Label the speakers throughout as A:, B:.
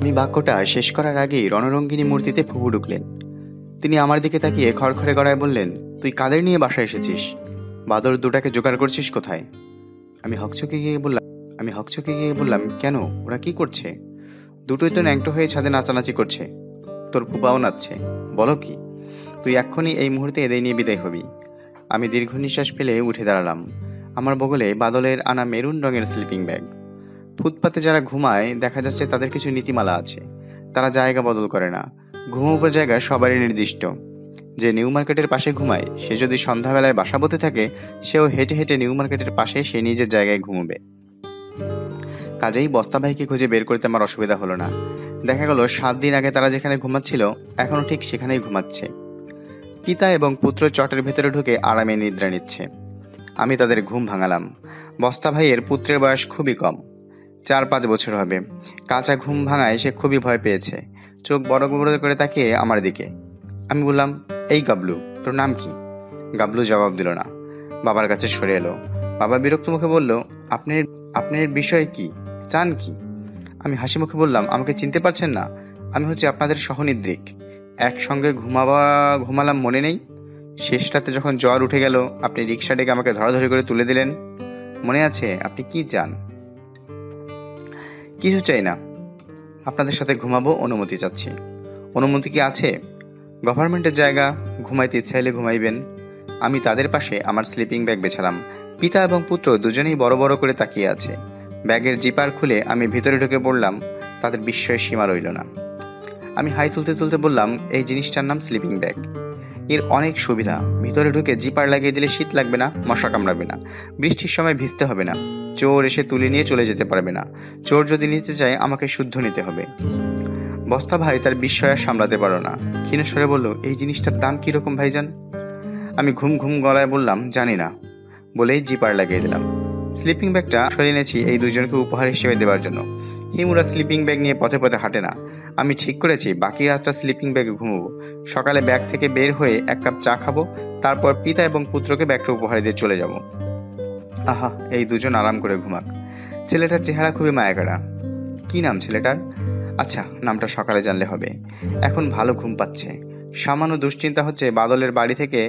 A: আমি বাক্যটা শেষ করার আগেই রণরঙ্গিনী মূর্তিতে ফুপু ঢুকলেন। তিনি আমার দিকে তাকিয়ে খড়খড়ে গলায় বললেন, তুই কাদের নিয়ে বাসায় এসেছিস? বাদর দুটাকে জোগাড় করছিস কোথায়? আমি হকচকে গিয়ে বললাম, কেন, ওরা কি করছে? দুটোই তো ন্যাংটো হয়ে ছাদে নাচানাচি করছে। তোর ফুপাও নাচছে। বলো কি? তুই এক্ষুনি এই মুহূর্তে এদের নিয়ে বিদায় হবি। আমি দীর্ঘ নিঃশ্বাস ফেলে উঠে দাঁড়ালাম। আমার বগলে বাদলের আনা মেরুন রঙের স্লিপিং ব্যাগ। ফুটপাতে যারা ঘুমায় দেখা যাচ্ছে তাদের কিছু নীতিমালা আছে। তারা জায়গা বদল করে না। ঘুমোবার জায়গা সবারই নির্দিষ্ট। যে নিউ মার্কেটের পাশে ঘুমায় সে যদি সন্ধ্যাবেলায় বাসা বতে থাকে, সেও হেঁটে হেঁটে নিউ মার্কেটের পাশে সে নিজের জায়গায় ঘুমোবে। কাজেই বস্তা ভাইকে খুঁজে বের করতে আমার অসুবিধা হলো না। দেখা গেল 7 দিন আগে তারা যেখানে ঘুমাচ্ছিল এখনো ঠিক সেখানেই ঘুমাচ্ছে। পিতা এবং পুত্র চটের ভেতরে ঢুকে আরামে নিদ্রা নিচ্ছে। আমি তাদের ঘুম ভাঙালাম। বস্তা ভাইয়ের পুত্রের বয়স খুবই কম, 4-5 বছর হবে। কাঁচা ঘুম ভাঙায় সে খুবই ভয় পেয়েছে। চোখ বড় বড় করে তাকিয়ে আমার দিকে। আমি বললাম, এই গাবলু, তোর নাম কি? গাবলু জবাব দিল না। বাবার কাছে সরে এলো। বাবা বিরক্ত মুখে বলল, আপনার আপনার বিষয় কি, চান কি? আমি হাসি মুখে বললাম, আমাকে চিনতে পারছেন না? আমি হচ্ছে আপনাদের সহনিদ্রিক। একসঙ্গে ঘুমালাম মনে নেই? শেষ রাতে যখন জ্বর উঠে গেল আপনি রিক্সা ডেকে আমাকে ধরাধরি করে তুলে দিলেন, মনে আছে? আপনি কি চান? কিছু চাই না, আপনাদের সাথে ঘুমাবো, অনুমতি চাচ্ছি। অনুমতি কি আছে? গভর্নমেন্টের জায়গা, ঘুমাইতে ইচ্ছা হলে ঘুমাইবেন। আমি তাদের পাশে আমার স্লিপিং ব্যাগ বেছালাম। পিতা এবং পুত্র দুজনেই বড় বড় করে তাকিয়ে আছে। ব্যাগের জিপার খুলে আমি ভিতরে ঢুকে পড়লাম। তাদের বিস্ময়ের সীমা রইল না। আমি হাই তুলতে তুলতে বললাম, এই জিনিসটার নাম স্লিপিং ব্যাগ। এর অনেক সুবিধা। ভিতরে ঢুকে জিপার লাগিয়ে দিলে শীত লাগবে না, মশা কামড়াবে না, বৃষ্টির সময় ভিজতে হবে না, চোর এসে তুলে নিয়ে চলে যেতে পারবে না। চোর যদি নিতে চায় আমাকে শুদ্ধ নিতে হবে। বস্তা ভাই তার বিস্ময় আর সামলাতে পারো না, ক্ষীণস্বরে বলল, এই জিনিসটার দাম কিরকম ভাইজান? আমি ঘুম ঘুম গলায় বললাম, জানি না, বলেই জিপার লাগিয়ে দিলাম। স্লিপিং ব্যাগটা সরিয়ে এনেছি এই দুজনকে উপহার হিসেবে দেওয়ার জন্য। হিমুরা স্লিপিং ব্যাগ নিয়ে পথে পথে হাঁটে না। আমি ঠিক করেছি বাকি রাতটা স্লিপিং ব্যাগে ঘুমোবো। সকালে ব্যাগ থেকে বের হয়ে 1 কাপ চা খাবো, তারপর পিতা এবং পুত্রকে ব্যাগটা উপহার দিয়ে চলে যাব। আহা, এই দুজন আরাম করে ঘুমাক। ছেলেটার চেহারা খুবই মায়াকাড়া। কি নাম ছেলেটার? আচ্ছা, নামটা সকালে জানলে হবে। এখন ভালো ঘুম পাচ্ছে। সামান্য দুশ্চিন্তা হচ্ছে বাদলের বাড়ি থেকে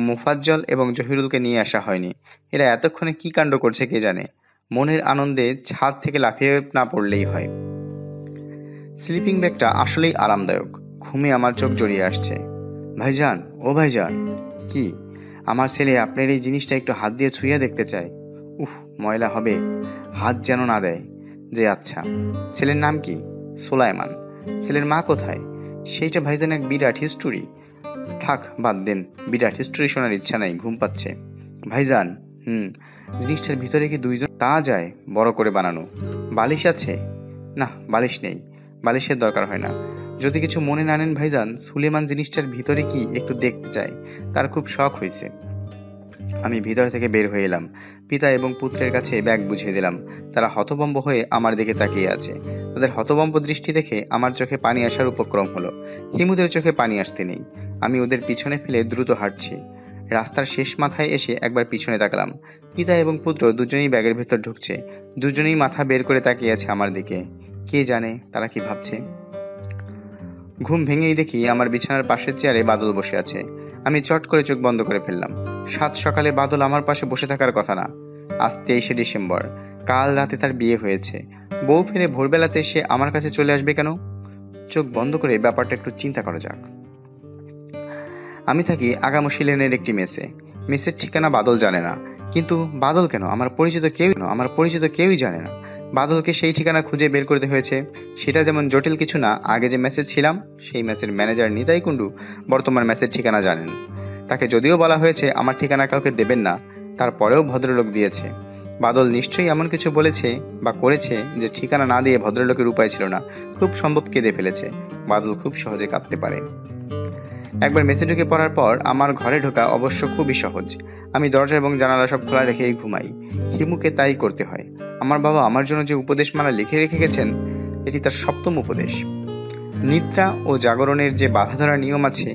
A: মুফাজ্জল এবং জহিরুলকে নিয়ে আসা হয়নি। এরা এতক্ষণে কি কাণ্ড করছে কে জানে। মনের আনন্দে ছাদ থেকে লাফিয়ে না পড়লেই হয়। স্লিপিং ব্যাগটা আসলেই আরামদায়ক। ঘুমে আমার চোখ জড়িয়ে আসছে। ভাইজান, ও ভাইজান। কি? আমার ছেলে আপনার এই জিনিসটা একটু হাত দিয়ে ছুঁয়ে দেখতে চায়। উফ, ময়লা হবে, হাত যেন না দেয়। যে আচ্ছা। ছেলের নাম কি? সুলাইমান। ছেলের মা কোথায়? সেইটা ভাইজান এক বিরাট হিস্টোরি। থাক, বাদ দেন, বিরাট হিস্টোরি শোনার ইচ্ছা নাই, ঘুম পাচ্ছে। ভাইজান, জিনিসটার ভিতরে কি দুইজন? তা যায়, বড় করে বানানো। বালিশ আছে? না, বালিশ নেই, বালিশের দরকার হয় না। যদি কিছু মনে না নেন ভাইজান, সুলেমান জিনিসটার ভিতরে কি একটু দেখতে চায়, তার খুব শখ হয়েছে। আমি ভিতর থেকে বের হয়ে এলাম। পিতা এবং পুত্রের কাছে ব্যাগ বুঝিয়ে দিলাম। তারা হতভম্ব হয়ে আমার দিকে তাকিয়ে আছে। তাদের হতভম্ব দৃষ্টি দেখে আমার চোখে পানি আসার উপক্রম হলো। হিমুদের চোখে পানি আসতে নেই। আমি ওদের পিছনে ফেলে দ্রুত হাঁটছি। রাস্তার শেষ মাথায় এসে একবার পিছনে তাকালাম। পিতা এবং পুত্র দুজনেই ব্যাগের ভেতর ঢুকছে। দুজনেই মাথা বের করে তাকিয়ে আছে আমার দিকে। কে জানে তারা কি ভাবছে। ঘুম ভেঙেই দেখি আমার বিছানার পাশের চেয়ারে বাদল বসে আছে। আমি চট করে চোখ বন্ধ করে ফেললাম। 7 সকালে বাদল আমার পাশে বসে থাকার কথা না। আজ 23শে ডিসেম্বর। কাল রাতে তার বিয়ে হয়েছে। বউ ফিরে ভোরবেলাতে সে আমার কাছে চলে আসবে কেন? চোখ বন্ধ করে ব্যাপারটা একটু চিন্তা করা যাক। আমি থাকি আগামসি লেনের একটি মেসে। মেসের ঠিকানা বাদল জানে না। কিন্তু বাদল কেন? আমার পরিচিত কেউই জানে না। বাদলকে সেই ঠিকানা খুঁজে বের করতে হয়েছে। সেটা যেমন জটিল কিছু না। আগে যে ম্যাচে ছিলাম সেই ম্যাচের ম্যানেজার নিতাই কুণ্ডু বর্তমান ম্যাচের ঠিকানা জানেন। তাকে যদিও বলা হয়েছে আমার ঠিকানা কাউকে দেবেন না, তারপরেও ভদ্রলোক দিয়েছে। বাদল নিশ্চয়ই এমন কিছু বলেছে বা করেছে যে ঠিকানা না দিয়ে ভদ্রলোকের উপায় ছিল না। খুব সম্ভব কেঁদে ফেলেছে। বাদল খুব সহজে কাঁদতে পারে। একবার মেসে ঢুকে পড়ার পর আমার ঘরে ঢোকা অবশ্য খুবই সহজ। আমি দরজা এবং জানালা সব খোলা রেখেই ঘুমাই। হিমুকে তাই করতে হয়। আমার বাবা আমার জন্য যে উপদেশমালা লিখে রেখে গেছেন, এটি তার 7ম উপদেশ। নিদ্রা ও জাগরণের যে বাধা ধরা নিয়ম আছে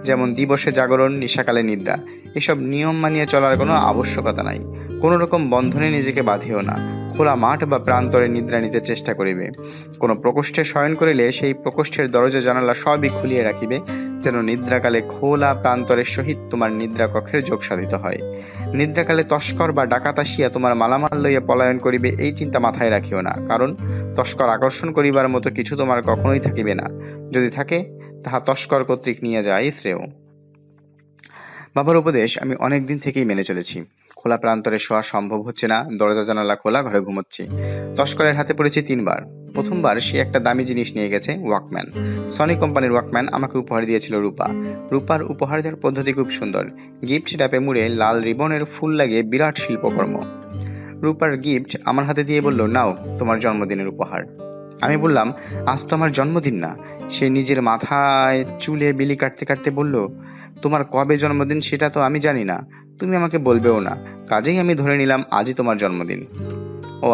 A: যেমন দিবসে জাগরণ, নিশাকালে নিদ্রা। এসব নিয়ম মানিয়ে চলার কোনো আবশ্যকতা নাই। কোনো রকম বন্ধনে নিজেকে বাঁধিও না। খোলা মাঠ বা প্রান্তরে নিদ্রা নিতে চেষ্টা করিবে। কোনো প্রকোষ্ঠে শয়ন করিলে সেই প্রকোষ্ঠের দরজা জানালা সবই খুলিয়ে রাখিবে, যেন নিদ্রাকালে খোলা প্রান্তরের সহিত তোমার নিদ্রা কক্ষের যোগ সাধিত হয়। নিদ্রাকালে তস্কর বা ডাকাত আসিয়া তোমার মালামাল লইয়া পলায়ন করিবে, এই চিন্তা মাথায় রাখিও না। কারণ তস্কর আকর্ষণ করিবার মতো কিছু তোমার কখনোই থাকিবে না। যদি থাকে, তাহা তস্কর কর্তৃক নিয়ে যায় শ্রেয়। বাবার উপদেশ আমি অনেক দিন থেকেই মেনে চলেছি। খোলা প্রান্তরে শোয়া সম্ভব হচ্ছে না, দরজা জানালা খোলা, ঘরে ঘুমোচ্ছি। তস্করের হাতে পড়েছি 3 বার। প্রথমবার সে একটা দামি জিনিস নিয়ে গেছে, ওয়াকম্যান। সনি কোম্পানির ওয়াকম্যান আমাকে উপহার দিয়েছিল রূপা। রূপার উপহার দেওয়ার পদ্ধতি খুব সুন্দর। গিফট ড্যাপে মুড়ে লাল রিবনের ফুল লাগিয়ে বিরাট শিল্পকর্ম। রূপার গিফট আমার হাতে দিয়ে বলল, নাও তোমার জন্মদিনের উপহার। আমি বললাম, আজ তো আমার জন্মদিন না। সে নিজের মাথায় চুলে বিলি কাটতে কাটতে বলল, তোমার কবে জন্মদিন সেটা তো আমি জানি না, তুমি আমাকে বলবেও না, কাজেই আমি ধরে নিলাম আজই তোমার জন্মদিন। ও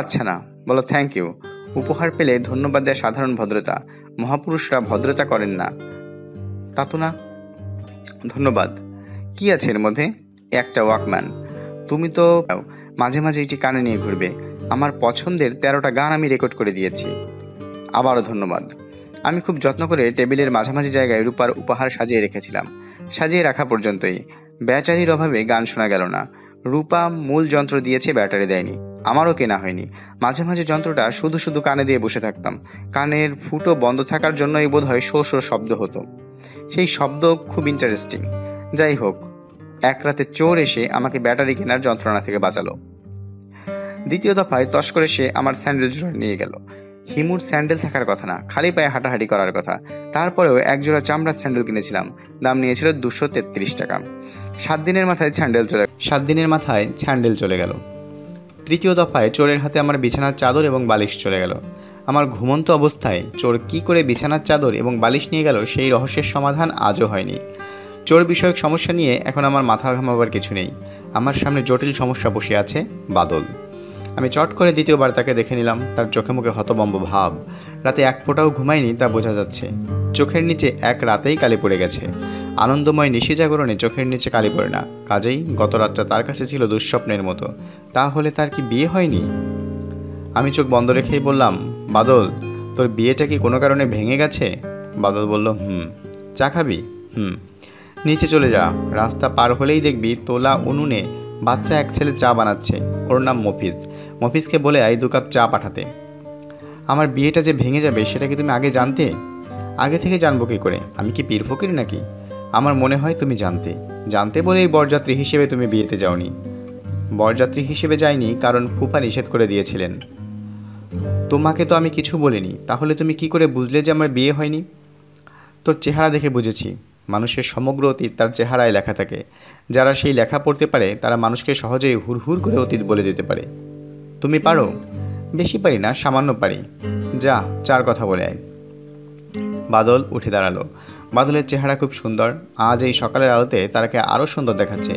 A: আচ্ছা না, বলো থ্যাংক ইউ। উপহার পেলে ধন্যবাদ দেওয়া সাধারণ ভদ্রতা। মহাপুরুষরা ভদ্রতা করেন না, তা তো না। ধন্যবাদ। কি আছে এর মধ্যে? একটা ওয়াকম্যান। তুমি তো মাঝে মাঝে এটি কানে নিয়ে ঘুরবে। আমার পছন্দের 13টা গান আমি রেকর্ড করে দিয়েছি। আবারও ধন্যবাদ। আমি খুব যত্ন করে টেবিলের মাঝামাঝি জায়গায় রূপার উপহার সাজিয়ে রেখেছিলাম। সাজিয়ে রাখা পর্যন্তই। ব্যাটারির অভাবে গান শোনা গেল না। রূপা মূল যন্ত্র দিয়েছে, ব্যাটারি দেয়নি। আমারও কেনা হয়নি। মাঝে মাঝে যন্ত্রটা শুধু শুধু কানে দিয়ে বসে থাকতাম। কানের ফুটো বন্ধ থাকার জন্যই বোধহয় শো শো শব্দ হতো। সেই শব্দ খুব ইন্টারেস্টিং। যাই হোক, এক রাতে চোর এসে আমাকে ব্যাটারি কেনার যন্ত্রণা থেকে বাঁচালো। দ্বিতীয় দফায় তস করে সে আমার স্যান্ডেল জোড়া নিয়ে গেল। হিমুর স্যান্ডেল থাকার কথা না, খালি পায়ে হাঁটাহাঁটি করার কথা। তারপরেও একজোড়া চামড়ার স্যান্ডেল কিনেছিলাম। দাম নিয়েছিল 233 টাকা। 7 দিনের মাথায় স্যান্ডেল চলে গেল। তৃতীয় দফায় চোরের হাতে আমার বিছানার চাদর এবং বালিশ চলে গেল। আমার ঘুমন্ত অবস্থায় চোর কি করে বিছানার চাদর এবং বালিশ নিয়ে গেল সেই রহস্যের সমাধান আজও হয়নি। চোর বিষয়ক সমস্যা নিয়ে এখন আমার মাথা ঘামাবার কিছু নেই। আমার সামনে জটিল সমস্যা বসে আছে, বাদল। আমি চট করে দ্বিতীয়বার তাকে দেখে নিলাম। তার চোখে মুখে হতভম্ব ভাব। রাতে এক ফোঁটাও ঘুমায়নি তা বোঝা যাচ্ছে। চোখের নিচে এক রাতেই কালি পড়ে গেছে। আনন্দময় নিশি জাগরণে চোখের নিচে কালি পড়ে না, কাজেই গত রাতটা তার কাছে ছিল দুঃস্বপ্নের মতো। তাহলে তার কি বিয়ে হয়নি? আমি চোখ বন্ধ রেখেই বললাম, বাদল, তোর বিয়েটা কি কোনো কারণে ভেঙে গেছে? বাদল বলল, চা খাবি? নিচে চলে যা। রাস্তা পার হলেই দেখবি তোলা উনুনে বাচ্চা এক ছেলে চা বানাচ্ছে। ওর নাম মফিজ। মফিজকে বলে 2 কাপ চা পাঠাতে। আমার বিয়েটা যে ভেঙে যাবে সেটা কি তুমি আগে জানতে? আগে থেকে জানবো কি করে? আমি কি পীর ফকির নাকি? আমার মনে হয় তুমি জানতে বলেই বরযাত্রী হিসেবে তুমি বিয়েতে যাওনি। বরযাত্রী হিসেবে যাইনি, কারণ ফুফা নিষেধ করে দিয়েছিলেন। তোমাকে তো আমি কিছু বলিনি, তাহলে তুমি কি করে বুঝলে যে আমার বিয়ে হয়নি? তোর চেহারা দেখে বুঝেছি। মানুষের সমগ্র অতীত তার চেহারায় লেখা থাকে। যারা সেই লেখা পড়তে পারে তারা মানুষকে সহজেই হুড় করে অতীত বলে দিতে পারে। তুমি পারো? বেশি পারি না, সামান্য পারি। যা, 4 কথা বলে আয়। বাদল উঠে দাঁড়ালো। বাদলের চেহারা খুব সুন্দর। আজ এই সকালের আলোতে তাকে আরও সুন্দর দেখাচ্ছে।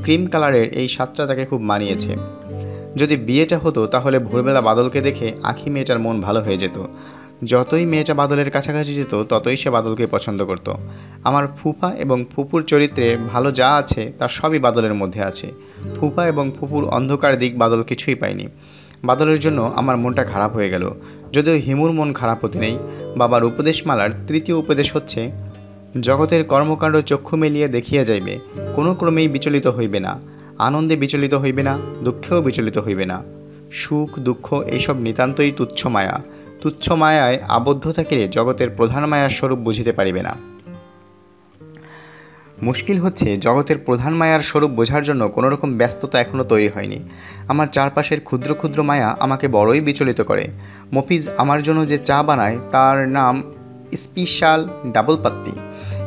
A: ক্রিম কালারের এই সাতটা তাকে খুব মানিয়েছে। যদি বিয়েটা হতো তাহলে ভোরবেলা বাদলকে দেখে আঁখি মেয়েটার মন ভালো হয়ে যেত। যতই মেয়েটা বাদলের কাছাকাছি যেত ততই সে বাদলকে পছন্দ করত। আমার ফুফা এবং ফুপুর চরিত্রে ভালো যা আছে তার সবই বাদলের মধ্যে আছে। ফুফা এবং ফুপুর অন্ধকার দিক বাদল কিছুই পায়নি। বাদলের জন্য আমার মনটা খারাপ হয়ে গেল। যদিও হিমুর মন খারাপ হতে নেই। বাবার উপদেশমালার 3য় উপদেশ হচ্ছে, জগতের কর্মকাণ্ড চক্ষু মেলিয়ে দেখিয়া যাইবে, কোনো ক্রমেই বিচলিত হইবে না। আনন্দে বিচলিত হইবে না, দুঃখেও বিচলিত হইবে না। সুখ দুঃখ এইসব নিতান্তই তুচ্ছ মায়া। তুচ্ছ মায়ায় আবদ্ধ থাকিলে জগতের প্রধান মায়ার স্বরূপ বুঝিতে পারিবে না। মুশকিল হচ্ছে জগতের প্রধান মায়ার স্বরূপ বোঝার জন্য কোনো রকম ব্যস্ততা এখনও তৈরি হয়নি। আমার চারপাশের ক্ষুদ্র ক্ষুদ্র মায়া আমাকে বড়ই বিচলিত করে। মফিজ আমার জন্য যে চা বানায় তার নাম স্পেশাল ডাবল পাত্তি।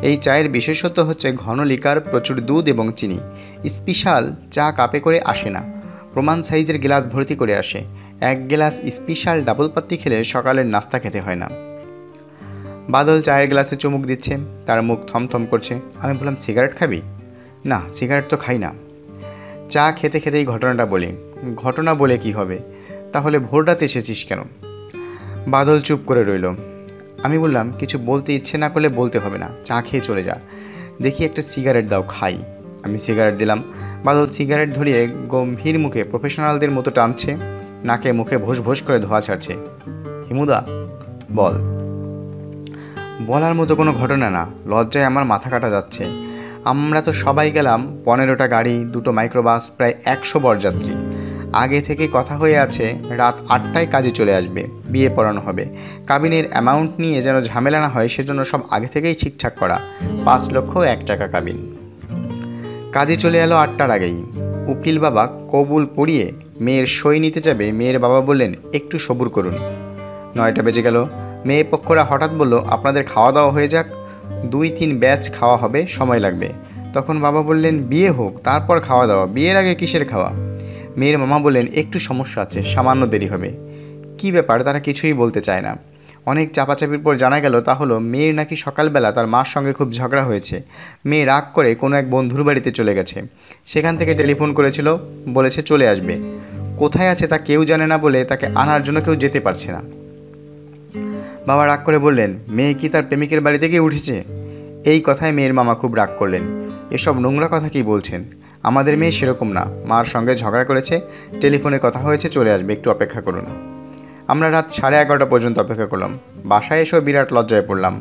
A: এই চায়ের বিশেষত্ব হচ্ছে ঘন লিকার, প্রচুর দুধ এবং চিনি। স্পেশাল চা কাপে করে আসে না, প্রমাণ সাইজের গ্লাস ভর্তি করে আসে। 1 গ্লাস স্পেশাল ডাবল পাত্তি খেলে সকালের নাস্তা খেতে হয় না। বাদল চায়ের গ্লাসে চুমুক দিচ্ছে, তার মুখ থমথম করছে। আমি বললাম, সিগারেট খাবি? না, সিগারেট তো খাই না। চা খেতে খেতেই ঘটনাটা বলি। ঘটনা বলে কি হবে? তাহলে ভোর রাতে এসেছিস কেন? বাদল চুপ করে রইল। আমি বললাম, কিছু বলতে ইচ্ছে না করলে বলতে হবে না, চা খেয়ে চলে যা। দেখি একটা সিগারেট দাও, খাই। আমি সিগারেট দিলাম। বাদল সিগারেট ধরিয়ে গম্ভীর মুখে প্রফেশনালদের মতো টানছে, নাকে মুখে ভোস ভোস করে ধোঁয়া ছাড়ছে। হিমুদা, বল। বলার মতো কোনো ঘটনা না, লজ্জায় আমার মাথা কাটা যাচ্ছে। আমরা তো সবাই গেলাম, 15টা গাড়ি, 2টো মাইক্রোবাস, প্রায় 100 বরযাত্রী। আগে থেকে কথা হয়ে আছে রাত 8টায় কাজে চলে আসবে, বিয়ে পড়ানো হবে। কাবিনের অ্যামাউন্ট নিয়ে যেন ঝামেলা না হয় সেজন্য সব আগে থেকেই ঠিকঠাক করা। 5,01,000 কাবিন। কাজে চলে এলো 8টার আগেই। উকিল বাবা কবুল পড়িয়ে মেয়ের সই নিতে যাবে, মেয়ের বাবা বললেন একটু সবুর করুন। 9টা বেজে গেল। মেয়ে পক্ষরা হঠাৎ বলল, আপনাদের খাওয়া দাওয়া হয়ে যাক, 2-3 ব্যাচ খাওয়া হবে, সময় লাগবে। তখন বাবা বললেন, বিয়ে হোক তারপর খাওয়া দাওয়া, বিয়ের আগে কিসের খাওয়া? মেয়ের মামা বললেন, একটু সমস্যা আছে, সামান্য দেরি হবে। কি ব্যাপার, তারা কিছুই বলতে চায় না। অনেক চাপাচাপির পর জানা গেল তা হলো মেয়ের নাকি সকালবেলা তার মার সঙ্গে খুব ঝগড়া হয়েছে। মেয়ে রাগ করে কোনো এক বন্ধুর বাড়িতে চলে গেছে। সেখান থেকে টেলিফোন করেছিল, বলেছে চলে আসবে। কোথায় আছে তা কেউ জানে না বলে তাকে আনার জন্য কেউ যেতে পারছে না। বাবা রাগ করে বললেন, মেয়ে কি তার প্রেমিকের বাড়িতে গিয়ে উঠেছে? এই কথায় মেয়ের মামা খুব রাগ করলেন। এসব নোংরা কথা কি বলছেন? আমাদের মেয়ে সেরকম না, মার সঙ্গে ঝগড়া করেছে, টেলিফোনে কথা হয়েছে, চলে আসবে, একটু অপেক্ষা করুন। আমরা রাত 11:30 পর্যন্ত অপেক্ষা করলাম। বাসায় এসেও বিরাট লজ্জায় পড়লাম।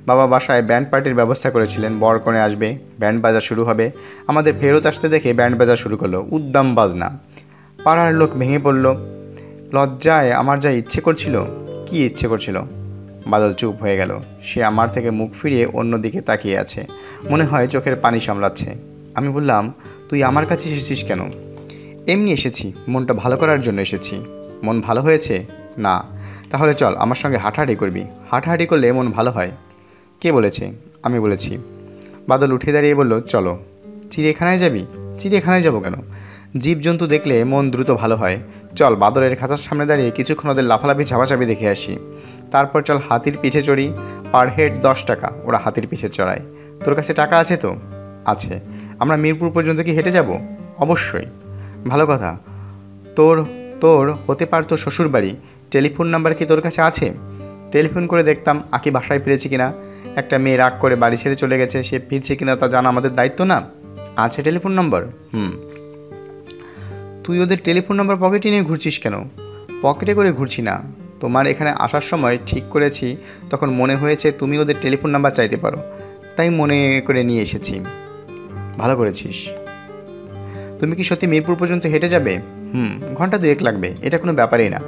A: বাবা বাসায় ব্যান্ড পার্টির ব্যবস্থা করেছিলেন, বর কনে আসবে, ব্যান্ড বাজা শুরু হবে। আমাদের ফেরত আসতে দেখে ব্যান্ড বাজা শুরু করলো, উদ্দাম বাজনা। পাড়ার লোক ভেঙে পড়ল। লজ্জায় আমার যা ইচ্ছে করছিল। কি ইচ্ছে করছিল? বাদল চুপ হয়ে গেল। সে আমার থেকে মুখ ফিরিয়ে অন্যদিকে তাকিয়ে আছে, মনে হয় চোখের পানি সামলাচ্ছে। আমি বললাম, তুই আমার কাছে এসেছিস কেন? এমনি এসেছি, মনটা ভালো করার জন্য এসেছি। মন ভালো হয়েছে? না। তাহলে চল, আমার সঙ্গে হাঁটাহাঁটি করবি, হাঁটাহাঁটি করলে মন ভালো হয়। কে বলেছে? আমি বলেছি। বাদল উঠে দাঁড়িয়ে বলল, চলো। চিড়িয়াখানায় যাবি? চিড়িয়াখানায় যাবো কেন? জীবজন্তু দেখলে মন দ্রুত ভালো হয়। চল, বাদলের খাঁচার সামনে দাঁড়িয়ে কিছুক্ষণ ওদের লাফালাফি ঝাপাঝাপি দেখে আসি। তারপর চল হাতির পিঠে চড়ি, পার হেড 10 টাকা ওরা হাতির পিঠে চড়ায়। তোর কাছে টাকা আছে তো? আছে। আমরা মিরপুর পর্যন্ত কি হেঁটে যাব? অবশ্যই। ভালো কথা। তোর তোর হতে পারতো শ্বশুর বাড়ি, টেলিফোন নাম্বার কি তোর কাছে আছে? টেলিফোন করে দেখতাম আঁকি বাসায় ফিরেছি কিনা। একটা মেয়ে রাগ করে বাড়ি ছেড়ে চলে গেছে, সে ফিরছে কিনা তা জানা আমাদের দায়িত্ব না? আছে টেলিফোন নম্বর? তুই ওদের টেলিফোন নাম্বার পকেটে নিয়ে ঘুরছিস কেন? পকেটে করে ঘুরছি না, তোমার এখানে আসার সময় ঠিক করেছি, তখন মনে হয়েছে তুমি ওদের টেলিফোন নাম্বার চাইতে পারো, তাই মনে করে নিয়ে এসেছি। ভালো করেছিস। তুমি কি সত্যি মিরপুর পর্যন্ত হেঁটে যাবে? ঘন্টা 2 লাগবে, এটা কোনো ব্যাপারই না।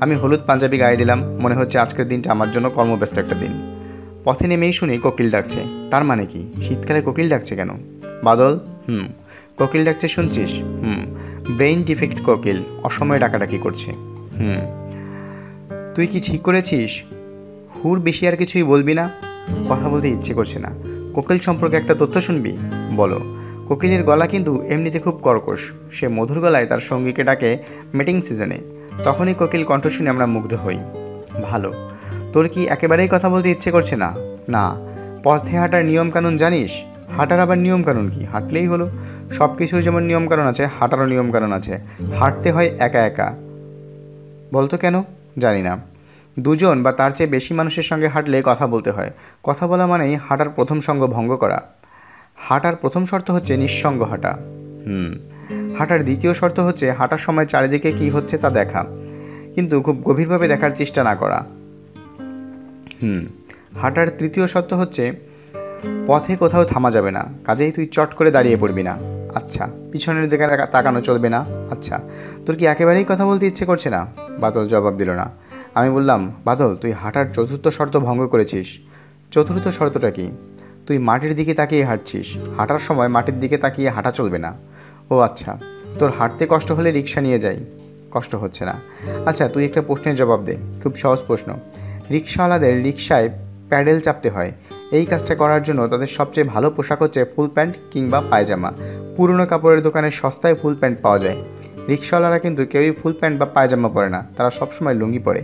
A: আমি হলুদ পাঞ্জাবি গায়ে দিলাম, মনে হচ্ছে আজকের দিনটা আমার জন্য কর্মব্যস্ত একটা দিন। পথে নেমেই শুনি কোকিল ডাকছে। তার মানে কি? শীতকালে কোকিল ডাকছে কেন? বাদল, কোকিল ডাকছে শুনছিস? ব্রেইন ডিফেক্ট কোকিল, অসময়ে ডাকাডাকি করছে। তুই কি ঠিক করেছিস? হুর বেশি আর কিছুই বলবি না? কথা বলতে ইচ্ছে করছে না। কোকিল সম্পর্কে একটা তথ্য শুনবি? বলো। কোকিলের গলা কিন্তু এমনিতে খুব কর্কশ। সে মধুর গলায় তার সঙ্গীকে ডাকে মিটিং সিজনে। তখনই কোকিল কণ্ঠ শুনে আমরা মুগ্ধ হই। ভালো। তোর কি একেবারেই কথা বলতে ইচ্ছে করছে না? না। পথে হাঁটার নিয়মকানুন জানিস? হাঁটার আবার নিয়মকানুন কি? হাঁটলেই হলো। সব কিছুর যেমন নিয়মকানুন আছে, হাঁটারও নিয়মকানুন আছে। হাঁটতে হয় একা একা। বলতো কেন? জানি না। 2জন বা তার চেয়ে বেশি মানুষের সঙ্গে হাঁটলে কথা বলতে হয়। কথা বলা মানেই হাঁটার প্রথম সঙ্গ ভঙ্গ করা। হাঁটার প্রথম শর্ত হচ্ছে নিঃসঙ্গ হাঁটা। হাঁটার দ্বিতীয় শর্ত হচ্ছে হাঁটার সময় চারিদিকে কি হচ্ছে তা দেখা, কিন্তু খুব গভীরভাবে দেখার চেষ্টা না করা। হাঁটার তৃতীয় শর্ত হচ্ছে পথে কোথাও থামা যাবে না, কাজেই তুই চট করে দাঁড়িয়ে পড়বি না। আচ্ছা। পিছনের দিকে তাকানো চলবে না। আচ্ছা। তোর কি একেবারেই কথা বলতে ইচ্ছে করছে না? বাদল জবাব দিল না। আমি বললাম, বাদল, তুই হাঁটার চতুর্থ শর্ত ভঙ্গ করেছিস। চতুর্থ শর্তটা কি? তুই মাটির দিকে তাকিয়ে হাঁটছিস। হাঁটার সময় মাটির দিকে তাকিয়ে হাঁটা চলবে না। ও আচ্ছা। তোর হাঁটতে কষ্ট হলে রিক্সা নিয়ে যাই। কষ্ট হচ্ছে না। আচ্ছা, তুই একটা প্রশ্নের জবাব দে, খুব সহজ প্রশ্ন। রিক্সাওয়ালাদের রিক্সায় প্যাডেল চাপতে হয়। এই কাজটা করার জন্য তাদের সবচেয়ে ভালো পোশাক হচ্ছে ফুল প্যান্ট কিংবা পায়জামা। পুরনো কাপড়ের দোকানে সস্তায় ফুল প্যান্ট পাওয়া যায়। রিক্সাওয়ালারা কিন্তু কেউই ফুল প্যান্ট বা পায়জামা পরে না, তারা সবসময় লুঙ্গি পরে।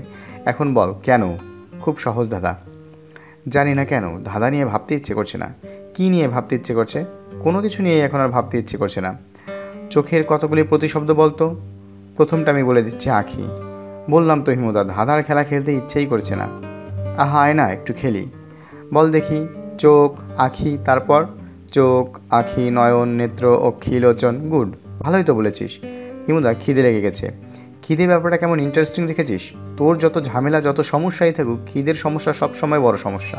A: এখন বল কেন? খুব সহজ দাদা। জানি না কেন ধাঁধা নিয়ে ভাবতে ইচ্ছে করছে না। কি নিয়ে ভাবতে ইচ্ছে করছে? কোনো কিছু নিয়েই এখন আর ভাবতে ইচ্ছে করছে না। চোখের কতগুলি প্রতিশব্দ বলতো? প্রথমটা আমি বলে দিচ্ছি, আঁখি। বললাম তো হিমুদা, ধাঁধার খেলা খেলতে ইচ্ছেই করছে না। আহা আয় না একটু খেলি। বল দেখি। চোখ, আখি, তারপর চোখ, আখি, নয়ন, নেত্র, অক্ষি, লোচন। গুড, ভালোই তো বলেছিস। হিমুদা, খিদে লেগে গেছে। খিদে ব্যাপারটা কেমন ইন্টারেস্টিং দেখেছিস? তোর যত ঝামেলা, যত সমস্যাই থাকুক, খিদের সমস্যা সবসময় বড় সমস্যা।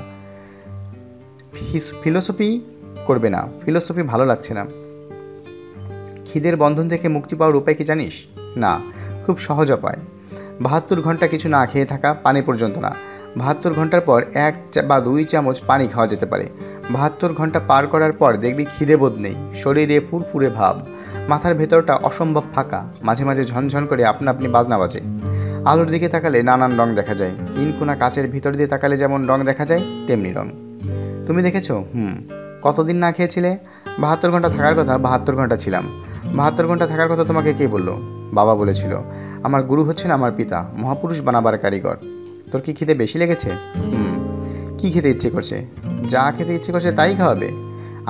A: ফিলোসফি করবে না, ফিলোসফি ভালো লাগছে না। খিদের বন্ধন থেকে মুক্তি পাওয়ার উপায় কি জানিস? না, খুব সহজ উপায়। 72 ঘন্টা কিছু না খেয়ে থাকা, পানি পর্যন্ত না। 72 ঘন্টার পর 1 বা 2 চামচ পানি খাওয়া যেতে পারে। 72 ঘন্টা পার করার পর দেখবি খিদে বোধ নেই, শরীরে ফুরফুরে ভাব, মাথার ভেতরটা অসম্ভব ফাঁকা, মাঝে মাঝে ঝনঝন করে আপনা আপনি বাজনা বাজে। আলোর দিকে তাকালে নানান রং দেখা যায়। ইনকোনা কাচের ভিতর দিয়ে তাকালে যেমন রং দেখা যায়, তেমনি রং। তুমি দেখেছো? কতদিন না খেয়েছিলে? 72 ঘন্টা থাকার কথা। 72 ঘন্টা ছিলাম। 72 ঘন্টা থাকার কথা তোমাকে কে বললো? বাবা বলেছিল। আমার গুরু হচ্ছেন আমার পিতা, মহাপুরুষ বানাবার কারিগর। তোর কি খিদে বেশি লেগেছে? কি খেতে ইচ্ছে করছে? যা খেতে ইচ্ছে করছে তাই খাওয়াবে?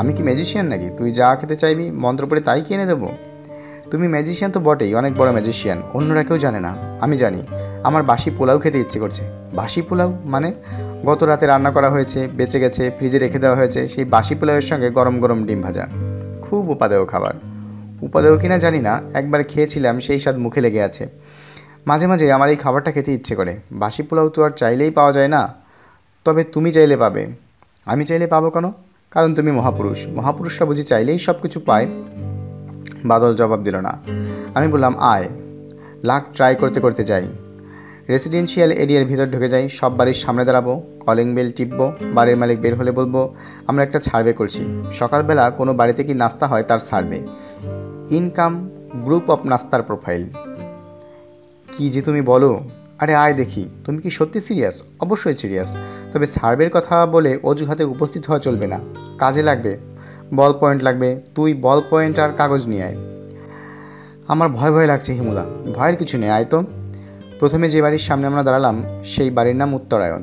A: আমি কি ম্যাজিশিয়ান নাকি? তুই যা খেতে চাইবি মন্ত্র পড়ে তাই কিনে দেবো? তুমি ম্যাজিশিয়ান তো বটেই, অনেক বড় ম্যাজিশিয়ান, অন্যরা কেউ জানে না, আমি জানি। আমার বাসি পোলাও খেতে ইচ্ছে করছে। বাসি পোলাও মানে? গত রাতে রান্না করা হয়েছে, বেঁচে গেছে, ফ্রিজে রেখে দেওয়া হয়েছে, সেই বাসি পোলাওয়ের সঙ্গে গরম গরম ডিম ভাজা। খুব উপাদেয় খাবার। উপাদেয় কিনা জানি না, একবার খেয়েছিলাম, সেই স্বাদ মুখে লেগে আছে। মাঝে মাঝে আমার এই খাবারটা খেতে ইচ্ছে করে। বাসি পোলাও তো আর চাইলেই পাওয়া যায় না। তবে তুমি চাইলে পাবে। আমি চাইলে পাবো কেন? কারণ তুমি মহাপুরুষ। মহাপুরুষরা বুঝি চাইলেই সব কিছু পায়? বাদল জবাব দিল না। আমি বললাম, আয়। লাক ট্রাই করতে করতে যাই। রেসিডেন্সিয়াল এরিয়ার ভিতর ঢুকে যাই। সব বাড়ির সামনে দাঁড়াবো, কলিং বেল টিপবো। বাড়ির মালিক বের হলে বলবো, আমরা একটা সার্ভে করছি। সকালবেলা কোনো বাড়িতে কি নাস্তা হয় তার সার্ভে। ইনকাম, গ্রুপ অফ নাস্তার প্রোফাইল। কি যে তুমি বলো! আরে আয় দেখি। তুমি কি সত্যি সিরিয়াস? অবশ্যই সিরিয়াস। তবে সার্ভের কথা বলে অজুহাতে উপস্থিত হওয়া চলবে না। কাজে লাগবে, বল পয়েন্ট লাগবে। তুই বল পয়েন্ট আর কাগজ নিয়ে আয়। আমার ভয় ভয় লাগছে হিমুদা। ভয়ের কিছু নেই, আয় তো। প্রথমে যে বাড়ির সামনে আমরা দাঁড়ালাম সেই বাড়ির নাম উত্তরায়ণ।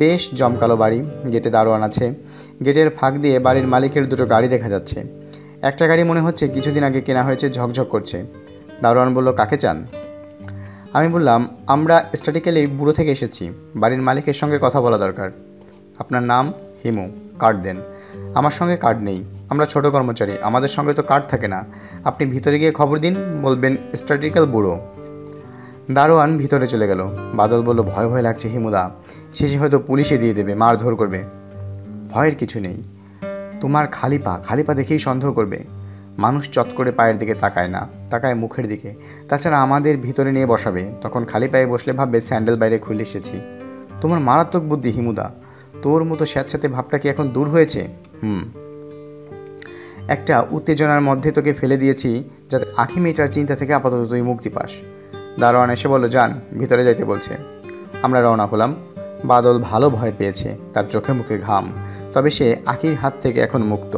A: বেশ জমকালো বাড়ি। গেটে দারোয়ান আছে। গেটের ফাঁক দিয়ে বাড়ির মালিকের দুটো গাড়ি দেখা যাচ্ছে। একটা গাড়ি মনে হচ্ছে কিছুদিন আগে কেনা হয়েছে, ঝকঝক করছে। দারোয়ান বলল, কাকে চান? আমি বললাম, আমরা স্ট্যাটিক্যালি ব্যুরো থেকে এসেছি, বাড়ির মালিকের সঙ্গে কথা বলা দরকার। আপনার নাম? হিমু। কার্ড দেন। আমার সঙ্গে কার্ড নেই, আমরা ছোট কর্মচারী, আমাদের সঙ্গে তো কার্ড থাকে না। আপনি ভিতরে গিয়ে খবর দিন, বলবেন স্ট্যাটিক্যাল ব্যুরো। দারোয়ান ভিতরে চলে গেল। বাদল বলল, ভয় ভয় লাগছে হিমুদা, শেষে হয়তো পুলিশে দিয়ে দেবে, মারধর করবে। ভয়ের কিছু নেই। তোমার খালি পা দেখেই সন্দেহ করবে। মানুষ চট করে পায়ের দিকে তাকায় না, তাকায় মুখের দিকে। তাছাড়া আমাদের ভিতরে নিয়ে বসাবে, তখন খালি পায়ে বসলে ভাববে স্যান্ডেল বাইরে খুলে এসেছি। তোমার মারাত্মক বুদ্ধি হিমুদা। তোর মতো স্যাঁতস্যাঁতে ভাবটা কি এখন দূর হয়েছে? একটা উত্তেজনার মধ্যে তোকে ফেলে দিয়েছি, যাতে আঁখি মেয়েটার চিন্তা থেকে আপাতত তুই মুক্তি পাস। দারোয়ান এসে বলল, যান, ভিতরে যাইতে বলছে। আমরা রওনা হলাম। বাদল ভালো ভয় পেয়েছে, তার চোখে মুখে ঘাম। তবে সে আঁখির হাত থেকে এখন মুক্ত।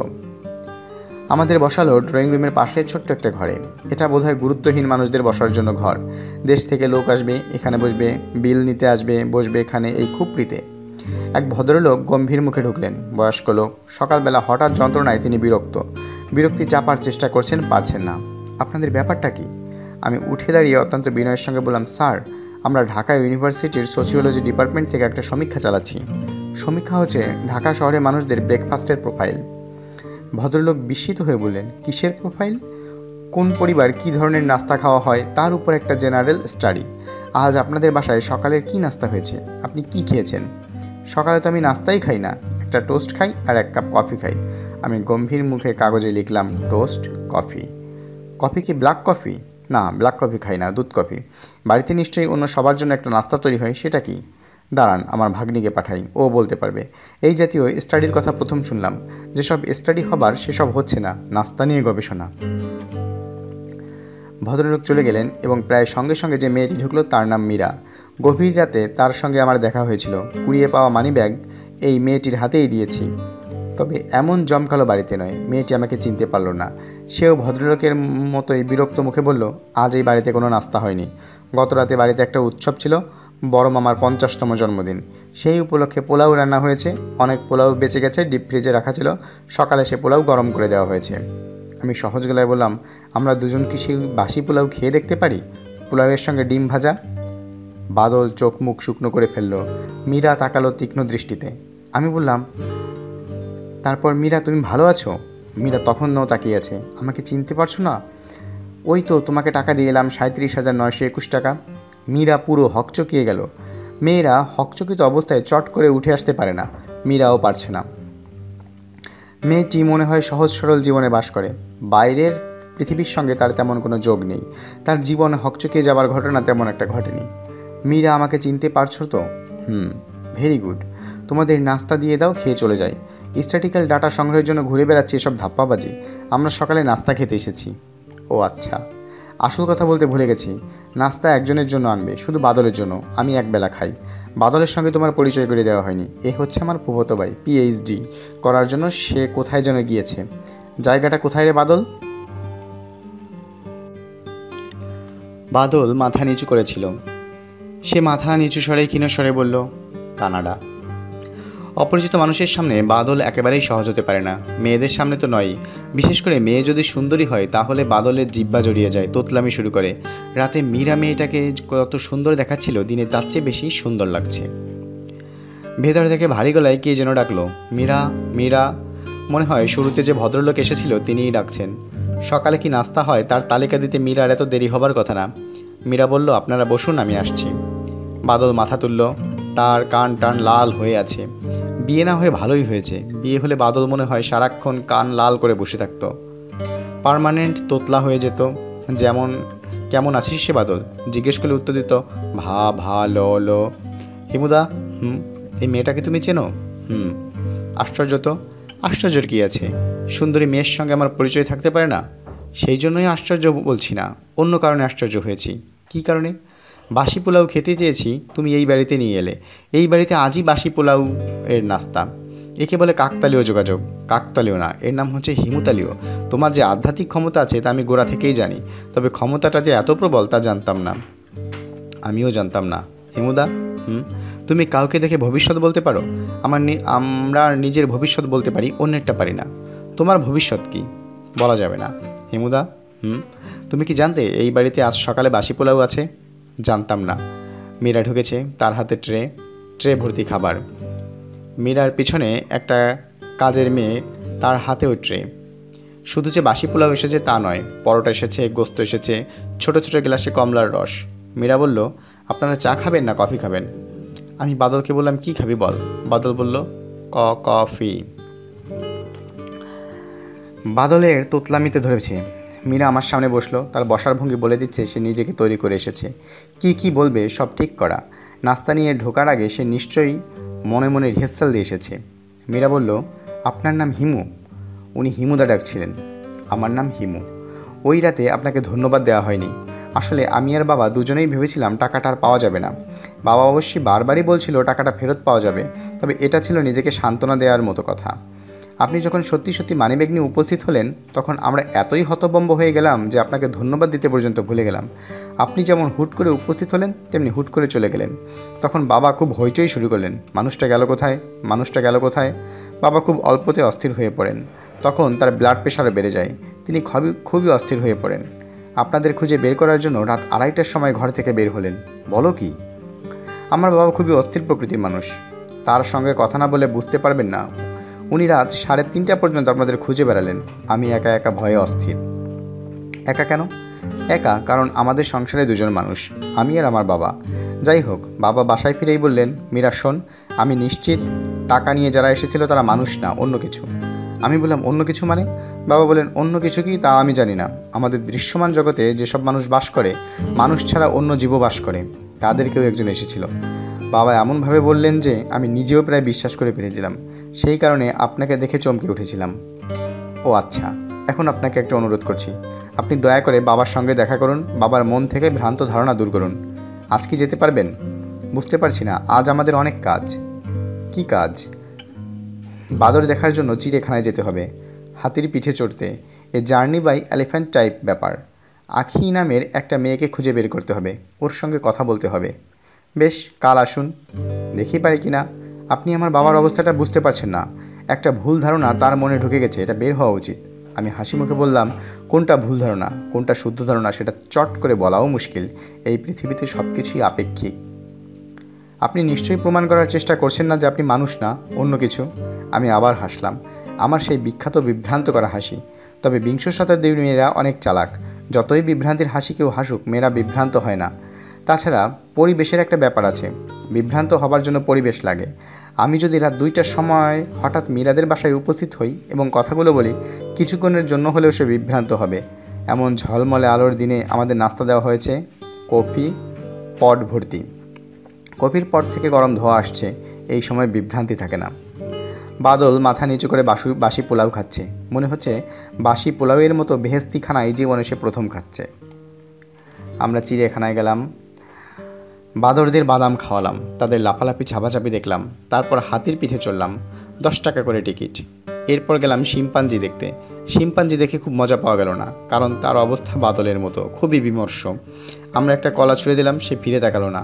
A: আমাদের বসালো ড্রয়িং রুমের পাশের ছোট্ট একটা ঘরে। এটা বোধহয় গুরুত্বহীন মানুষদের বসার জন্য ঘর। দেশ থেকে লোক আসবে, এখানে বসবে, বিল নিতে আসবে, বসবে এখানে এই খুপড়িতে। এক ভদ্রলোক গম্ভীর মুখে ঢুকলেন, বয়স্ক লোক। সকালবেলা হঠাৎ যন্ত্রণায় তিনি বিরক্তি চাপার চেষ্টা করছেন, পারছেন না। আপনাদের ব্যাপারটা কি? আমি উঠে দাঁড়িয়ে অত্যন্ত বিনয়ের সঙ্গে বললাম, স্যার, আমরা ঢাকা ইউনিভার্সিটির সোশিওলজি ডিপার্টমেন্ট থেকে একটা সমীক্ষা চালাচ্ছি। সমীক্ষা হচ্ছে ঢাকা শহরে মানুষদের ব্রেকফাস্টের প্রোফাইল। ভদ্রলোক বিস্মিত হয়ে বললেন, কিসের প্রোফাইল? কোন পরিবার কী ধরনের নাস্তা খাওয়া হয় তার উপর একটা জেনারেল স্টাডি। আজ আপনাদের বাসায় সকালের কি নাস্তা হয়েছে? আপনি কি খেয়েছেন? সকালে তো আমি নাস্তাই খাই না, একটা টোস্ট খাই আর 1 কাপ কফি খাই। আমি গম্ভীর মুখে কাগজে লিখলাম, টোস্ট, কফি। কফি কি ব্ল্যাক কফি? না, ব্ল্যাক কফি খাই না, দুধ কফি। বাড়িতে নিশ্চয়ই অন্য সবার জন্য একটা নাস্তা তৈরি হয়, সেটা কি? দাঁড়ান, আমার ভাগ্নিকে পাঠাই, ও বলতে পারবে। এই জাতীয় স্টাডির কথা প্রথম শুনলাম। যেসব স্টাডি হবার সেসব হচ্ছে না, নাস্তা নিয়ে গবেষণা। ভদ্রলোক চলে গেলেন এবং প্রায় সঙ্গে সঙ্গে যে মেয়েটি ঢুকলো তার নাম মীরা। গভীর রাতে তার সঙ্গে আমার দেখা হয়েছিল। কুড়িয়ে পাওয়া মানি ব্যাগ এই মেয়েটির হাতেই দিয়েছি। তবে এমন জমকালো বাড়িতে নয়। মেয়েটি আমাকে চিনতে পারল না। সেও ভদ্রলোকের মতোই বিরক্ত মুখে বলল, আজ এই বাড়িতে কোনো নাস্তা হয়নি। গত রাতে বাড়িতে একটা উৎসব ছিল, বড় মামার 50তম জন্মদিন। সেই উপলক্ষে পোলাও রান্না হয়েছে। অনেক পোলাও বেঁচে গেছে, ডিপ ফ্রিজে রাখা ছিল। সকালে সে পোলাও গরম করে দেওয়া হয়েছে। আমি সহজ গলায় বললাম, আমরা দুজন কি সেই বাসি পোলাও খেয়ে দেখতে পারি? পোলাওয়ের সঙ্গে ডিম ভাজা। বাদল চোখ মুখ শুকনো করে ফেলল। মীরা তাকালো তীক্ষ্ণ দৃষ্টিতে। আমি বললাম, তারপর মীরা তুমি ভালো আছো? মীরা তখনও তাকিয়ে আছে। আমাকে চিনতে পারছো না? ওই তো তোমাকে টাকা দিয়ে এলাম, 37,921 টাকা। মীরা পুরো হকচকিয়ে গেল। মেয়েরা হকচকিত অবস্থায় চট করে উঠে আসতে পারে না, মীরাও পারছে না। মেয়েটি মনে হয় সহজ সরল জীবনে বাস করে, বাইরের পৃথিবীর সঙ্গে তার তেমন কোনো যোগ নেই। তার জীবনে হকচকিয়ে যাবার ঘটনা তেমন একটা ঘটেনি। মীরা আমাকে চিনতে পারছো তো? Very good. তোমাদের নাস্তা দিয়ে দাও, খেয়ে চলে যাই। স্ট্যাটিক্যাল ডাটা সংগ্রহের জন্য ঘুরে বেড়াচ্ছি এসব ধাপ্পাবাজি। আমরা সকালে নাস্তা খেতে এসেছি। ও আচ্ছা, আসল কথা বলতে ভুলে গেছি। নাস্তা একজনের জন্য আনবে, শুধু বাদলের জন্য। আমি একবেলা খাই। বাদলের সঙ্গে তোমার পরিচয় করে দেওয়া হয়নি। এ হচ্ছে আমার ফুফতো ভাই, পিএইচডি করার জন্য সে কোথায় যেন গিয়েছে। জায়গাটা কোথায় রে বাদল? বাদল মাথা নিচু করেছিল। সে মাথা নিচু স্বরে ক্ষীণ স্বরে বলল, কানাডা। অপরিচিত মানুষের সামনে বাদল একেবারেই সহজ হতে পারে না, মেয়েদের সামনে তো নয়। বিশেষ করে মেয়ে যদি সুন্দরী হয় তাহলে বাদলের জিব্বা জড়িয়ে যায়, তোতলামি শুরু করে। রাতে মীরা মেয়েটাকে কত সুন্দর দেখাচ্ছিল, দিনে তার চেয়ে বেশি সুন্দর লাগছে। ভেতর থেকে ভারী গলায় কে যেন ডাকলো, মীরা মীরা। মনে হয় শুরুতে যে ভদ্রলোক এসেছিল তিনিই ডাকছেন। সকালে কি নাস্তা হয় তার তালিকা দিতে মীরার এত দেরি হবার কথা না। মীরা বলল, আপনারা বসুন, আমি আসছি। বাদল মাথা তুলল, তার কান টান লাল হয়ে আছে। বিয়ে না হয়ে ভালোই হয়েছে। বিয়ে হলে বাদল মনে হয় সারাক্ষণ কান লাল করে বসে থাকতো, পার্মানেন্ট তোতলা হয়ে যেত। যেমন কেমন আছিস সে বাদল জিজ্ঞেস করলে উত্তর দিত, ভালো। হিমুদা, এই মেয়েটাকে তুমি চেনো? আশ্চর্য তো। আশ্চর্যের কী আছে? সুন্দরী মেয়ের সঙ্গে আমার পরিচয় থাকতে পারে না? সেই জন্যই আশ্চর্য বলছি না, অন্য কারণে আশ্চর্য হয়েছি। কী কারণে? বাসি পোলাও খেতে চেয়েছি, তুমি এই বাড়িতে নিয়ে এলে। এই বাড়িতে আজই বাসি পোলাও এর নাস্তা। একে বলে কাকতালীয় যোগাযোগ। কাকতালীয় না, এর নাম হচ্ছে হিমুতালীয়। তোমার যে আধ্যাত্মিক ক্ষমতা আছে তা আমি গোড়া থেকেই জানি, তবে ক্ষমতাটা যে এত প্রবল তা জানতাম না। আমিও জানতাম না। হিমুদা, তুমি কাউকে দেখে ভবিষ্যৎ বলতে পারো? আমরা নিজের ভবিষ্যৎ বলতে পারি, অন্যেরটা পারি না। তোমার ভবিষ্যৎ কি? বলা যাবে না। হিমুদা, তুমি কি জানতে এই বাড়িতে আজ সকালে বাসি পোলাও আছে? জানতাম না। মীরা ঢুকেছে, তার হাতে ট্রে ভর্তি খাবার। মীরার পিছনে একটা কাজের মেয়ে, তার হাতেও ট্রে। শুধু যে বাসি পোলাও এসেছে তা নয়, পরোটা এসেছে, গোস্ত এসেছে, ছোট ছোট গ্লাসে কমলার রস। মীরা বলল, আপনারা চা খাবেন না কফি খাবেন? আমি বাদলকে বললাম, কি খাবি বল? বাদল বলল, কফি। বাদলের তোতলামিতে ধরেছে। মীরা আমার সামনে বসলো, তার বসার ভঙ্গি বলে দিচ্ছে সে নিজেকে তৈরি করে এসেছে। কি বলবে সব ঠিক করা। নাস্তা নিয়ে ঢোকার আগে সে নিশ্চয়ই মনে মনে রিহার্সাল দিয়ে এসেছে। মীরা বলল, আপনার নাম হিমু? উনি হিমুদা ডাকছিলেন। আমার নাম হিমু। ওই রাতে আপনাকে ধন্যবাদ দেওয়া হয়নি। আসলে আমি আর বাবা দুজনেই ভেবেছিলাম টাকাটা আর পাওয়া যাবে না। বাবা অবশ্যই বারবারই বলছিল টাকাটা ফেরত পাওয়া যাবে, তবে এটা ছিল নিজেকে সান্ত্বনা দেওয়ার মতো কথা। আপনি যখন সত্যি মানিব্যাগ নিয়ে উপস্থিত হলেন তখন আমরা এতই হতভম্ব হয়ে গেলাম যে আপনাকে ধন্যবাদ দিতে পর্যন্ত ভুলে গেলাম। আপনি যেমন হুট করে উপস্থিত হলেন তেমনি হুট করে চলে গেলেন। তখন বাবা খুব হইচই শুরু করলেন, মানুষটা গেল কোথায়। বাবা খুব অল্পতে অস্থির হয়ে পড়েন। তখন তার ব্লাড প্রেশারও বেড়ে যায়। তিনি খুবই অস্থির হয়ে পড়েন। আপনাদের খুঁজে বের করার জন্য রাত 2:30টার সময় ঘর থেকে বের হলেন। বলো কি? আমার বাবা খুবই অস্থির প্রকৃতির মানুষ, তার সঙ্গে কথা না বলে বুঝতে পারবেন না। উনি রাত 3:30টা পর্যন্ত আপনাদের খুঁজে বেড়ালেন। আমি একা ভয়ে অস্থির। একা কেন? একা কারণ আমাদের সংসারে দুজন মানুষ, আমি আর আমার বাবা। যাই হোক, বাবা বাসায় ফিরেই বললেন, মীরা শোন, আমি নিশ্চিত টাকা নিয়ে যারা এসেছিল তারা মানুষ না, অন্য কিছু। আমি বললাম, অন্য কিছু মানে? বাবা বলেন, অন্য কিছু কি তা আমি জানি না। আমাদের দৃশ্যমান জগতে যেসব মানুষ বাস করে, মানুষ ছাড়া অন্য জীবও বাস করে, তাদেরকেও একজন এসেছিল। বাবা এমনভাবে বললেন যে আমি নিজেও প্রায় বিশ্বাস করে ফেলেছিলাম। সেই কারণে আপনাকে দেখে চমকে উঠেছিলাম। ও আচ্ছা, এখন আপনাকে একটা অনুরোধ করছি, আপনি দয়া করে বাবার সঙ্গে দেখা করুন, বাবার মন থেকে ভ্রান্ত ধারণা দূর করুন। আজ কি যেতে পারবেন? বুঝতে পারছি না, আজ আমাদের অনেক কাজ। কি কাজ? বাদর দেখার জন্য চিড়িয়াখানায় যেতে হবে, হাতির পিঠে চড়তে। A journey by elephant type ব্যাপার। আখি নামের একটা মেয়েকে খুঁজে বের করতে হবে, ওর সঙ্গে কথা বলতে হবে। বেশ, কাল আসুন, দেখি পারি কিনা। আপনি আমার বাবার অবস্থাটা বুঝতে পারছেন না। একটা ভুল ধারণা তার মনে ঢুকে গেছে, এটা বের হওয়া উচিত। আমি হাসি মুখে বললাম, কোনটা ভুল ধারণা কোনটা শুদ্ধ ধারণা সেটা চট করে বলাও মুশকিল। এই পৃথিবীতে সব কিছুই আপেক্ষিক। আপনি নিশ্চয়ই প্রমাণ করার চেষ্টা করছেন না যে আপনি মানুষ না, অন্য কিছু। আমি আবার হাসলাম, আমার সেই বিখ্যাত বিভ্রান্ত করা হাসি। তবে বিংশ শতাব্দীর মেয়েরা অনেক চালাক, যতই বিভ্রান্তির হাসি কেউ হাসুক, মেয়েরা বিভ্রান্ত হয় না। তাছাড়া পরিবেশের একটা ব্যাপার আছে, বিভ্রান্ত হবার জন্য পরিবেশ লাগে। আমি যদি রাত 2টার সময় হঠাৎ মীরাদের বাসায় উপস্থিত হই এবং কথাগুলো বলি, কিছুক্ষণের জন্য হলেও সে বিভ্রান্ত হবে। এমন ঝলমলে আলোর দিনে আমাদের নাস্তা দেওয়া হয়েছে, কফি পট ভর্তি। কফির পট থেকে গরম ধোঁয়া আসছে, এই সময় বিভ্রান্তি থাকে না। বাদল মাথা নিচু করে বাসি পোলাও খাচ্ছে, মনে হচ্ছে বাসি পোলাওয়ের মতো বেহেস্তি খানা এই জীবনে সে প্রথম খাচ্ছে। আমরা চিড়িয়াখানায় গেলাম, বাদরদের বাদাম খাওয়ালাম, তাদের লাফালাফি ঝাপাঝাপি দেখলাম, তারপর হাতির পিঠে চললাম, 10 টাকা করে টিকিট। এরপর গেলাম শিম্পাঞ্জি দেখতে। শিম্পাঞ্জি দেখে খুব মজা পাওয়া গেল না, কারণ তার অবস্থা বাদলের মতো, খুবই বিমর্ষ। আমরা একটা কলা ছুঁড়ে দিলাম, সে ফিরে তাকালো না।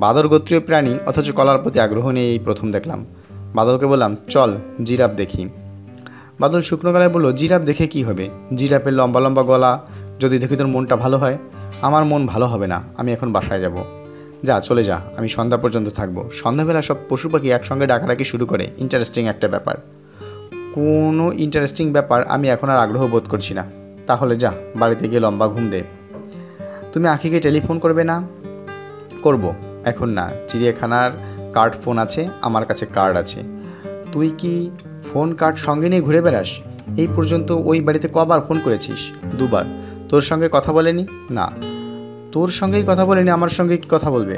A: বাদর গোত্রীয় প্রাণী, অথচ কলার প্রতি আগ্রহ নিয়ে এই প্রথম দেখলাম। বাদলকে বললাম, চল জিরাফ দেখি। বাদল শুকনো গলায় বলল, জিরাফ দেখে কি হবে? জিরাফের লম্বা লম্বা গলা, যদি দেখি তোর মনটা ভালো হয়। আমার মন ভালো হবে না, আমি এখন বাসায় যাব। যা, চলে যা, আমি সন্ধ্যা পর্যন্ত থাকবো। সন্ধ্যাবেলা সব পশু পাখি একসঙ্গে ডাকাডাকি শুরু করে, ইন্টারেস্টিং একটা ব্যাপার। কোনো ইন্টারেস্টিং ব্যাপার আমি এখন আর আগ্রহ বোধ করছি না। তাহলে যা, বাড়িতে গিয়ে লম্বা ঘুম দে। তুমি আখিকে টেলিফোন করবে না? করব, এখন না। চিড়িয়াখানার কার্ড ফোন আছে, আমার কাছে কার্ড আছে। তুই কি ফোন কার্ড সঙ্গে নিয়ে ঘুরে বেড়াস? এই পর্যন্ত ওই বাড়িতে কবার ফোন করেছিস? 2বার। তোর সঙ্গে কথা বলেনি? না। তোর সঙ্গেই কথা বলেনি, আমার সঙ্গে কি কথা বলবে?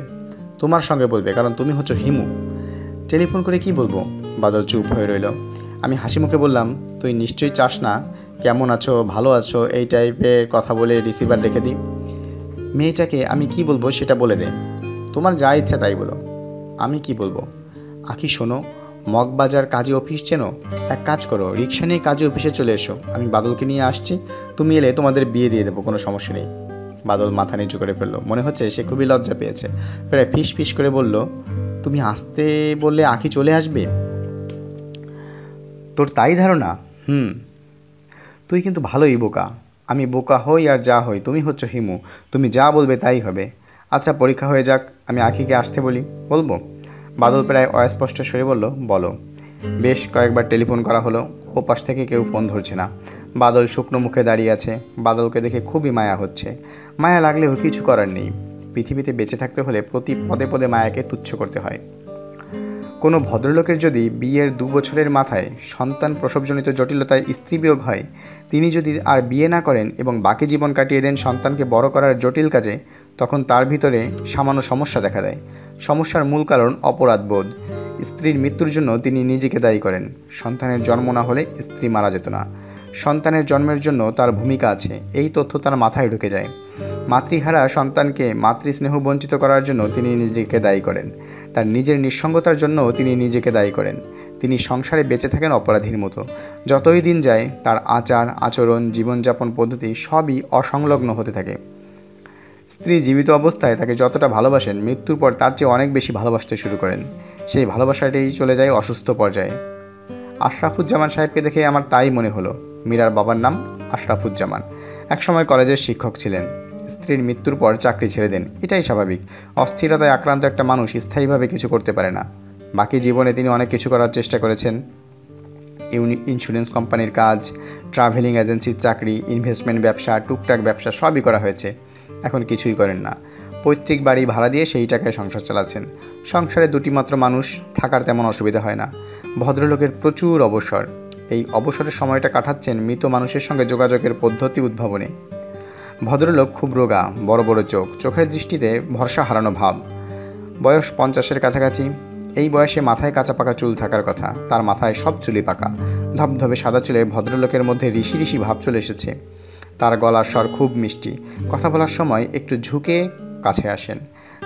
A: তোমার সঙ্গে বলবে, কারণ তুমি হচ্ছ হিমু। টেলিফোন করে কি বলবো? বাদল চুপ হয়ে রইল। আমি হাসি মুখে বললাম, তুই নিশ্চয়ই চাস না কেমন আছো, ভালো আছো এই টাইপের কথা বলে রিসিভার রেখে দিই। মেয়েটাকে আমি কি বলবো সেটা বলে দে। তোমার যা ইচ্ছা তাই বলো। আমি কি বলবো? আখি শোনো, মগবাজার কাজী অফিস চেনো? এক কাজ করো, রিক্সা নিয়ে কাজী অফিসে চলে এসো, আমি বাদলকে নিয়ে আসছি। তুমি এলে তোমাদের বিয়ে দিয়ে দেবো, কোনো সমস্যা নেই। বাদল মাথা নিচু করে ফেললো, মনে হচ্ছে সে খুবই লজ্জা পেয়েছে। প্রায় ফিস ফিস করে বলল, তুমি আসতে বললে আখি চলে আসবে? তোর তাই ধারণা? তুই কিন্তু ভালোই বোকা। আমি বোকা হই আর যা হই, তুমি হচ্ছ হিমু, তুমি যা বলবে তাই হবে। আচ্ছা, পরীক্ষা হয়ে যাক, আমি আখিকে আসতে বলবো? বাদল প্রায় অস্পষ্ট স্বরে বলল, বলো। বেশ কয়েকবার টেলিফোন করা হলো, ওপাশ থেকে কেউ ফোন ধরছে না। বাদল শুকনো মুখে দাঁড়িয়ে আছে। বাদলকে দেখে খুবই মায়া হচ্ছে। মায়া লাগলেও কিছু করার নেই। পৃথিবীতে বেঁচে থাকতে হলে প্রতি পদে পদে মায়াকে তুচ্ছ করতে হয়। কোনো ভদ্রলোকের যদি বিয়ের 2 বছরের মাথায় সন্তান প্রসবজনিত জটিলতায় স্ত্রী বিয়োগ হয়, তিনি যদি আর বিয়ে না করেন এবং বাকি জীবন কাটিয়ে দেন সন্তানকে বড় করার জটিল কাজে, তখন তার ভিতরে সামান্য সমস্যা দেখা দেয়। সমস্যার মূল কারণ অপরাধবোধ। স্ত্রীর মৃত্যুর জন্য তিনি নিজেকে দায়ী করেন। সন্তানের জন্ম না হলে স্ত্রী মারা যেত না। সন্তানের জন্মের জন্য তার ভূমিকা আছে, এই তথ্য তার মাথায় ঢুকে যায়। মাতৃহারা সন্তানকে মাতৃস্নেহ বঞ্চিত করার জন্য তিনি নিজেকে দায়ী করেন। তার নিজের নিঃসঙ্গতার জন্য তিনি নিজেকে দায়ী করেন। তিনি সংসারে বেঁচে থাকেন অপরাধীর মতো। যতই দিন যায়, তার আচার আচরণ, জীবনযাপন পদ্ধতি সবই অসংলগ্ন হতে থাকে। স্ত্রী জীবিত অবস্থায় তাকে যতটা ভালোবাসেন, মৃত্যুর পর তার চেয়ে অনেক বেশি ভালোবাসতে শুরু করেন। সেই ভালোবাসাটাই চলে যায় অসুস্থ পর্যায়ে। আশরাফুজ্জামান সাহেবকে দেখে আমার তাই মনে হলো। মীরার বাবার নাম আশরাফুজ্জামান, একসময় কলেজের শিক্ষক ছিলেন। স্ত্রীর মৃত্যুর পর চাকরি ছেড়ে দেন, এটাই স্বাভাবিক। অস্থিরতায় আক্রান্ত একটা মানুষ স্থায়ীভাবে কিছু করতে পারে না। বাকি জীবনে তিনি অনেক কিছু করার চেষ্টা করেছেন। ইন্স্যুরেন্স কোম্পানির কাজ, ট্রাভেলিং এজেন্সির চাকরি, ইনভেস্টমেন্ট ব্যবসা, টুকটাক ব্যবসা সবই করা হয়েছে। এখন কিছুই করেন না। পৈতৃক বাড়ি ভাড়া দিয়ে সেই টাকায় সংসার চালাচ্ছেন। সংসারে 2টি মাত্র মানুষ, থাকার তেমন অসুবিধা হয় না। ভদ্রলোকের প্রচুর অবসর। এই অবসরের সময়টা কাটাচ্ছেন মৃত মানুষের সঙ্গে যোগাযোগের পদ্ধতি উদ্ভাবনে। ভদ্রলোক খুব রোগা, বড় বড় চোখ, চোখের দৃষ্টিতে ভরসা হারানো ভাব। বয়স 50-এর কাছাকাছি। এই বয়সে মাথায় কাঁচা পাকা চুল থাকার কথা, তার মাথায় সব চুলই পাকা। ধবধবে সাদা চুলে ভদ্রলোকের মধ্যে ঋষি ঋষি ভাব চলে এসেছে। তার গলার স্বর খুব মিষ্টি, কথা বলার সময় একটু ঝুঁকে কাছে আসেন।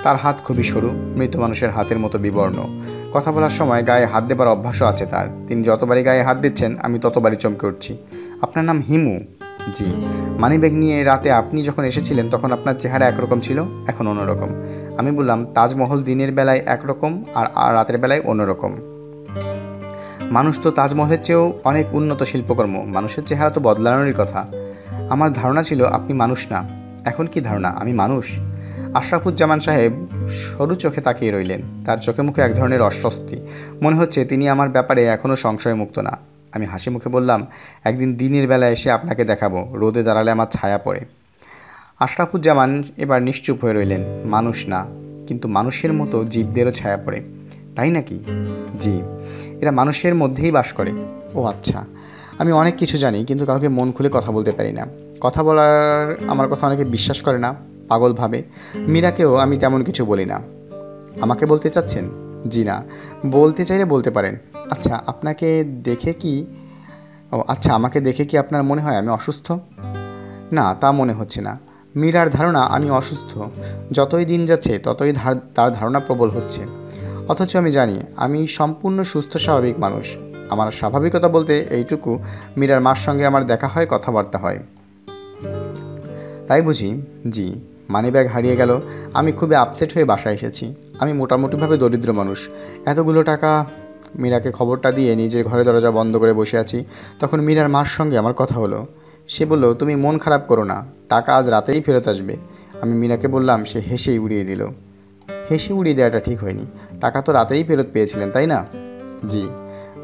A: তার হাত খুবই সরু, মৃত মানুষের হাতের মতো বিবর্ণ। কথা বলার সময় গায়ে হাত দেবার অভ্যাসও আছে তার। তিনি যতবারই গায়ে হাত দিচ্ছেন, আমি ততবারই চমকে উঠছি। আপনার নাম হিমু? জি। মানিব্যাগ নিয়ে রাতে আপনি যখন এসেছিলেন তখন আপনার চেহারা একরকম ছিল, এখন অন্যরকম। আমি বললাম, তাজমহল দিনের বেলায় একরকম আর রাতের বেলায় অন্যরকম। মানুষ তো তাজমহলের চেয়েও অনেক উন্নত শিল্পকর্ম, মানুষের চেহারা তো বদলানোরই কথা। আমার ধারণা ছিল আপনি মানুষ না। এখন কি ধারণা? আমি মানুষ। আশরাফুজ্জামান সাহেব সরু চোখে তাকিয়ে রইলেন। তার চোখে মুখে এক ধরনের অস্বস্তি। মনে হচ্ছে তিনি আমার ব্যাপারে এখনও সংশয়মুক্ত না। আমি হাসি মুখে বললাম, একদিন দিনের বেলা এসে আপনাকে দেখাবো, রোদে দাঁড়ালে আমার ছায়া পড়ে। আশরাফুজ্জামান এবার নিশ্চুপ হয়ে রইলেন। মানুষ না, কিন্তু মানুষের মতো জীবদেরও ছায়া পড়ে, তাই নাকি? জি, এরা মানুষের মধ্যেই বাস করে। ও আচ্ছা। আমি অনেক কিছু জানি, কিন্তু কাউকে মন খুলে কথা বলতে পারি না। কথা বলার আমার কথা অনেকে বিশ্বাস করে না, পাগল ভাবে। মীরাকেও আমি তেমন কিছু বলি না। আমাকে বলতে চাচ্ছেন? জি না, বলতে চাইলে বলতে পারেন। আচ্ছা, আমাকে দেখে কি আপনার মনে হয় আমি অসুস্থ? না, তা মনে হচ্ছে না। মীরার ধারণা আমি অসুস্থ। যতই দিন যাচ্ছে ততই তার ধারণা প্রবল হচ্ছে। অথচ আমি জানি আমি সম্পূর্ণ সুস্থ স্বাভাবিক মানুষ। আমার স্বাভাবিকতা বলতে এইটুকু, মীরার মার সঙ্গে আমার দেখা হয়, কথাবার্তা হয়। তাই বুঝি? জি। মানিব্যাগ হারিয়ে গেল। আমি খুবই আপসেট হয়ে বাসায় এসেছি। আমি মোটামুটিভাবে দরিদ্র মানুষ। এতগুলো টাকা। মীরাকে খবরটা দিয়ে নিজের ঘরে দরজা বন্ধ করে বসে আছি। তখন মীরার মার সঙ্গে আমার কথা হলো। সে বলল, তুমি মন খারাপ করো না, টাকা আজ রাতেই ফেরত আসবে। আমি মীরাকে বললাম। সে হেসেই উড়িয়ে দিল। হেসে উড়িয়ে দেওয়াটা ঠিক হয়নি। টাকা তো রাতেই ফেরত পেয়েছিলেন, তাই না? জি।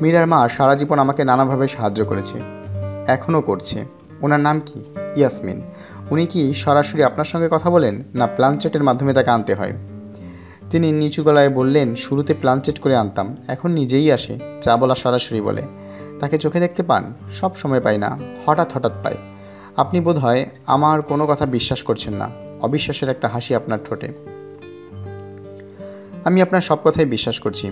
A: মীরার মা সারা জীবন আমাকে নানাভাবে সাহায্য করেছে, এখনও করছে। ওনার নাম কি? ইয়াসমিন। উনি কি সরাসরি আপনার সঙ্গে কথা বলেন, না প্ল্যানচেটের মাধ্যমে তাকে আনতে হয়? তিনি নিচু গলায় বললেন, শুরুতে প্ল্যানচেট করে আনতাম, এখন নিজেই আসে। যা বলা সরাসরি বলে। তাকে চোখে দেখতে পান? সব সময় পাই না, হঠাৎ হঠাৎ পাই। আপনি বোধহয় আমার কোনো কথা বিশ্বাস করছেন না। অবিশ্বাসের একটা হাসি আপনার ঠোঁটে। আমি আপনার সব কথাই বিশ্বাস করছি।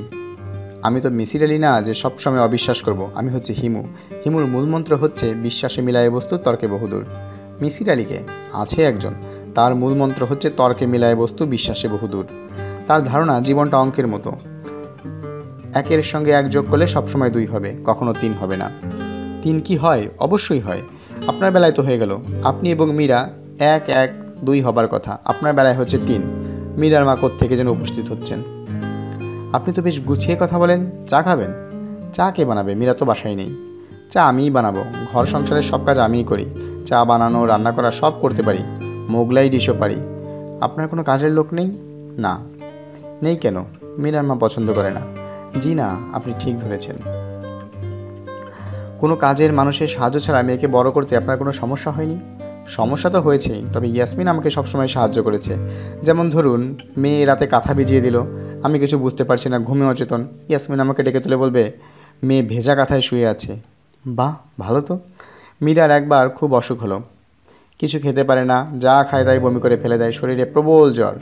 A: আমি তো মিসির আলি না যে সব সময় অবিশ্বাস করব। আমি হচ্ছে হিমু। হিমুর মূলমন্ত্র হচ্ছে বিশ্বাসে মিলায় বস্তু, তর্কে বহুদূর। মিসির আলিকে আছে একজন, তার মূলমন্ত্র হচ্ছে তর্কে মিলায় বস্তু, বিশ্বাসে বহুদূর। তার ধারণা জীবনটা অঙ্কের মতো, একের সঙ্গে এক যোগ করলে সবসময় 2 হবে, কখনো 3 হবে না। 3 কি হয়? অবশ্যই হয়। আপনার বেলায় তো হয়ে গেল। আপনি এবং মীরা 1 1 2 হবার কথা, আপনার বেলায় হচ্ছে 3। মীরার মা কোত্থেকে যেন উপস্থিত হচ্ছেন। আপনি তো বেশ গুছিয়ে কথা বলেন। চা খাবেন? চা কে বানাবে? মীরা তো বাসায় নেই। চা আমিই বানাবো। ঘর সংসারের সব কাজ আমিই করি। চা বানানো, রান্না করা সব করতে পারি। মোগলাই ডিশও পারি। আপনার কোনো কাজের লোক নেই? না। নেই কেন? মীরার মা পছন্দ করে না। জি না, আপনি ঠিক ধরেছেন। কোনো কাজের মানুষের সাহায্য ছাড়া মেয়েকে বড় করতে আপনার কোনো সমস্যা হয়নি? সমস্যা তো হয়েছেই, তবে ইয়াসমিন আমাকে সবসময় সাহায্য করেছে। যেমন ধরুন, মেয়ে রাতে কাঁথা ভিজিয়ে দিল, আমি কিছু বুঝতে পারছি না, ঘুমে অচেতন। ইয়াসমিন আমাকে ডেকে তুলে বলবে, মেয়ে ভেজা কাঁথায় শুয়ে আছে। বাহ, ভালো তো। মীরার একবার খুব অসুখ হলো, কিছু খেতে পারে না, যা খায় তাই বমি করে ফেলে দেয়, শরীরে প্রবল জ্বর।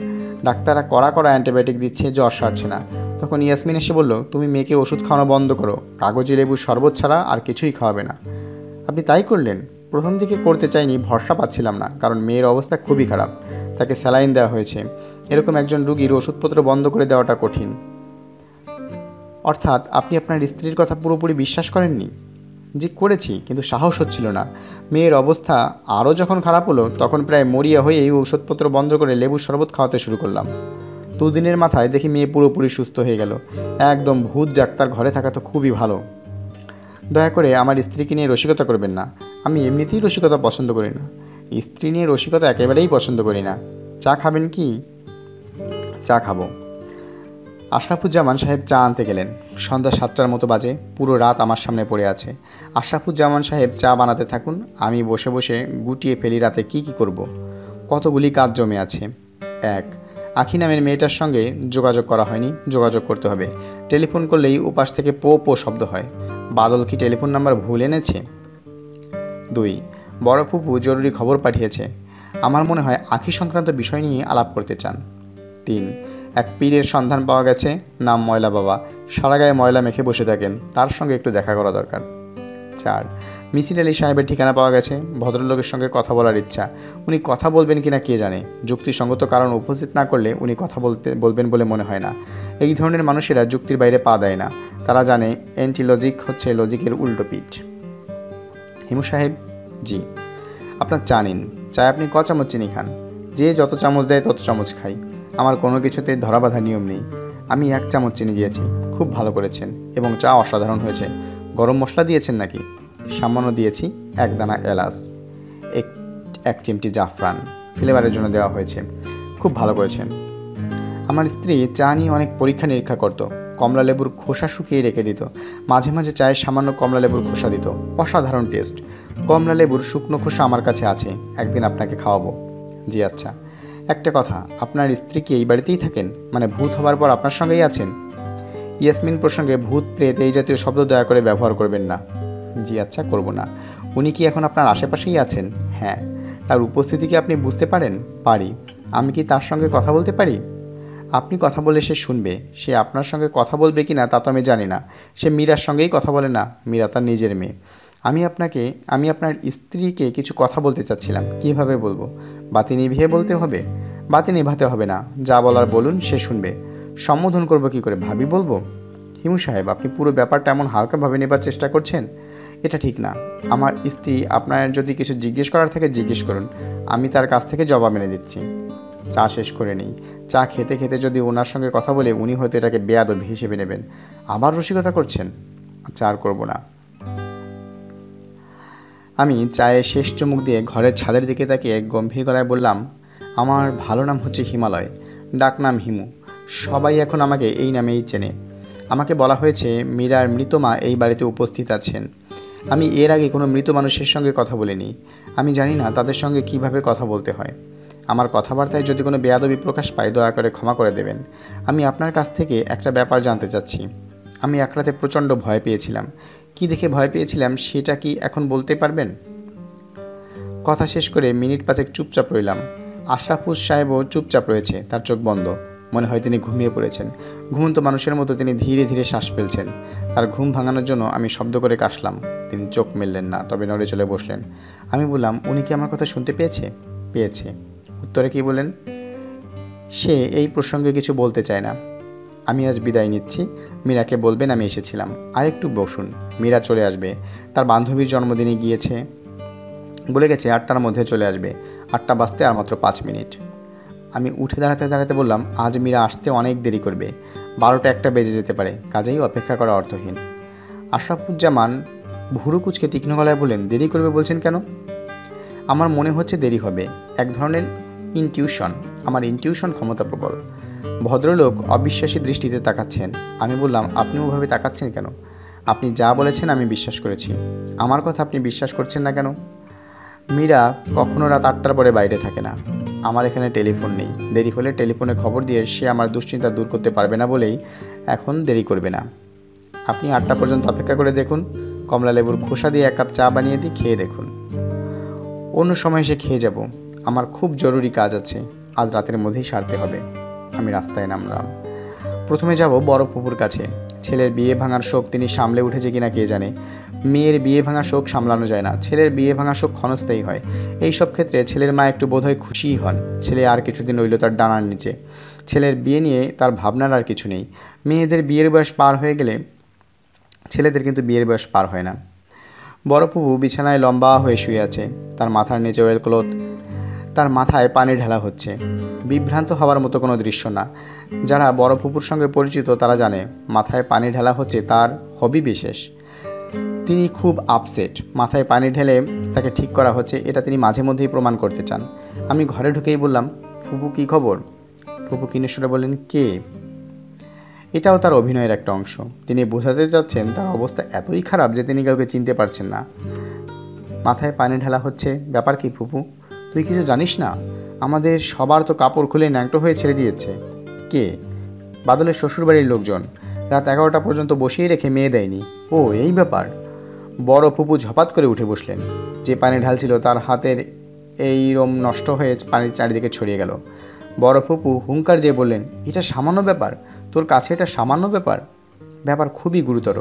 A: ডাক্তাররা কড়া কড়া অ্যান্টিবায়োটিক দিচ্ছে, জ্বর সারছে না। তখন ইয়াসমিন এসে বলল, তুমি মেয়েকে ওষুধ খাওয়ানো বন্ধ করো, কাগজি লেবুর শরবত ছাড়া আর কিছুই খাওয়াবে না। আপনি তাই করলেন? প্রথম দিকে করতে চাইনি, ভরসা পাচ্ছিলাম না, কারণ মেয়ের অবস্থা খুবই খারাপ। তাকে স্যালাইন দেওয়া হয়েছে। এরকম একজন রুগীর ওষুধপত্র বন্ধ করে দেওয়াটা কঠিন। অর্থাৎ আপনি আপনার স্ত্রীর কথা পুরোপুরি বিশ্বাস করেননি? জি করেছি, কিন্তু সাহস হচ্ছিল না। মেয়ের অবস্থা আরও যখন খারাপ হলো, তখন প্রায় মরিয়া হয়ে এই ওষুধপত্র বন্ধ করে লেবুর শরবত খাওয়াতে শুরু করলাম। 2 দিনের মাথায় দেখি মেয়ে পুরোপুরি সুস্থ হয়ে গেল। একদম ভূত ডাক্তার ঘরে থাকা তো খুবই ভালো। দয়া করে আমার স্ত্রীকে নিয়ে রসিকতা করবেন না। আমি এমনিতেই রসিকতা পছন্দ করি না। স্ত্রী নিয়ে রসিকতা একেবারেই পছন্দ করি না। চা খাবেন কি? চা খাবো। আশরাফুজ্জামান সাহেব চা আনতে গেলেন। সন্ধ্যা 7টার মতো বাজে। পুরো রাত আমার সামনে পড়ে আছে। আশরাফুজ্জামান সাহেব চা বানাতে থাকুন, আমি বসে বসে গুটিয়ে ফেলি রাতে কি করব। কতগুলি কাজ জমে আছে। 1, আখি নামের মেয়েটার সঙ্গে যোগাযোগ করা হয়নি, যোগাযোগ করতে হবে। টেলিফোন করলেই উপাস থেকে পো পো শব্দ হয়। বাদল কি টেলিফোন নাম্বার ভুল এনেছে? 2, বড় ফুপু জরুরি খবর পাঠিয়েছে। আমার মনে হয় আখি সংক্রান্ত বিষয় নিয়ে আলাপ করতে চান। 3, এক পীরের সন্ধান পাওয়া গেছে, নাম ময়লা বাবা, সারা গায়ে ময়লা মেখে বসে থাকেন, তার সঙ্গে একটু দেখা করা দরকার। 4, মিসির আলি সাহেবের ঠিকানা পাওয়া গেছে, ভদ্রলোকের সঙ্গে কথা বলার ইচ্ছা। উনি কথা বলবেন কিনা কে জানে। যুক্তিসঙ্গত কারণ উপস্থিত না করলে উনি কথা বলবেন বলে মনে হয় না। এই ধরনের মানুষেরা যুক্তির বাইরে পা দেয় না। তারা জানে অ্যান্টি লজিক হচ্ছে লজিকের উল্টো পিঠ। হিমু সাহেব? জি। আপনার চা নিন। চায় আপনি ক চামচ চিনি খান? যে যত চামচ দেয় তত চামচ খাই। আমার কোনো কিছুতে ধরাবাঁধা নিয়ম নেই। আমি 1 চামচ চিনি দিয়েছি। খুব ভালো করেছেন, এবং চা অসাধারণ হয়েছে। গরম মশলা দিয়েছেন নাকি? সামান্য দিয়েছি। 1 দানা এলাচ, 1 চিমটি জাফরান ফ্লেভারের জন্য দেওয়া হয়েছে। খুব খুব ভালো করেছেন। আমার স্ত্রী চা নিয়ে অনেক পরীক্ষা নিরীক্ষা করত। কমলা লেবুর খোসা শুকিয়ে রেখে দিত, মাঝে মাঝে চায়ে সামান্য কমলা লেবুর খোসা দিত। অসাধারণ টেস্ট। কমলা লেবুর শুকনো খোসা আমার কাছে আছে, একদিন আপনাকে খাওয়াবো। জি আচ্ছা। একটা কথা, আপনার স্ত্রী কি এই বাড়িতেই থাকেন? মানে ভূত হবার পর আপনার সঙ্গেই আছেন? ইয়াসমিন প্রসঙ্গে ভূত প্রেত এই জাতীয় শব্দ দয়া করে ব্যবহার করবেন না। জি আচ্ছা, করব না। উনি কি এখন আপনার আশেপাশেই আছেন? হ্যাঁ। তার উপস্থিতি কি আপনি বুঝতে পারেন? পারি। আমি কি তার সঙ্গে কথা বলতে পারি? আপনি কথা বলে সে শুনবে। সে আপনার সঙ্গে কথা বলবে কি না তা তো আমি জানি না। সে মীরার সঙ্গেই কথা বলে না। মীরা তার নিজের মেয়ে। আমি আপনার স্ত্রীকে কিছু কথা বলতে চাচ্ছিলাম। কিভাবে বলবো? বাতি নিভিয়ে বলতে হবে? বাতি নিভাতে হবে না, যা বলার বলুন, সে শুনবে। সম্বোধন করবো কি করে? ভাবি বলবো? হিমু সাহেব, আপনি পুরো ব্যাপারটা এমন হালকাভাবে নেবার চেষ্টা করছেন, এটা ঠিক না। আমার স্ত্রী, আপনার যদি কিছু জিজ্ঞেস করার থাকে জিজ্ঞেস করুন, আমি তার কাছ থেকে জবাব এনে দিচ্ছি। চা শেষ করে নেই। চা খেতে খেতে যদি ওনার সঙ্গে কথা বলে উনি হয়তো এটাকে বেয়াদবি হিসেবে নেবেন। আবার রসিকতা করছেন? আচ্ছা, আর করবো না। আমি চায়ে শেষ চুমুক দিয়ে ঘরের ছাদের দিকে তাকিয়ে গম্ভীর গলায় বললাম, আমার ভালো নাম হচ্ছে হিমালয়, ডাকনাম হিমু। সবাই এখন আমাকে এই নামেই চেনে। আমাকে বলা হয়েছে মীরার মৃত মা এই বাড়িতে উপস্থিত আছেন। আমি এর আগে কোনো মৃত মানুষের সঙ্গে কথা বলিনি। আমি জানি না তাদের সঙ্গে কিভাবে কথা বলতে হয়। আমার কথাবার্তায় যদি কোনো বেয়াদবি প্রকাশ পায় দয়া করে ক্ষমা করে দেবেন। আমি আপনার কাছ থেকে একটা ব্যাপার জানতে চাচ্ছি। আমি এক রাতে প্রচণ্ড ভয় পেয়েছিলাম। কি দেখে ভয় পেয়েছিলাম সেটা কি এখন বলতে পারবেন? কথা শেষ করে মিনিট পাঁচেক চুপচাপ রইলাম। আশরাফুল সাহেবও চুপচাপ রয়েছে, তার চোখ বন্ধ। মনে হয় তিনি ঘুমিয়ে পড়েছেন। ঘুমন্ত মানুষের মতো তিনি ধীরে ধীরে শ্বাস ফেলছেন। তার ঘুম ভাঙানোর জন্য আমি শব্দ করে কাশলাম। তিনি চোখ মেললেন না, তবে নড়ে চলে বসলেন। আমি বললাম, উনি কি আমার কথা শুনতে পেয়েছে? পেয়েছে। উত্তরে কি বলেন? সে এই প্রসঙ্গে কিছু বলতে চায় না। আমি আজ বিদায় নিচ্ছি। মীরাকে বলবেন আমি এসেছিলাম। আরেকটু বসুন, মীরা চলে আসবে। তার বান্ধবীর জন্মদিনে গিয়েছে, বলে গেছে 8টার মধ্যে চলে আসবে। 8টা বাজতে আর মাত্র 5 মিনিট। আমি উঠে দাঁড়াতে দাঁড়াতে বললাম, আজ মীরা আসতে অনেক দেরি করবে। 12টা 1টা বেজে যেতে পারে, কাজেই অপেক্ষা করা অর্থহীন। আশরাফুজ্জামান ভুরু কুচকে তীক্ষ্ণ গলায় বললেন, দেরি করবে বলছেন কেন? আমার মনে হচ্ছে দেরি হবে। এক ধরনের ইনটিউশন। আমার ইনটিউশন ক্ষমতা প্রবল। ভদ্রলোক অবিশ্বাসী দৃষ্টিতে তাকাচ্ছেন। আমি বললাম, আপনি ওভাবে তাকাচ্ছেন কেন? আপনি যা বলেছেন আমি বিশ্বাস করেছি। আমার কথা আপনি বিশ্বাস করছেন না কেন? মীরা কখনো রাত 8টার পরে বাইরে থাকে না। আমার এখানে টেলিফোন নেই। দেরি হলে টেলিফোনে খবর দিয়ে সে আমার দুশ্চিন্তা দূর করতে পারবে না বলেই এখন দেরি করবে না। আপনি 8টা পর্যন্ত অপেক্ষা করে দেখুন। কমলা লেবুর খোসা দিয়ে 1 কাপ চা বানিয়ে দিই, খেয়ে দেখুন। অন্য সময় এসে খেয়ে যাব। আমার খুব জরুরি কাজ আছে, আজ রাতের মধ্যেই সারতে হবে। আমি রাস্তায় নামলাম। প্রথমে যাব বড় ফুপুর কাছে। ছেলের বিয়ে ভাঙার শোক তিনি সামলে উঠেছে কিনা কে জানে। মেয়ের বিয়ে ভাঙা শোক সামলানো যায় না, ছেলের বিয়ে ভাঙা শোক ক্ষণস্থায়ী হয়। এই সব ক্ষেত্রে ছেলের মা একটু বোধহয় খুশিই হন। ছেলে আর কিছুদিন রইল তার ডানার নিচে। ছেলের বিয়ে নিয়ে তার ভাবনার আর কিছু নেই। মেয়েদের বিয়ের বয়স পার হয়ে গেলে ছেলেদের কিন্তু বিয়ের বয়স পার হয় না। বড় ফুপু বিছানায় লম্বা হয়ে শুয়ে আছে। তার মাথার নিচে ওয়েল ক্লথ। তার মাথায় পানি ঢালা হচ্ছে। বিভ্রান্ত হওয়ার মতো কোনো দৃশ্য না। যারা বড় ফুপুর সঙ্গে পরিচিত তারা জানে মাথায় পানি ঢালা হচ্ছে তার হবি বিশেষ। তিনি খুব আপসেট। মাথায় পানি ঢেলে তাকে ঠিক করা হচ্ছে, এটা তিনি মাঝে মধ্যেই প্রমাণ করতে চান। আমি ঘরে ঢুকেই বললাম, ফুপু কী খবর? ফুপু কিনেশ্বরে বললেন, কে? এটাও তার অভিনয়ের একটা অংশ। তিনি বোঝাতে চাচ্ছেন তার অবস্থা এতই খারাপ যে তিনি কাউকে চিনতে পারছেন না। মাথায় পানি ঢালা হচ্ছে, ব্যাপার কি ফুপু? তুই কিছু জানিস না? আমাদের সবার তো কাপড় খুলে ন্যাংটো হয়ে ছেড়ে দিয়েছে। কে? বাদলের শ্বশুরবাড়ির লোকজন। রাত 11টা পর্যন্ত বসিয়ে রেখে মেয়ে দেয়নি। ও এই ব্যাপার? বড় ফুপু ঝপাত করে উঠে বসলেন। যে পানি ঢালছিল তার হাতের এইরম নষ্ট হয়ে পানির চারিদিকে ছড়িয়ে গেল। বড় ফুপু হুঙ্কার দিয়ে বললেন, এটা সামান্য ব্যাপার? তোর কাছে এটা সামান্য ব্যাপার? ব্যাপার খুবই গুরুতর।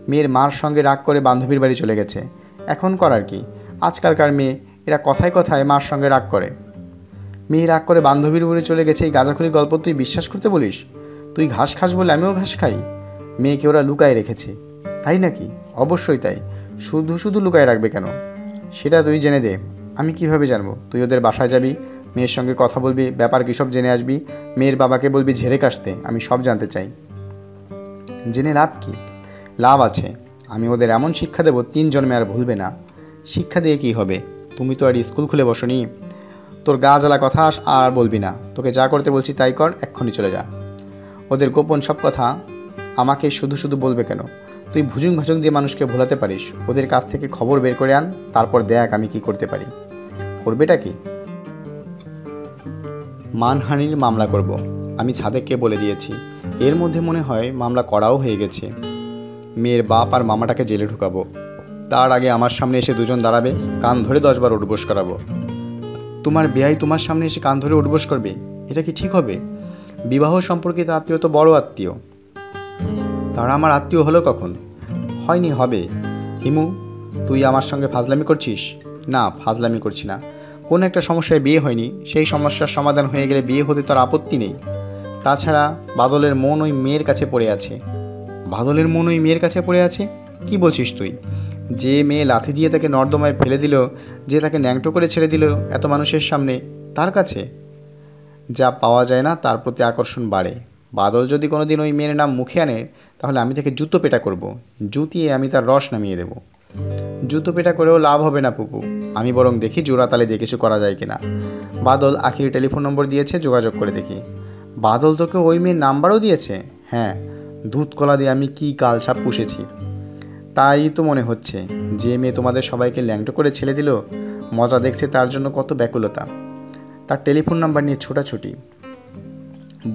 A: মেয়ের মার সঙ্গে রাগ করে বান্ধবীর বাড়ি চলে গেছে। এখন করার কি? আজকালকার মেয়ে এরা কথায় কথায় মার সঙ্গে রাগ করে। মেয়ে রাগ করে বান্ধবীর বাড়ি চলে গেছে, এই গাঁজাখুরি গল্প তুই বিশ্বাস করতে বলিস? তুই ঘাস খাস বলে আমিও ঘাস খাই? মেয়েকে ওরা লুকায় রেখেছে। তাই নাকি? অবশ্যই তাই। শুধু শুধু লুকায় রাখবে কেন? সেটা তুই জেনে দে। আমি কিভাবে জানবো? তুই ওদের বাসায় যাবি, মেয়ের সঙ্গে কথা বলবি, ব্যাপার কী সব জেনে আসবি। মেয়ের বাবাকে বলবি ঝেড়ে কাশতে। আমি সব জানতে চাই। জেনে লাভ কি? লাভ আছে। আমি ওদের এমন শিক্ষা দেবো 3 জন্মে আর ভুলবে না। শিক্ষা দিয়ে কি হবে? তুমি তো আর স্কুল খুলে বসনি। তোর গা জ্বালা কথা আর বলবি না। তোকে যা করতে বলছি তাই কর, এক্ষুনি চলে যা। ওদের গোপন সব কথা আমাকে শুধু শুধু বলবে কেন? তুই ভুজুং ভাজুং দিয়ে মানুষকে ভোলাতে পারিস। ওদের কাছ থেকে খবর বের করে আন, তারপর দেখ আমি কি করতে পারি। করবেটা কি? মানহানির মামলা করব। আমি সাদেককে বলে দিয়েছি। এর মধ্যে মনে হয় মামলা করাও হয়ে গেছে। মেয়ের বাপ আর মামাটাকে জেলে ঢুকাবো। তার আগে আমার সামনে এসে দুজন দাঁড়াবে, কান ধরে 10 বার উঠবোস করাবো। তোমার বেয়াই তোমার সামনে এসে কান ধরে উঠবোস করবে? এটা কি ঠিক হবে? বিবাহ সম্পর্কিত আত্মীয় তো বড় আত্মীয়। তারা আমার আত্মীয় হলো কখন? হয়নি, হবে। হিমু, তুই আমার সঙ্গে ফাজলামি করছিস? না, ফাজলামি করছি না। কোন একটা সমস্যায় বিয়ে হয়নি, সেই সমস্যার সমাধান হয়ে গেলে বিয়ে হতে তোর আপত্তি নেই। তাছাড়া বাদলের মন ওই মেয়ের কাছে পড়ে আছে। বাদলের মন ওই মেয়ের কাছে পড়ে আছে? কি বলছিস তুই? যে মেয়ে লাথি দিয়ে তাকে নর্দমায় ফেলে দিল, যে তাকে ন্যাংটো করে ছেড়ে দিল এত মানুষের সামনে, তার কাছে যা পাওয়া যায় না তার প্রতি আকর্ষণ বাড়ে। বাদল যদি কোনোদিন ওই মেয়ের নাম মুখে আনে, তাহলে আমি তাকে জুতো পেটা করব। জুতিয়ে আমি তার রস নামিয়ে দেব। জুতো পেটা করেও লাভ হবে না পুপু। আমি বরং দেখি জোড়াতালি দিয়ে কিছু করা যায় কিনা। বাদল আখির টেলিফোন নম্বর দিয়েছে, যোগাযোগ করে দেখি। বাদল তোকে ওই মেয়ের নাম্বারও দিয়েছে? হ্যাঁ, দুধ কলা দিয়ে আমি কি কালসাপ পুষেছি। তাই তো মনে হচ্ছে। যে মেয়ে তোমাদের সবাইকে ল্যাংটো করে ছেড়ে দিল, মজা দেখছে তার জন্য কত ব্যাকুলতা। তার টেলিফোন নাম্বার নিয়ে ছোটাছুটি।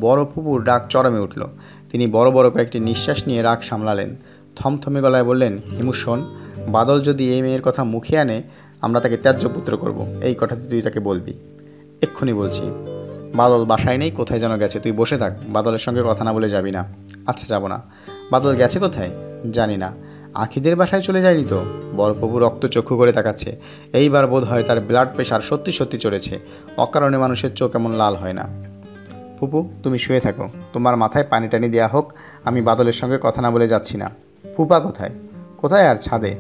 A: বড় ফুপুর রাগ চরমে উঠল। তিনি বড় বড় কয়েকটি নিঃশ্বাস নিয়ে রাগ সামলালেন। থমথমে গলায় বললেন, হিমু শোন, বাদল যদি এই মেয়ের কথা মুখে আনে, আমরা তাকে ত্যায্যপুত্র করব। এই কথাটি তুই তাকে বলবি। এক্ষুনি বলছি। বাদল বাসায় নেই, কোথায় যেন গেছে। তুই বসে থাক, বাদলের সঙ্গে কথা না বলে যাবি না। আচ্ছা, যাব না। বাদল গেছে কোথায়? জানি না। আখিদের বাসায় চলে যায়নি তো? বড়পবু রক্তচক্ষু করে তাকাচ্ছে। এইবার বোধ হয় তার ব্লাড প্রেশার সত্যি সত্যি চড়েছে। অকারণে মানুষের চোখ এমন লাল হয় না। ফুপু, তুমি শুয়ে থাকো, তোমার মাথায় পানি টানি দেওয়া হোক। আমি বাদলের সঙ্গে কথা না বলে যাচ্ছি না। ফুপা কোথায়? কোথায় আর, ছাদে।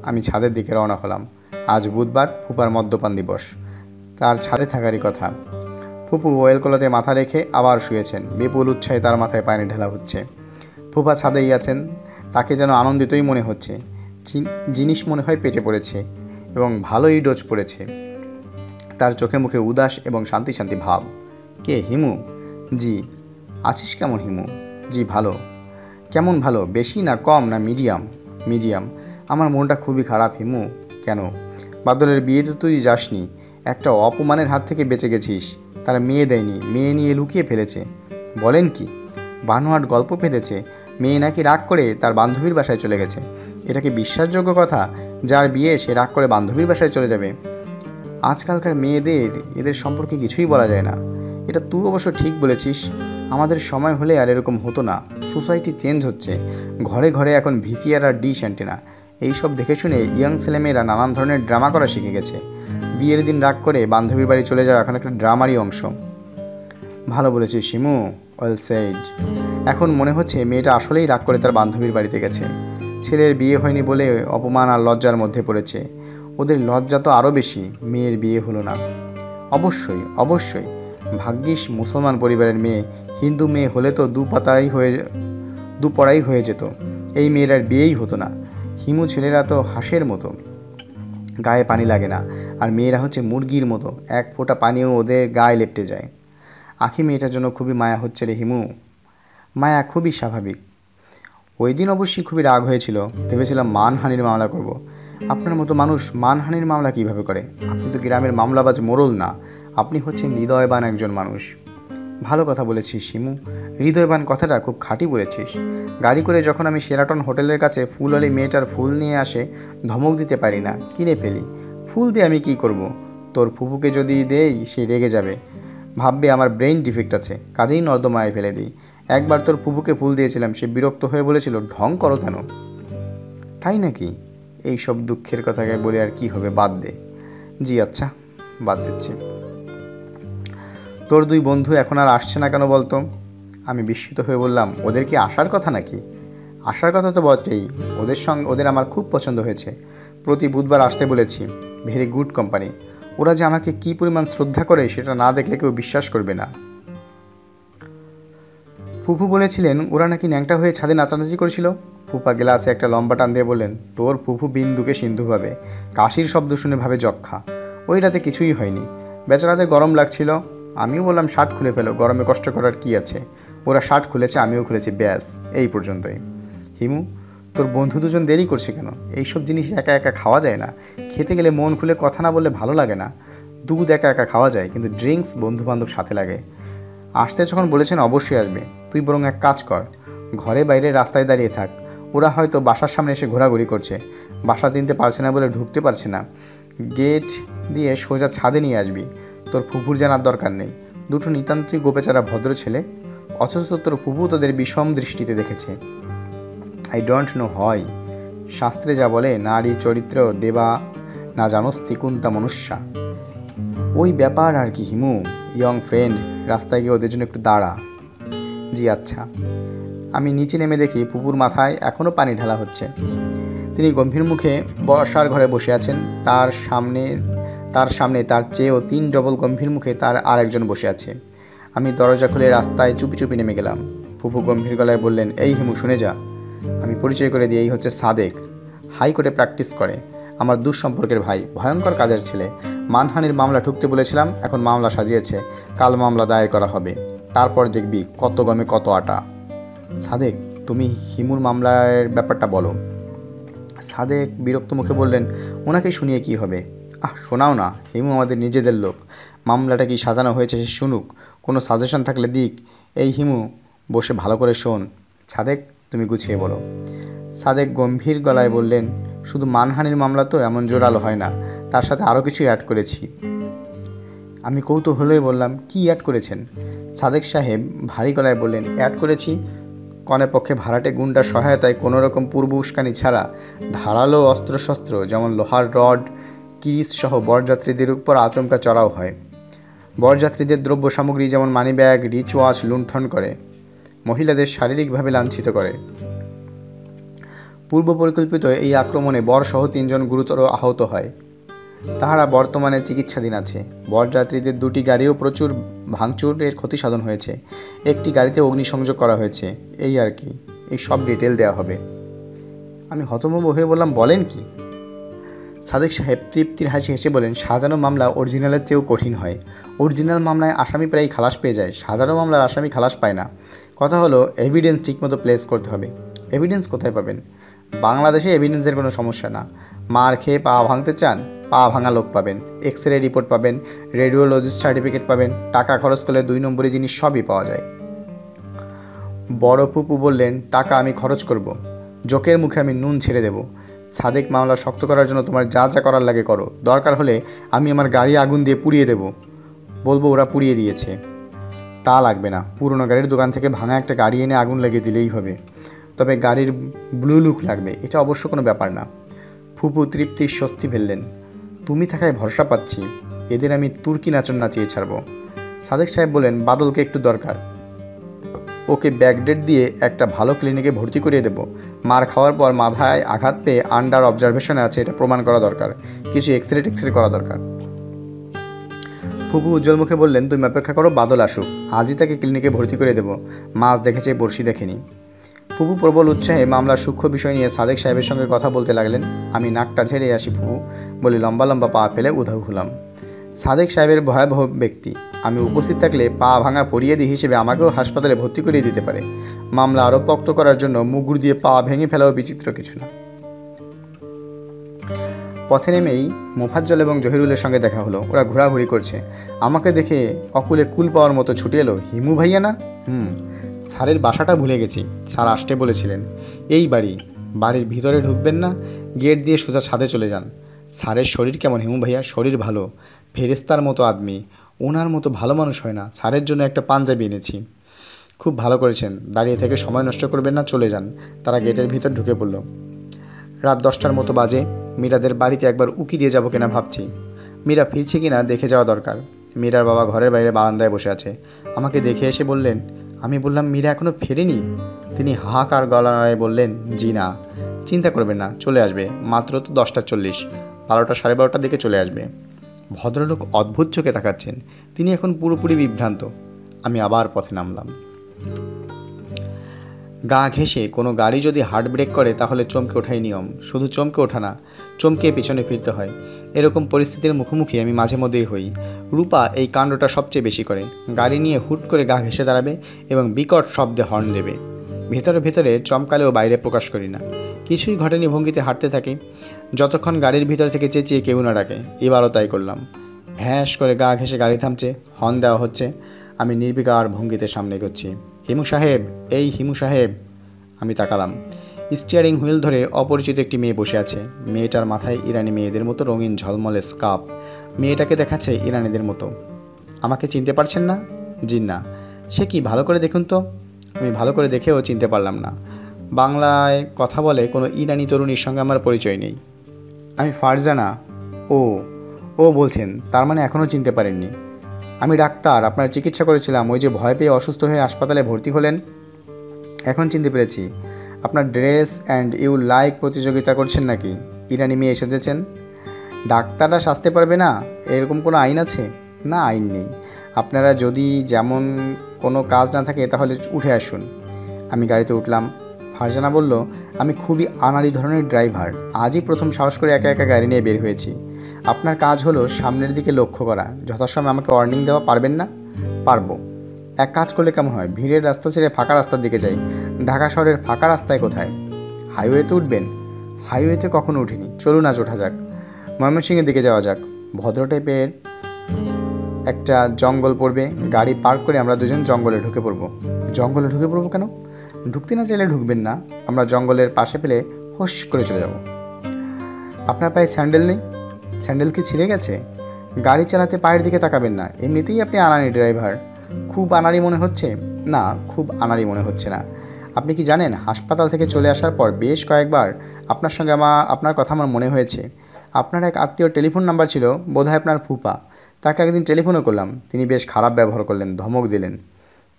A: আমি ছাদের দিকে রওনা হলাম। আজ বুধবার, ফুপার মদ্যপান দিবস। তার ছাদে থাকারই কথা। ফুপু ওয়েল কলাতে মাথা রেখে আবার শুয়েছেন। বিপুল উৎসাহে তার মাথায় পানি ঢালা হচ্ছে। ফুপা ছাদেই আছেন। তাকে যেন আনন্দিতই মনে হচ্ছে। জিনিস মনে হয় পেটে পড়েছে এবং ভালোই ডোজ পড়েছে। তার চোখে মুখে উদাস এবং শান্তি শান্তি ভাব। কে? হিমু? জি। আছিস কেমন হিমু? জি ভালো। কেমন ভালো? বেশি না কম না মিডিয়াম? মিডিয়াম। আমার মনটা খুবই খারাপ হিমু। কেন? বাদলের বিয়েতে তুই যাসনি। একটা অপমানের হাত থেকে বেঁচে গেছিস। তারা মেয়ে দেয়নি, মেয়ে নিয়ে লুকিয়ে ফেলেছে। বলেন কি? বানোয়াট গল্প পেতেছে। মেয়ে নাকি রাগ করে তার বান্ধবীর বাসায় চলে গেছে। এটা কি বিশ্বাসযোগ্য কথা? যার বিয়ে সে রাগ করে বান্ধবীর বাসায় চলে যাবে? আজকালকার মেয়েদের এদের সম্পর্কে কিছুই বলা যায় না। এটা তুই অবশ্য ঠিক বলেছিস। আমাদের সময় হলে আর এরকম হতো না। সোসাইটি চেঞ্জ হচ্ছে। ঘরে ঘরে এখন ভিসিআর আর ডিশ অ্যান্টেনা। এইসব দেখে শুনে ইয়াং ছেলেমেয়েরা নানান ধরনের ড্রামা করা শিখে গেছে। বিয়ের দিন রাগ করে বান্ধবীর বাড়ি চলে যাওয়া এখন একটা ড্রামারই অংশ। ভালো বলেছিস শিমু, ওয়েল সেড। এখন মনে হচ্ছে মেয়েটা আসলেই রাগ করে তার বান্ধবীর বাড়িতে গেছে। ছেলের বিয়ে হয়নি বলে অপমান আর লজ্জার মধ্যে পড়েছে। ওদের লজ্জা তো আরও বেশি, মেয়ের বিয়ে হলো না। অবশ্যই অবশ্যই। ভাগ্যিস মুসলমান পরিবারের মেয়ে। হিন্দু মেয়ে হলে তো দুপড়াই হয়ে যেত। এই মেয়ের আর বিয়েই হতো না। হিমু ছেলেরা তো হাঁসের মতো, গায়ে পানি লাগে না। আর মেয়েরা হচ্ছে মুরগির মতো, এক ফোঁটা পানিও ওদের গায়ে লেপটে যায়। আখি মেয়েটার জন্য খুবই মায়া হচ্ছে রে হিমু। মায়া খুবই স্বাভাবিক। ওই দিন অবশ্যই খুবই রাগ হয়েছিল। ভেবেছিলাম মানহানির মামলা করব। আপনার মতো মানুষ মানহানির মামলা কিভাবে করে? আপনি তো গ্রামের মামলাবাজ মোড়ল না, আপনি হচ্ছেন হৃদয়বান একজন মানুষ। ভালো কথা বলেছিস শিমু। হৃদয়বান কথাটা খুব খাঁটি বলেছিস। গাড়ি করে যখন আমি শেরাটন হোটেলের কাছে ফুলওয়ালি মেয়েটার ফুল নিয়ে আসে, ধমক দিতে পারি না, কিনে ফেলি। ফুল দিয়ে আমি কি করব? তোর ফুপুকে যদি দেই সে রেগে যাবে, ভাববে আমার ব্রেইন ডিফেক্ট আছে, কাজেই নর্দমায় ফেলে দিই। একবার তোর ফুপুকে ফুল দিয়েছিলাম, সে বিরক্ত হয়ে বলেছিল, ঢং করো কেন? তাই নাকি? এই সব দুঃখের কথাকে বলে আর কি হবে, বাদ দে। জি আচ্ছা, বাদ দিচ্ছি। তোর দুই বন্ধু এখন আর আসছে না কেন বলতো? আমি বিস্মিত হয়ে বললাম, ওদের কি আসার কথা নাকি? আসার কথা তো বটেই। ওদের আমার খুব পছন্দ হয়েছে। প্রতি বুধবার আসতে বলেছি। Very good company. ওরা যে আমাকে কী পরিমাণ শ্রদ্ধা করে সেটা না দেখলে কেউ বিশ্বাস করবে না। ফুফু বলেছিলেন ওরা নাকি ন্যাংটা হয়ে ছাদে নাচানাচি করেছিল। ফুপা গ্লাসে একটা লম্বা টান দিয়ে বললেন, তোর ফুফু বিন্দুকে সিন্ধু ভাবে, কাশির শব্দ শুনে ভাবে যক্ষা। ওই রাতে কিছুই হয়নি। বেচারাদের গরম লাগছিল, আমিও বললাম শার্ট খুলে ফেলো, গরমে কষ্ট করার কি আছে। ওরা শার্ট খুলেছে, আমিও খুলেছি, ব্যাস এই পর্যন্তই। হিমু, তোর বন্ধু দুজন দেরি করছে কেন? এইসব জিনিস একা একা খাওয়া যায় না। খেতে গেলে মন খুলে কথা না বললে ভালো লাগে না। দুধ একা একা খাওয়া যায়, কিন্তু ড্রিঙ্কস বন্ধু বান্ধব সাথে লাগে। আসতে যখন বলেছেন অবশ্যই আসবে, তুই বরং এক কাজ কর, ঘরে বাইরে রাস্তায় দাঁড়িয়ে থাক। ওরা হয়তো বাসার সামনে এসে ঘোরাঘুরি করছে, বাসা চিনতে পারছে না বলে ঢুকতে পারছে না। গেট দিয়ে সোজা ছাদে নিয়ে আসবি। তোর ফুফুর জানার দরকার নেই, দুটো নিতান্তই গোপেচারা ভদ্র ছেলে, অথচ তোর ফুফু তোদের বিষম দৃষ্টিতে দেখেছে। আই ডোন্ট নো হয়, শাস্ত্রে যা বলে নারী চরিত্র দেবা না জানোস তিকুন্তা মনুষ্যা, ওই ব্যাপার আর কি। হিমু ইয়ং ফ্রেন্ড, রাস্তায় গিয়ে ওদের জন্য একটু দাঁড়া। জি আচ্ছা। আমি নিচে নেমে দেখি ফুপুর মাথায় এখনও পানি ঢালা হচ্ছে। তিনি গম্ভীর মুখে বসার ঘরে বসে আছেন। তার সামনে তার চেয়েও 3 ডবল গম্ভীর মুখে তার আর একজন বসে আছে। আমি দরজা খুলে রাস্তায় চুপি চুপি নেমে গেলাম। ফুপু গম্ভীর গলায় বললেন, এই হিমু শুনে যা। আমি পরিচয় করে দিই, এই হচ্ছে সাদেক, হাইকোর্টে প্র্যাকটিস করে, আমার দুঃসম্পর্কের ভাই, ভয়ঙ্কর কাজের ছেলে। মানহানির মামলা ঠুকতে বলেছিলাম, এখন মামলা সাজিয়েছে, কাল মামলা দায়ের করা হবে, তারপর দেখবি কত গমে কত আটা। সাদেক, তুমি হিমুর মামলার ব্যাপারটা বলো। সাদেক বিরক্ত মুখে বললেন, ওনাকে শুনিয়ে কি হবে? শোনাও না, হিমু আমাদের নিজেদের লোক, মামলাটা কি সাজানো হয়েছে সে শুনুক, কোনো সাজেশন থাকলে দিক। এই হিমু, বসে ভালো করে শোন। সাদেক, তুমি গুছিয়ে বলো। সাদেক গম্ভীর গলায় বললেন, শুধু মানহানির মামলা তো এমন জোরালো হয় না, তার সাথে আরও কিছু অ্যাড করেছি। আমি কৌতূহলেই বললাম, কি অ্যাড করেছেন? সাদেক সাহেব ভারী গলায় বললেন, অ্যাড করেছি কনেপক্ষে ভাড়াটে গুন্ডার সহায়তায় কোনোরকম পূর্ব উস্কানি ছাড়া ধারালো অস্ত্রশস্ত্র যেমন লোহার রড, কিরিচ সহ বরযাত্রীদের উপর আচমকা চড়াও হয়। বরযাত্রীদের দ্রব্য সামগ্রী যেমন মানিব্যাগ, রিচ ওয়াচ লুণ্ঠন করে, মহিলাদের শারীরিকভাবে লাঞ্ছিত করে। পূর্ব পরিকল্পিত এই আক্রমণে বরসহ 3 জন গুরুতর আহত হয়, তাহারা বর্তমানে চিকিৎসাধীন আছে। বরযাত্রীদের 2টি গাড়িও প্রচুর ভাঙচুরের ক্ষতি সাধন হয়েছে, একটি গাড়িতে অগ্নিসংযোগ করা হয়েছে। এই আর কি, এই সব ডিটেল দেওয়া হবে। আমি হতভম্ব হয়ে বললাম, বলেন কি? সাদেক সাহেব তৃপ্তির হাসি হেসে বলেন, সাজানো মামলা অরিজিনালের চেয়েও কঠিন হয়। অরিজিনাল মামলায় আসামি প্রায় খালাস পেয়ে যায়, সাজানো মামলার আসামি খালাস পায় না। কথা হলো এভিডেন্স ঠিকমতো প্লেস করতে হবে। এভিডেন্স কোথায় পাবেন? বাংলাদেশে এভিডেন্সের কোনো সমস্যা না। মার খেয়ে পা ভাঙতে চান, পা ভাঙা লোক পাবেন, এক্স-রে রিপোর্ট পাবেন, রেডিওলজিস্ট সার্টিফিকেট পাবেন, টাকা খরচ করলে 2 নম্বরই জিনিস সবই পাওয়া যায়। বড় ফুপু বললেন, টাকা আমি খরচ করব, জোকের মুখে আমি নুন ছেড়ে দেব। সাদেক মামলা শক্ত করার জন্য তোমার যা যা করার লাগে করো, দরকার হলে আমি আমার গাড়ি আগুন দিয়ে পুড়িয়ে দেব, বলবো ওরা পুড়িয়ে দিয়েছে। তা লাগবে না, পুরনো গাড়ির দোকান থেকে ভাঙা একটা গাড়ি এনে আগুন লাগিয়ে দিলেই হবে। তবে গাড়ির ব্লু লুক লাগবে, এটা অবশ্য কোনো ব্যাপার না। ফুপু তৃপ্তির স্বস্তি ফেললেন, তুমি থাকায় ভরসা পাচ্ছি, এদের আমি তুর্কি নাচন নাচিয়ে ছাড়ব। সাদেক সাহেব বলেন, বাদলকে একটু দরকার, ওকে ব্যাকডেট দিয়ে একটা ভালো ক্লিনিকে ভর্তি করিয়ে দেব। মার খাওয়ার পর মাথায় আঘাত পেয়ে আন্ডার অবজারভেশনে আছে, এটা প্রমাণ করা দরকার, কিছু এক্সরে করা দরকার। ফুপু উজ্জ্বল মুখে বললেন, তুমি অপেক্ষা করো, বাদল আসুক, আজই তাকে ক্লিনিকে ভর্তি করে দেব। মাছ দেখেছে, বড়শি দেখেনি। ফুপু প্রবল উৎসাহে মামলার সূক্ষ্ম বিষয় নিয়ে সাদেক সাহেবের সঙ্গে কথা বলতে লাগলেন। আমি নাকটা ঝেড়ে আসি ফুপু বলে লম্বা লম্বা পা ফেলে উধাও হলাম। সাদেক সাহেবের ভয়াবহ ব্যক্তি, আমি উপস্থিত থাকলে পা ভাঙা পরিয়েদি হিসেবে আমাকেও হাসপাতালে ভর্তি করিয়ে দিতে পারে। মামলা আরও পোক্ত করার জন্য মুগুর দিয়ে পা ভেঙে ফেলাও বিচিত্র কিছু না। পথে নেমেই মোফাজ্জল এবং জহিরুলের সঙ্গে দেখা হলো, ওরা ঘোরাঘুরি করছে। আমাকে দেখে অকুলে কুল পাওয়ার মতো ছুটে এলো, হিমু ভাইয়া না? স্যারের বাসাটা ভুলে গেছি, স্যার আসতে বলেছিলেন। এই বাড়ির ভিতরে ঢুকবেন না, গেট দিয়ে সোজা ছাদে চলে যান। স্যারের শরীর কেমন হিমু ভাইয়া? শরীর ভালো, ফেরেস্তার মতো আদমি, ওনার মতো ভালো মানুষ হয় না। স্যারের জন্য একটা পাঞ্জাবি এনেছি। খুব ভালো করেছেন, দাঁড়িয়ে থেকে সময় নষ্ট করবেন না, চলে যান। তারা গেটের ভিতর ঢুকে পড়ল। রাত 10টার মতো বাজে। মীরাদের বাড়িতে একবার উকি দিয়ে যাবো কিনা ভাবছি। মীরা ফিরছে কিনা দেখে যাওয়া দরকার। মীরার বাবা ঘরের বাইরে বারান্দায় বসে আছে, আমাকে দেখে এসে বললেন। আমি বললাম, মীরা এখনও ফেরেনি? তিনি হাহাকার গলায় বললেন, জি না। চিন্তা করবেন না, চলে আসবে, মাত্র তো 10:40, 12টা 12:30টার দিকে চলে আসবে। ভদ্রলোক অদ্ভুত চোখে তাকাচ্ছেন, তিনি এখন পুরোপুরি বিভ্রান্ত। আমি আবার পথে নামলাম। গা ঘেঁষে কোনো গাড়ি যদি হার্ড ব্রেক করে তাহলে চমকে ওঠাই নিয়ম। শুধু চমকে ওঠা না, চমকে পিছনে ফিরতে হয়। এরকম পরিস্থিতির মুখোমুখি আমি মাঝে মধ্যেই হই। রূপা এই কাণ্ডটা সবচেয়ে বেশি করে। গাড়ি নিয়ে হুট করে গা ঘেঁষে দাঁড়াবে এবং বিকট শব্দে হর্ন দেবে। ভেতরে ভেতরে চমকালেও বাইরে প্রকাশ করি না। কিছুই ঘটেনি ভঙ্গিতে হাঁটতে থাকি, যতক্ষণ গাড়ির ভিতর থেকে চেঁচিয়ে কেউ না ডাকে। এবারও তাই করলাম। ভ্যাঁস করে গা ঘেঁষে গাড়ি থামছে, হর্ন দেওয়া হচ্ছে। আমি নির্বিকার ভঙ্গিতে সামনে এগোচ্ছি। হিমু সাহেব, এই হিমু সাহেব। আমি তাকালাম। স্টিয়ারিং হুইল ধরে অপরিচিত একটি মেয়ে বসে আছে। মেয়েটার মাথায় ইরানি মেয়েদের মতো রঙিন ঝলমলে স্কার্ফ। মেয়েটাকে দেখাচ্ছে ইরানিদের মতো। আমাকে চিনতে পারছেন না? জি না। সে কি, ভালো করে দেখুন তো। আমি ভালো করে দেখেও চিনতে পারলাম না। বাংলায় কথা বলে কোনো ইরানি তরুণীর সঙ্গে আমার পরিচয় নেই। আমি ফারজানা। ও ও বলছেন, তার মানে এখনও চিনতে পারেননি? আমি ডাক্তার, আপনার চিকিৎসা করেছিলাম। ওই যে ভয় পেয়ে অসুস্থ হয়ে হাসপাতালে ভর্তি হলেন। এখন চিনতে পেরেছি। আপনার ড্রেস অ্যান্ড ইউ লাইক প্রতিযোগিতা করছেন নাকি? ইরানি মেয়ে এসেছেন। ডাক্তাররা সাজতে পারবে না, এরকম কোনো আইন আছে? না, আইন নেই। আপনারা যদি যেমন কোনো কাজ না থাকে তাহলে উঠে আসুন। আমি গাড়িতে উঠলাম। ফারজানা বলল, আমি খুবই আনাড়ি ধরনের ড্রাইভার। আজই প্রথম সাহস করে একা একা গাড়ি নিয়ে বের হয়েছি। আপনার কাজ হলো সামনের দিকে লক্ষ্য করা। যথাসময়ে আমাকে ওয়ার্নিং দেওয়া, পারবেন না? পারবো। এক কাজ করলে কেমন হয়, ভিড়ের রাস্তা ছেড়ে ফাঁকা রাস্তার দিকে যাই। ঢাকা শহরের ফাঁকা রাস্তায় কোথায়? হাইওয়েতে উঠবেন? হাইওয়েতে কখনো উঠিনি। চলুন আজ ওঠা যাক। ময়মনসিংহের দিকে যাওয়া যাক। ভদ্র টাইপের একটা জঙ্গল পড়বে। গাড়ি পার্ক করে আমরা দুজন জঙ্গলে ঢুকে পড়ব। জঙ্গলে ঢুকে পড়বো কেন? ঢুকতে না চাইলে ঢুকবেন না। আমরা জঙ্গলের পাশে পেলে হোস করে চলে যাব। আপনার পায়ে স্যান্ডেল নেই? স্যান্ডেল কি ছিঁড়ে গেছে? গাড়ি চালাতে পায়ের দিকে তাকাবেন না। এমনিতেই আপনি আনাড়ি ড্রাইভার। খুব আনাড়ি মনে হচ্ছে? না, খুব আনাড়ি মনে হচ্ছে না। আপনি কি জানেন, হাসপাতাল থেকে চলে আসার পর বেশ কয়েকবার আপনার সঙ্গে আপনার কথা আমার মনে হয়েছে। আপনার এক আত্মীয় টেলিফোন নাম্বার ছিল, বোধহয় আপনার ফুপা। তাকে একদিন টেলিফোনও করলাম। তিনি বেশ খারাপ ব্যবহার করলেন, ধমক দিলেন।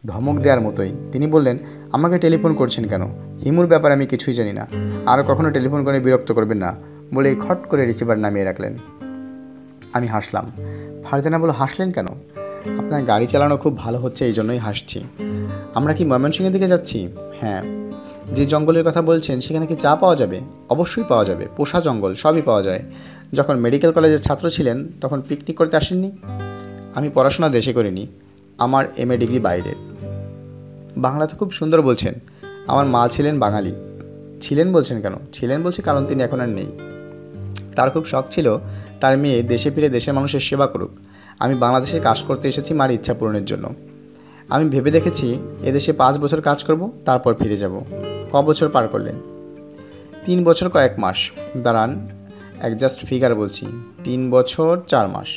A: ধমক দেওয়ার মতোই। তিনি বললেন, আমাকে টেলিফোন করছেন কেন? হিমুর ব্যাপারে আমি কিছুই জানি না। আর কখনো টেলিফোন করে বিরক্ত করবেন না বলেই খট করে রিসিভার নামিয়ে রাখলেন। আমি হাসলাম। ফারজানা বলল, হাসলেন কেন? আপনার গাড়ি চালানো খুব ভালো হচ্ছে, এই জন্যই হাসছি। আমরা কি ময়মনসিংহের দিকে যাচ্ছি? হ্যাঁ। যে জঙ্গলের কথা বলছেন সেখানে কি চা পাওয়া যাবে? অবশ্যই পাওয়া যাবে। পোষা জঙ্গল, সবই পাওয়া যায়। যখন মেডিকেল কলেজের ছাত্র ছিলেন তখন পিকনিক করতে আসেননি? আমি পড়াশোনা দেশে করিনি, আমার MA ডিগ্রি বাইরে। বাংলা তো খুব সুন্দর বলছেন। আমার মা ছিলেন বাঙালি। ছিলেন বলছেন কেন? ছিলেন বলছি কারণ তিনি এখন আর নেই। তার খুব শখ ছিল তার মেয়ে দেশে ফিরে দেশের মানুষের সেবা করুক। আমি বাংলাদেশে কাজ করতে এসেছি মার ইচ্ছা পূরণের জন্য। আমি ভেবে দেখেছি এদেশে 5 বছর কাজ করব, তারপর ফিরে যাব। ক বছর পার করলেন? 3 বছর কয়েক মাস। দাঁড়ান, অ্যাডজাস্ট ফিগার বলছি। 3 বছর 4 মাস।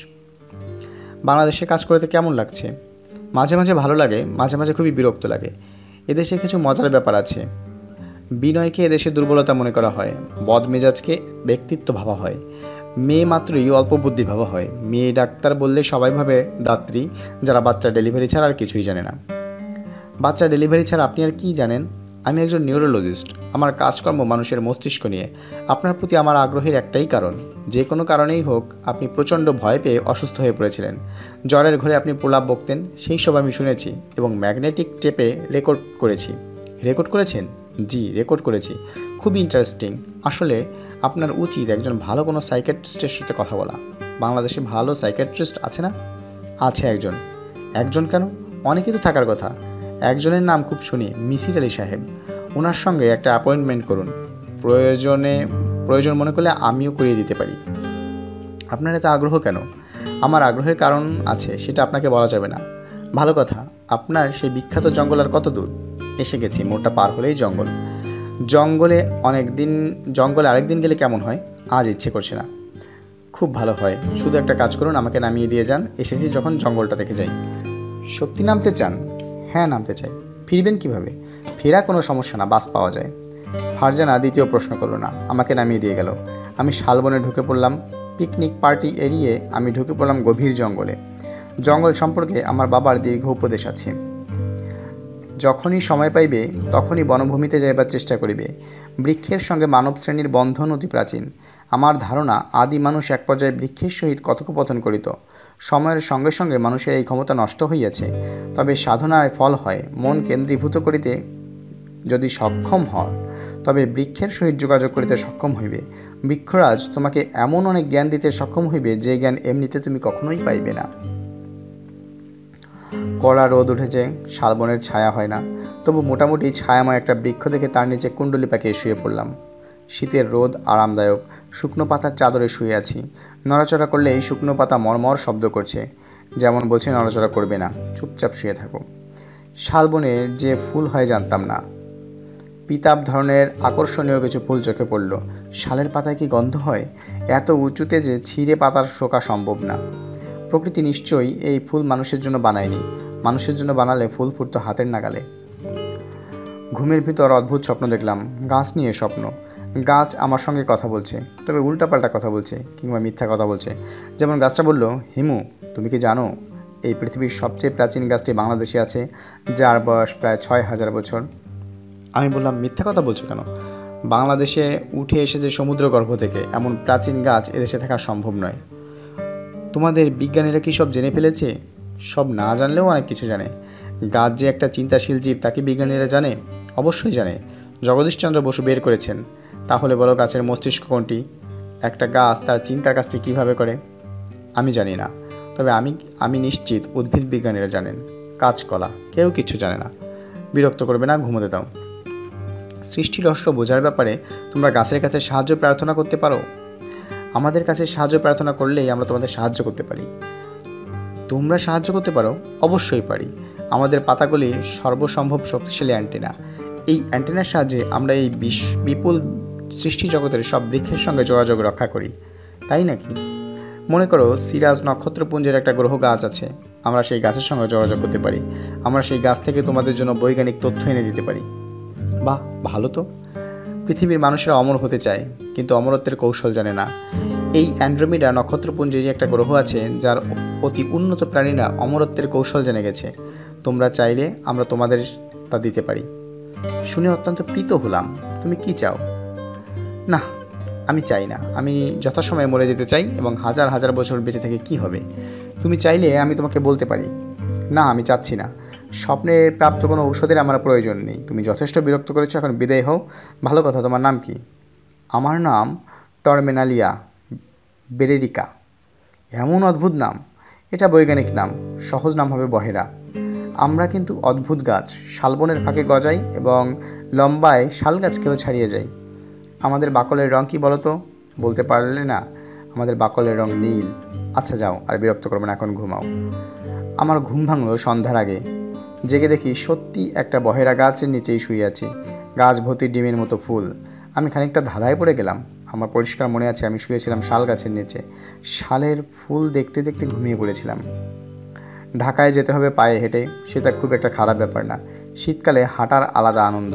A: বাংলাদেশে কাজ করতে কেমন লাগছে? মাঝে মাঝে ভালো লাগে, মাঝে মাঝে খুবই বিরক্ত লাগে। এদেশে কিছু মজার ব্যাপার আছে। বিনয়কে এদেশে দুর্বলতা মনে করা হয়, বদমেজাজকে ব্যক্তিত্ব ভাবা হয়, মেয়ে মাত্রই অল্প বুদ্ধি ভাবা হয়। মেয়ে ডাক্তার বললে সবাই ভাবে দাত্রী, যারা বাচ্চা ডেলিভারি ছাড়া আর কিছুই জানে না। বাচ্চা ডেলিভারি ছাড়া আপনি আর কি জানেন? আমি একজন নিউরোলজিস্ট। আমার কাজকর্ম মানুষের মস্তিষ্ক নিয়ে। আপনার প্রতি আমার আগ্রহের একটাই কারণ, যে কোনো কারণেই হোক আপনি প্রচণ্ড ভয় পেয়ে অসুস্থ হয়ে পড়েছিলেন। জ্বরের ঘরে আপনি প্রলাপ বকতেন, সেই সব আমি শুনেছি এবং ম্যাগনেটিক টেপে রেকর্ড করেছি। রেকর্ড করেছেন? জি, রেকর্ড করেছি। খুবই ইন্টারেস্টিং। আসলে আপনার উচিত একজন ভালো কোনো সাইকিয়াট্রিস্টের সাথে কথা বলা। বাংলাদেশে ভালো সাইকিয়াট্রিস্ট আছে না? আছে একজন। একজন কেন? অনেকেই তো থাকার কথা। একজনের নাম খুব শুনি, মিসির আলী সাহেব। ওনার সঙ্গে একটা অ্যাপয়েন্টমেন্ট করুন। প্রয়োজন মনে করলে আমিও করিয়ে দিতে পারি। আপনার এত আগ্রহ কেন? আমার আগ্রহের কারণ আছে, সেটা আপনাকে বলা যাবে না। ভালো কথা। আপনার সেই বিখ্যাত জঙ্গল আর কত দূর? এসে গেছি, মোড়টা পার হলেই জঙ্গল। জঙ্গলে আরেকদিন গেলে কেমন হয়? আজ ইচ্ছে করছে না। খুব ভালো হয়। শুধু একটা কাজ করুন, আমাকে নামিয়ে দিয়ে যান। এসেছি যখন জঙ্গলটা দেখে যাই। সত্যি নামতে চান? হ্যাঁ, নামতে চাই। ফিরবেন কিভাবে? ফেরা কোনো সমস্যা না, বাস পাওয়া যায়। ফারজানা দ্বিতীয় প্রশ্ন করলো না, আমাকে নামিয়ে দিয়ে গেল। আমি শালবনে ঢুকে পড়লাম। পিকনিক পার্টি এড়িয়ে আমি ঢুকে পড়লাম গভীর জঙ্গলে। জঙ্গল সম্পর্কে আমার বাবার দীর্ঘ উপদেশ আছে। যখনই সময় পাইবে তখনই বনভূমিতে যাইবার চেষ্টা করিবে। বৃক্ষের সঙ্গে মানব শ্রেণীর বন্ধন অতি প্রাচীন। আমার ধারণা আদি মানুষ এক পর্যায়ে বৃক্ষের সহিত কথোপকথন করিত। সময়ের সঙ্গে সঙ্গে মানুষের এই ক্ষমতা নষ্ট হইয়াছে। তবে সাধনার ফল হয় মন কেন্দ্রীভূত করিতে যদি সক্ষম হয় তবে বৃক্ষের সহিত যোগাযোগ করিতে সক্ষম হইবে। বৃক্ষরাজ তোমাকে এমন অনেক জ্ঞান দিতে সক্ষম হইবে যে জ্ঞান এমনিতে তুমি কখনোই পাইবে না। কড়া রোদ উঠেছে, শালবনের ছায়া হয় না, তবু মোটামুটি ছায়াময় একটা বৃক্ষ দেখে তার নিচে কুণ্ডলি পাকিয়ে শুয়ে পড়লাম। শীতের রোদ আরামদায়ক, শুকনো পাতার চাদরে শুয়ে আছি। নড়াচড়া করলে এই শুকনো পাতা মরমর শব্দ করছে, যেমন বলছে নড়াচড়া করবে না, চুপচাপ শুয়ে থাকো। শালবনে যে ফুল হয় জানতাম না। পিতাব ধরনের আকর্ষণীয় কিছু ফুল চোখে পড়ল। শালের পাতায় কি গন্ধ হয়? এত উঁচুতে যে ছিঁড়ে পাতার শোকা সম্ভব না। প্রকৃতি নিশ্চয়ই এই ফুল মানুষের জন্য বানায়নি। মানুষের জন্য বানালে ফুল ফুটতো হাতের নাগালে। ঘুমের ভিতর অদ্ভুত স্বপ্ন দেখলাম। গাছ নিয়ে স্বপ্ন। গাছ আমার সঙ্গে কথা বলছে, তবে উল্টাপাল্টা কথা বলছে কিংবা মিথ্যা কথা বলছে। যেমন গাছটা বলল, হিমু, তুমি কি জানো এই পৃথিবীর সবচেয়ে প্রাচীন গাছটি বাংলাদেশে আছে, যার বয়স প্রায় 6000 বছর? আমি বললাম, মিথ্যা কথা বলছো কেন? বাংলাদেশে উঠে এসেছে সমুদ্রগর্ভ থেকে, এমন প্রাচীন গাছ এদেশে থাকা সম্ভব নয়। তোমাদের বিজ্ঞানীরা কি সব জেনে ফেলেছে? সব না জানলেও অনেক কিছু জানে। গাছ যে একটা চিন্তাশীল জীব তা কি বিজ্ঞানীরা জানে? অবশ্যই জানে। জগদীশচন্দ্র বসু বের করেছেন। তাহলে বলো, গাছের মস্তিষ্ক কোনটি? একটা গাছ তার চিন্তার কাজটি কীভাবে করে? আমি জানি না, তবে আমি নিশ্চিত উদ্ভিদ বিজ্ঞানীরা জানেন। কাঁচকলা কেউ কিছু জানে না। বিরক্ত করবে না, ঘুমোতে দাও। সৃষ্টি রহস্য বোঝার ব্যাপারে তোমরা গাছের কাছে সাহায্য প্রার্থনা করতে পারো। আমাদের কাছে সাহায্য প্রার্থনা করলেই আমরা তোমাদের সাহায্য করতে পারি। তোমরা সাহায্য করতে পারো? অবশ্যই পারি। আমাদের পাতাগুলি সর্বসম্ভব শক্তিশালী অ্যান্টেনা। এই অ্যান্টেনার সাহায্যে আমরা এই বিপুল সৃষ্টি জগতের সব বৃক্ষের সঙ্গে যোগাযোগ রক্ষা করি। তাই নাকি? মনে করো সিরাজ নক্ষত্রপুঞ্জের একটা গ্রহ গাছ আছে। আমরা সেই গাছের সঙ্গে যোগাযোগ করতে পারি। আমরা সেই গাছ থেকে তোমাদের জন্য বৈজ্ঞানিক তথ্য এনে দিতে পারি। বাহ, ভালো তো। পৃথিবীর মানুষেরা অমর হতে চায়, কিন্তু অমরত্বের কৌশল জানে না। এই অ্যান্ড্রোমিডা নক্ষত্রপুঞ্জেরই একটা গ্রহ আছে যার অতি উন্নত প্রাণীরা অমরত্বের কৌশল জেনে গেছে। তোমরা চাইলে আমরা তোমাদের তা দিতে পারি। শুনে অত্যন্ত প্রীত হলাম। তুমি কি চাও? না, আমি চাই না। আমি যথাসময়ে মরে যেতে চাই এবং হাজার হাজার বছর বেঁচে থেকে কি হবে? তুমি চাইলে আমি তোমাকে বলতে পারি। না, আমি চাচ্ছি না। স্বপ্নের প্রাপ্ত কোনো ঔষধের আমার প্রয়োজন নেই। তুমি যথেষ্ট বিরক্ত করেছো, এখন বিদায় হও। ভালো কথা, তোমার নাম কি? আমার নাম টর্মেনালিয়া বেরেরিকা। এমন অদ্ভুত নাম। এটা বৈজ্ঞানিক নাম। সহজ নাম হবে বহেরা। আমরা কিন্তু অদ্ভুত গাছ। শালবনের ফাঁকে গজাই এবং লম্বায় শাল গাছকেও ছাড়িয়ে যাই। আমাদের বাকলের রং কি বলো তো? বলতে পারলে না? আমাদের বাকলের রং নীল। আচ্ছা যাও, আর বিরক্ত করবে না, এখন ঘুমাও। আমার ঘুম ভাঙলো সন্ধ্যার আগে। জেগে দেখি সত্যি একটা বহেরা গাছের নিচেই শুয়ে আছি। গাছ ভর্তি ডিমের মতো ফুল। আমি খানিকটা ধাঁধায় পড়ে গেলাম। আমার পরিষ্কার মনে আছে আমি শুয়েছিলাম শাল গাছের নিচে। শালের ফুল দেখতে দেখতে ঘুমিয়ে পড়েছিলাম। ঢাকায় যেতে হবে পায়ে হেঁটে, সেটা খুব একটা খারাপ ব্যাপার না। শীতকালে হাঁটার আলাদা আনন্দ।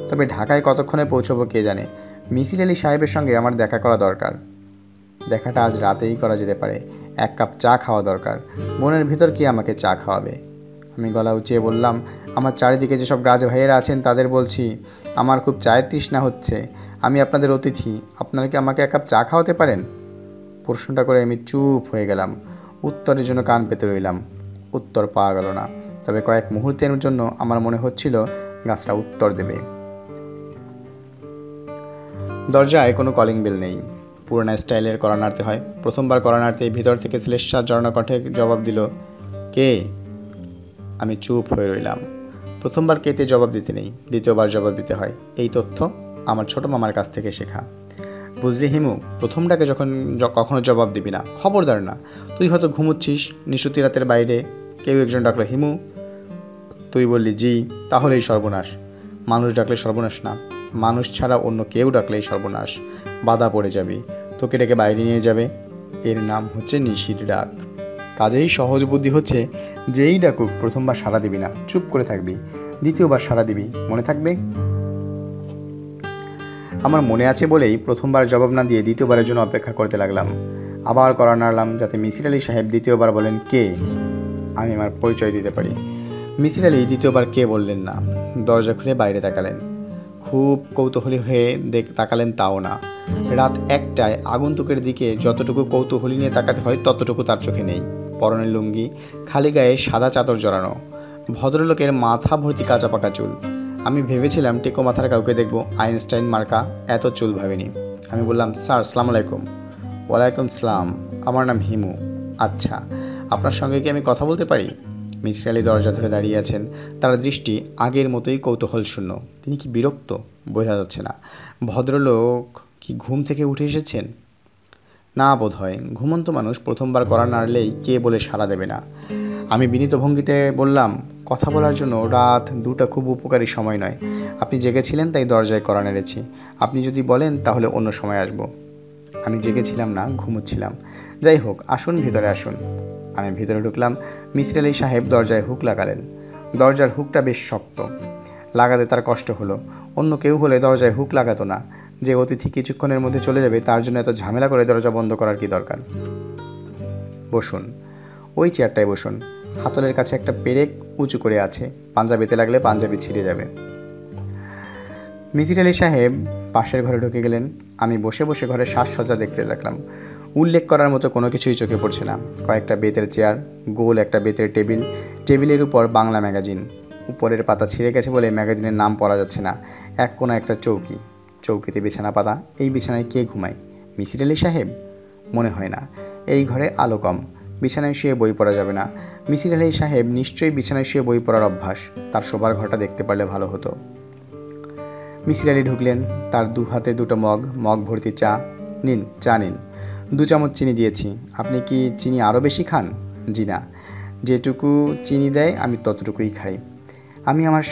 A: তবে ঢাকায় কতক্ষণে পৌঁছবো কে জানে। মিসির আলি সাহেবের সঙ্গে আমার দেখা করা দরকার। দেখাটা আজ রাতেই করা যেতে পারে। এক কাপ চা খাওয়া দরকার। মনের ভিতর কি আমাকে চা খাওয়াবে? আমি গলা উঁচিয়ে বললাম, আমার চারিদিকে যেসব গাছ ভাইয়েরা আছেন তাদের বলছি, আমার খুব চায়ের তৃষ্ণা হচ্ছে। আমি আপনাদের অতিথি। আপনারা কি আমাকে এক কাপ চা খাওয়াতে পারেন? প্রশ্নটা করে আমি চুপ হয়ে গেলাম। উত্তরের জন্য কান পেতে রইলাম। উত্তর পাওয়া গেল না। তবে কয়েক মুহূর্তের জন্য আমার মনে হচ্ছিল গাছটা উত্তর দেবে। দরজায় কোনো কলিং বেল নেই। পুরোনো স্টাইলের কড়া নাড়তে হয়। প্রথমবার কড়া নাড়তেই ভিতর থেকে শ্লেষার জড়না কণ্ঠে জবাব দিল, কে? আমি চুপ হয়ে রইলাম। প্রথমবার কেতে জবাব দিতে নেই, দ্বিতীয়বার জবাব দিতে হয়। এই তথ্য আমার ছোট মামার কাছ থেকে শেখা। বুঝলি হিমু, প্রথমটাকে কখনো জবাব দিবি না, খবরদার না। তুই হয়তো ঘুমুচ্ছিস নিশুতি রাতের বাইরে, কেউ একজন ডাকলো হিমু, তুই বললি জি, তাহলেই সর্বনাশ। মানুষ ডাকলে সর্বনাশ না, মানুষ ছাড়া অন্য কেউ ডাকলেই সর্বনাশ। বাধা পড়ে যাবি, তোকে ডেকে বাইরে নিয়ে যাবে। এর নাম হচ্ছে নিশির ডাক। কাজেই সহজ বুদ্ধি হচ্ছে, যেই ডাকুক প্রথমবার সাড়া দিবি না, চুপ করে থাকবি। দ্বিতীয়বার সাড়া দিবি, মনে থাকবে? আমার মনে আছে বলেই প্রথমবার জবাব না দিয়ে দ্বিতীয়বারের জন্য অপেক্ষা করতে লাগলাম। আবার কড়া নাড়লাম যাতে মিসির আলি সাহেব দ্বিতীয়বার বলেন কে, আমি আমার পরিচয় দিতে পারি। মিসির আলি দ্বিতীয়বার কে বললেন না। দরজা খুলে বাইরে তাকালেন। খুব কৌতূহলী হয়ে তাকালেন তাও না। রাত 1টায় আগন্তুকের দিকে যতটুকু কৌতূহলী নিয়ে তাকাতে হয় ততটুকু তার চোখে নেই। পরনের লুঙ্গি, খালি গায়ে সাদা চাদর জড়ানো। ভদ্রলোকের মাথা ভর্তি কাঁচা পাকা চুল। আমি ভেবেছিলাম টেকো মাথার কাউকে দেখব, আইনস্টাইন মার্কা এত চুল ভাবিনি। আমি বললাম, স্যার সালাম আলাইকুম। ওয়ালাইকুম সালাম, আমার নাম হিমু। আচ্ছা, আপনার সঙ্গে কি আমি কথা বলতে পারি? মিসির আলি দরজা ধরে দাঁড়িয়ে আছেন, তার দৃষ্টি আগের মতোই কৌতূহল শূন্য। তিনি কি বিরক্ত? বোঝা যাচ্ছে না। ভদ্রলোক কি ঘুম থেকে উঠে এসেছেন? না বোধ হয়, ঘুমন্ত মানুষ প্রথমবার কড়া নাড়লেই কে বলে সাড়া দেবে না। আমি বিনীত ভঙ্গিতে বললাম, কথা বলার জন্য রাত 2টা খুব উপকারী সময় নয়। আপনি জেগেছিলেন তাই দরজায় কড়া নেড়েছি। আপনি যদি বলেন তাহলে অন্য সময় আসব। আমি জেগেছিলাম না, ঘুমোচ্ছিলাম। যাই হোক, আসুন ভিতরে আসুন। আমি ভিতরে ঢুকলাম। মিসির আলি সাহেব দরজায় হুক লাগালেন। দরজার হুকটা বেশ শক্ত, লাগাতে তার কষ্ট হলো। অন্য কেউ হলে দরজায় হুক লাগাতো না। যে অতিথি কিছুক্ষণের মধ্যে চলে যাবে তার জন্য এত ঝামেলা করে দরজা বন্ধ করার কি দরকার? বসুন, ওই চেয়ারটায় বসুন। হাতলের কাছে একটা পেরেক উঁচু করে আছে, পাঞ্জাবিতে লাগলে পাঞ্জাবি ছিঁড়ে যাবে। মিসির আলি সাহেব পাশের ঘরে ঢুকে গেলেন। আমি বসে বসে ঘরের সাজসজ্জা দেখতে লাগলাম। উল্লেখ করার মতো কোনো কিছুই চোখে পড়ছে না। কয়েকটা বেতের চেয়ার, গোল একটা বেতের টেবিল, টেবিলের উপর বাংলা ম্যাগাজিন। উপরের পাতা ছিঁড়ে গেছে বলে ম্যাগাজিনের নাম পড়া যাচ্ছে না। এক কোণা একটা চৌকি, চৌকিতে বিছানা পাতা। এই বিছানায় কে ঘুমায়? মিসির আলি সাহেব? মনে হয় না। এই ঘরে আলো কম, বিছানায় শুয়ে বই পড়া যাবে না। মিসির আলি সাহেব নিশ্চয়ই বিছানায় শুয়ে বই পড়ার অভ্যাস। তার শোবার ঘরটা দেখতে পারলে ভালো হতো। মিসির আলি ঢুকলেন, তার 2 হাতে 2টো মগ, মগ ভর্তি চা। নিন, চা নিন। 2 চামচ চিনি দিয়েছি। আপনি কি চিনি আরও বেশি খান? জি না, যেটুকু চিনি দেয় আমি ততটুকুই খাই। তিনি আমার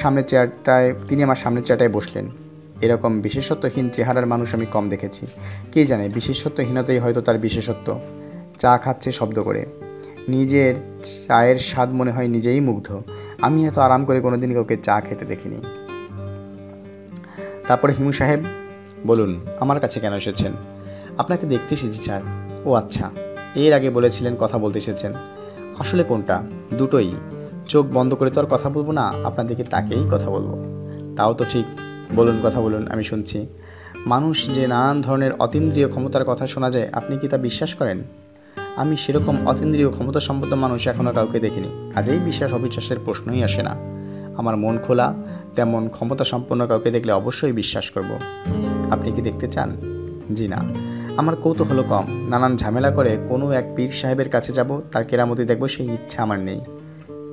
A: সামনের চেয়ারটায় বসলেন। এরকম বিশেষত্বহীন চেহারার মানুষ আমি কম দেখেছি। কে জানে, বিশেষত্বহীনতাই হয়তো তার বিশেষত্ব। চা খাচ্ছে শব্দ করে। নিজের চায়ের স্বাদ মনে হয় নিজেই মুগ্ধ। আমি এত আরাম করে কোনোদিন কাউকে চা খেতে দেখিনি। তারপরে হিমু সাহেব, বলুন আমার কাছে কেন এসেছেন? আপনাকে দেখতে এসেছি স্যার। ও আচ্ছা, এর আগে বলেছিলেন কথা বলতে এসেছেন। আসলে কোনটা? দুটোই। চোখ বন্ধ করে তো আর কথা বলবো না, আপনার দিকে তাকেই কথা বলবো। তাও তো ঠিক, বলুন, কথা বলুন, আমি শুনছি। মানুষ যে নানান ধরনের অতীন্দ্রিয় ক্ষমতার কথা শোনা যায়, আপনি কি তা বিশ্বাস করেন? আমি সেরকম অতীন্দ্রিয় ক্ষমতা সম্পন্ন মানুষ এখনও কাউকে দেখিনি, কাজেই বিশ্বাস অবিশ্বাসের প্রশ্নই আসে না। আমার মন খোলা, তেমন ক্ষমতা সম্পন্ন কাউকে দেখলে অবশ্যই বিশ্বাস করব। আপনি কি দেখতে চান? জি না, আমার কৌতূহল কম। নানান ঝামেলা করে কোনো এক পীর সাহেবের কাছে যাব, তার কেরামতি দেখব, সেই ইচ্ছা আমার নেই।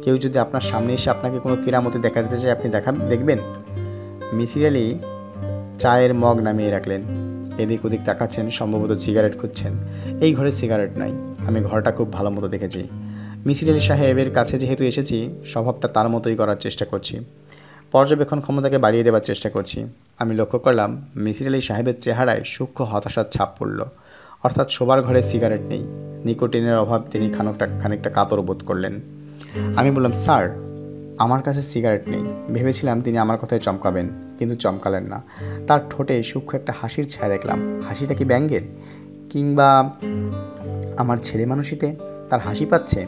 A: কেউ যদি আপনার সামনে এসে আপনাকে কোনো কেরামতি দেখা দিতে চায়, আপনি দেখবেন? মিসির আলি চায়ের মগ নামিয়ে রাখলেন। এদিক ওদিক তাকাচ্ছেন, সম্ভবত সিগারেট খুঁজছেন। এই ঘরে সিগারেট নাই। আমি ঘরটা খুব ভালো মতো দেখেছি। মিসির আলি সাহেবের কাছে যেহেতু এসেছি, স্বভাবটা তার মতোই করার চেষ্টা করছি। পর্যবেক্ষণ ক্ষমতাকে বাড়িয়ে দেওয়ার চেষ্টা করছি। আমি লক্ষ্য করলাম মিসির আলি সাহেবের চেহারায় সূক্ষ্ম হতাশার ছাপ পড়ল। অর্থাৎ শোবার ঘরে সিগারেট নেই, নিকোটিনের অভাব। তিনি খানিকটা কাতর বোধ করলেন। আমি বললাম, স্যার আমার কাছে সিগারেট নেই। ভেবেছিলাম তিনি আমার কথায় চমকাবেন, কিন্তু চমকালেন না। তার ঠোঁটে সূক্ষ্ম একটা হাসির ছায়া দেখলাম। হাসিটা কি ব্যঙ্গের, কিংবা আমার ছেলে মানুষিতে তার হাসি পাচ্ছে?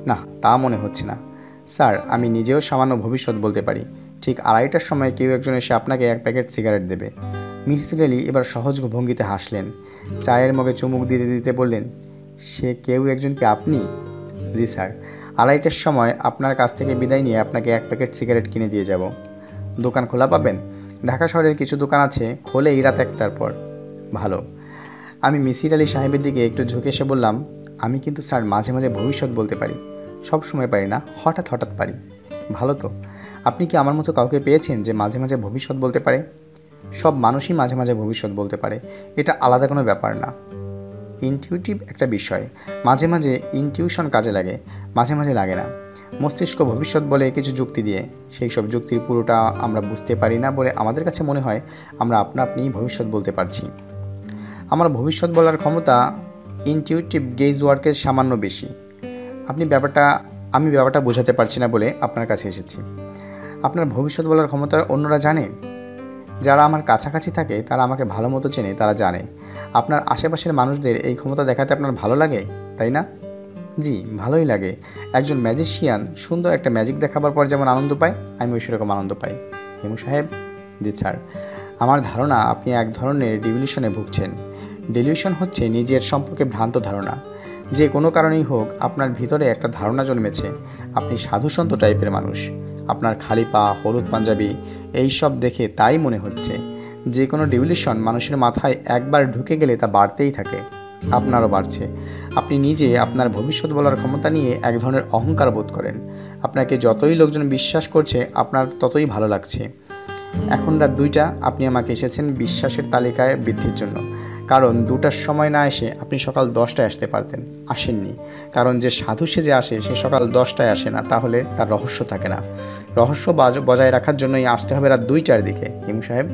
A: না, তা মনে হচ্ছে না। স্যার, আমি নিজেও সামান্য ভবিষ্যৎ বলতে পারি। ঠিক 2:30টার সময় কেউ একজন এসে আপনাকে 1 প্যাকেট সিগারেট দেবে। মিসির আলি এবার সহজ ভঙ্গিতে হাসলেন। চায়ের মগে চুমুক দিতে দিতে বললেন, সে কেউ একজন কি আপনি? জি স্যার, 2:30টার সময় আপনার কাছ থেকে বিদায় নিয়ে আপনাকে 1 প্যাকেট সিগারেট কিনে দিয়ে যাব। দোকান খোলা পাবেন? ঢাকা শহরের কিছু দোকান আছে, খোলেই রাত 1টার পর। ভালো। আমি মিসির আলি সাহেবের দিকে একটু ঝুঁকে এসে বললাম, আমি কিন্তু স্যার মাঝে মাঝে ভবিষ্যৎ বলতে পারি। সব সময় পারি না, হঠাৎ হঠাৎ পারি। ভালো তো। আপনি কি আমার মতো কাউকে পেয়েছেন যে মাঝে মাঝে ভবিষ্যৎ বলতে পারে? সব মানুষই মাঝে মাঝে ভবিষ্যৎ বলতে পারে, এটা আলাদা কোনো ব্যাপার না। ইনটিউটিভ একটা বিষয়। মাঝে মাঝে ইনটিউশন কাজে লাগে, মাঝে মাঝে লাগে না। মস্তিষ্ক ভবিষ্যৎ বলে কিছু যুক্তি দিয়ে, সেই সব যুক্তির পুরোটা আমরা বুঝতে পারি না বলে আমাদের কাছে মনে হয় আমরা আপনা আপনিই ভবিষ্যৎ বলতে পারছি। আমার ভবিষ্যৎ বলার ক্ষমতা ইনটিউটিভ গেজ ওয়ার্কের সামান্য বেশি। আমি ব্যাপারটা বোঝাতে পারছি না বলে আপনার কাছে এসেছি। আপনার ভবিষ্যৎ বলার ক্ষমতা অন্যরা জানে? যারা আমার কাছাকাছি থাকে তারা আমাকে ভালো মতো চেনে, তারা জানে। আপনার আশেপাশের মানুষদের এই ক্ষমতা দেখাতে আপনার ভালো লাগে, তাই না? জি, ভালোই লাগে। একজন ম্যাজিশিয়ান সুন্দর একটা ম্যাজিক দেখাবার পর যেমন আনন্দ পায়, আমিও সেরকম আনন্দ পাই। হিমু সাহেব? জি স্যার। আমার ধারণা আপনি এক ধরনের ডিলিউশনে ভুগছেন। ডিলিউশন হচ্ছে নিজের সম্পর্কে ভ্রান্ত ধারণা। যে কোনো কারণেই হোক আপনার ভিতরে একটা ধারণা জন্মেছে আপনি সাধুসন্ত টাইপের মানুষ। আপনার খালি পা, হলুদ পাঞ্জাবি এই সব দেখে তাই মনে হচ্ছে যে কোনো ডিভিলিউশন মানুষের মাথায় একবার ঢুকে গেলে তা বাড়তেই থাকে। আপনারও বাড়ছে। আপনি নিজে আপনার ভবিষ্যৎ বলার ক্ষমতা নিয়ে এক ধরনের অহংকার বোধ করেন। আপনাকে যতই লোকজন বিশ্বাস করছে আপনার ততই ভালো লাগছে। এখন রাত 2টা, আপনি আমাকে এসেছেন বিশ্বাসের তালিকায় বৃদ্ধির জন্য। কারণ 2টার সময় না এসে আপনি সকাল 10টায় আসতে পারতেন, আসেননি। কারণ যে সাধু সেজে আসে সে সকাল 10টায় আসে না, তাহলে তার রহস্য থাকে না। রহস্য বজায় রাখার জন্যই আসতে হবে রাত 2টার দিকে। হিমু সাহেব: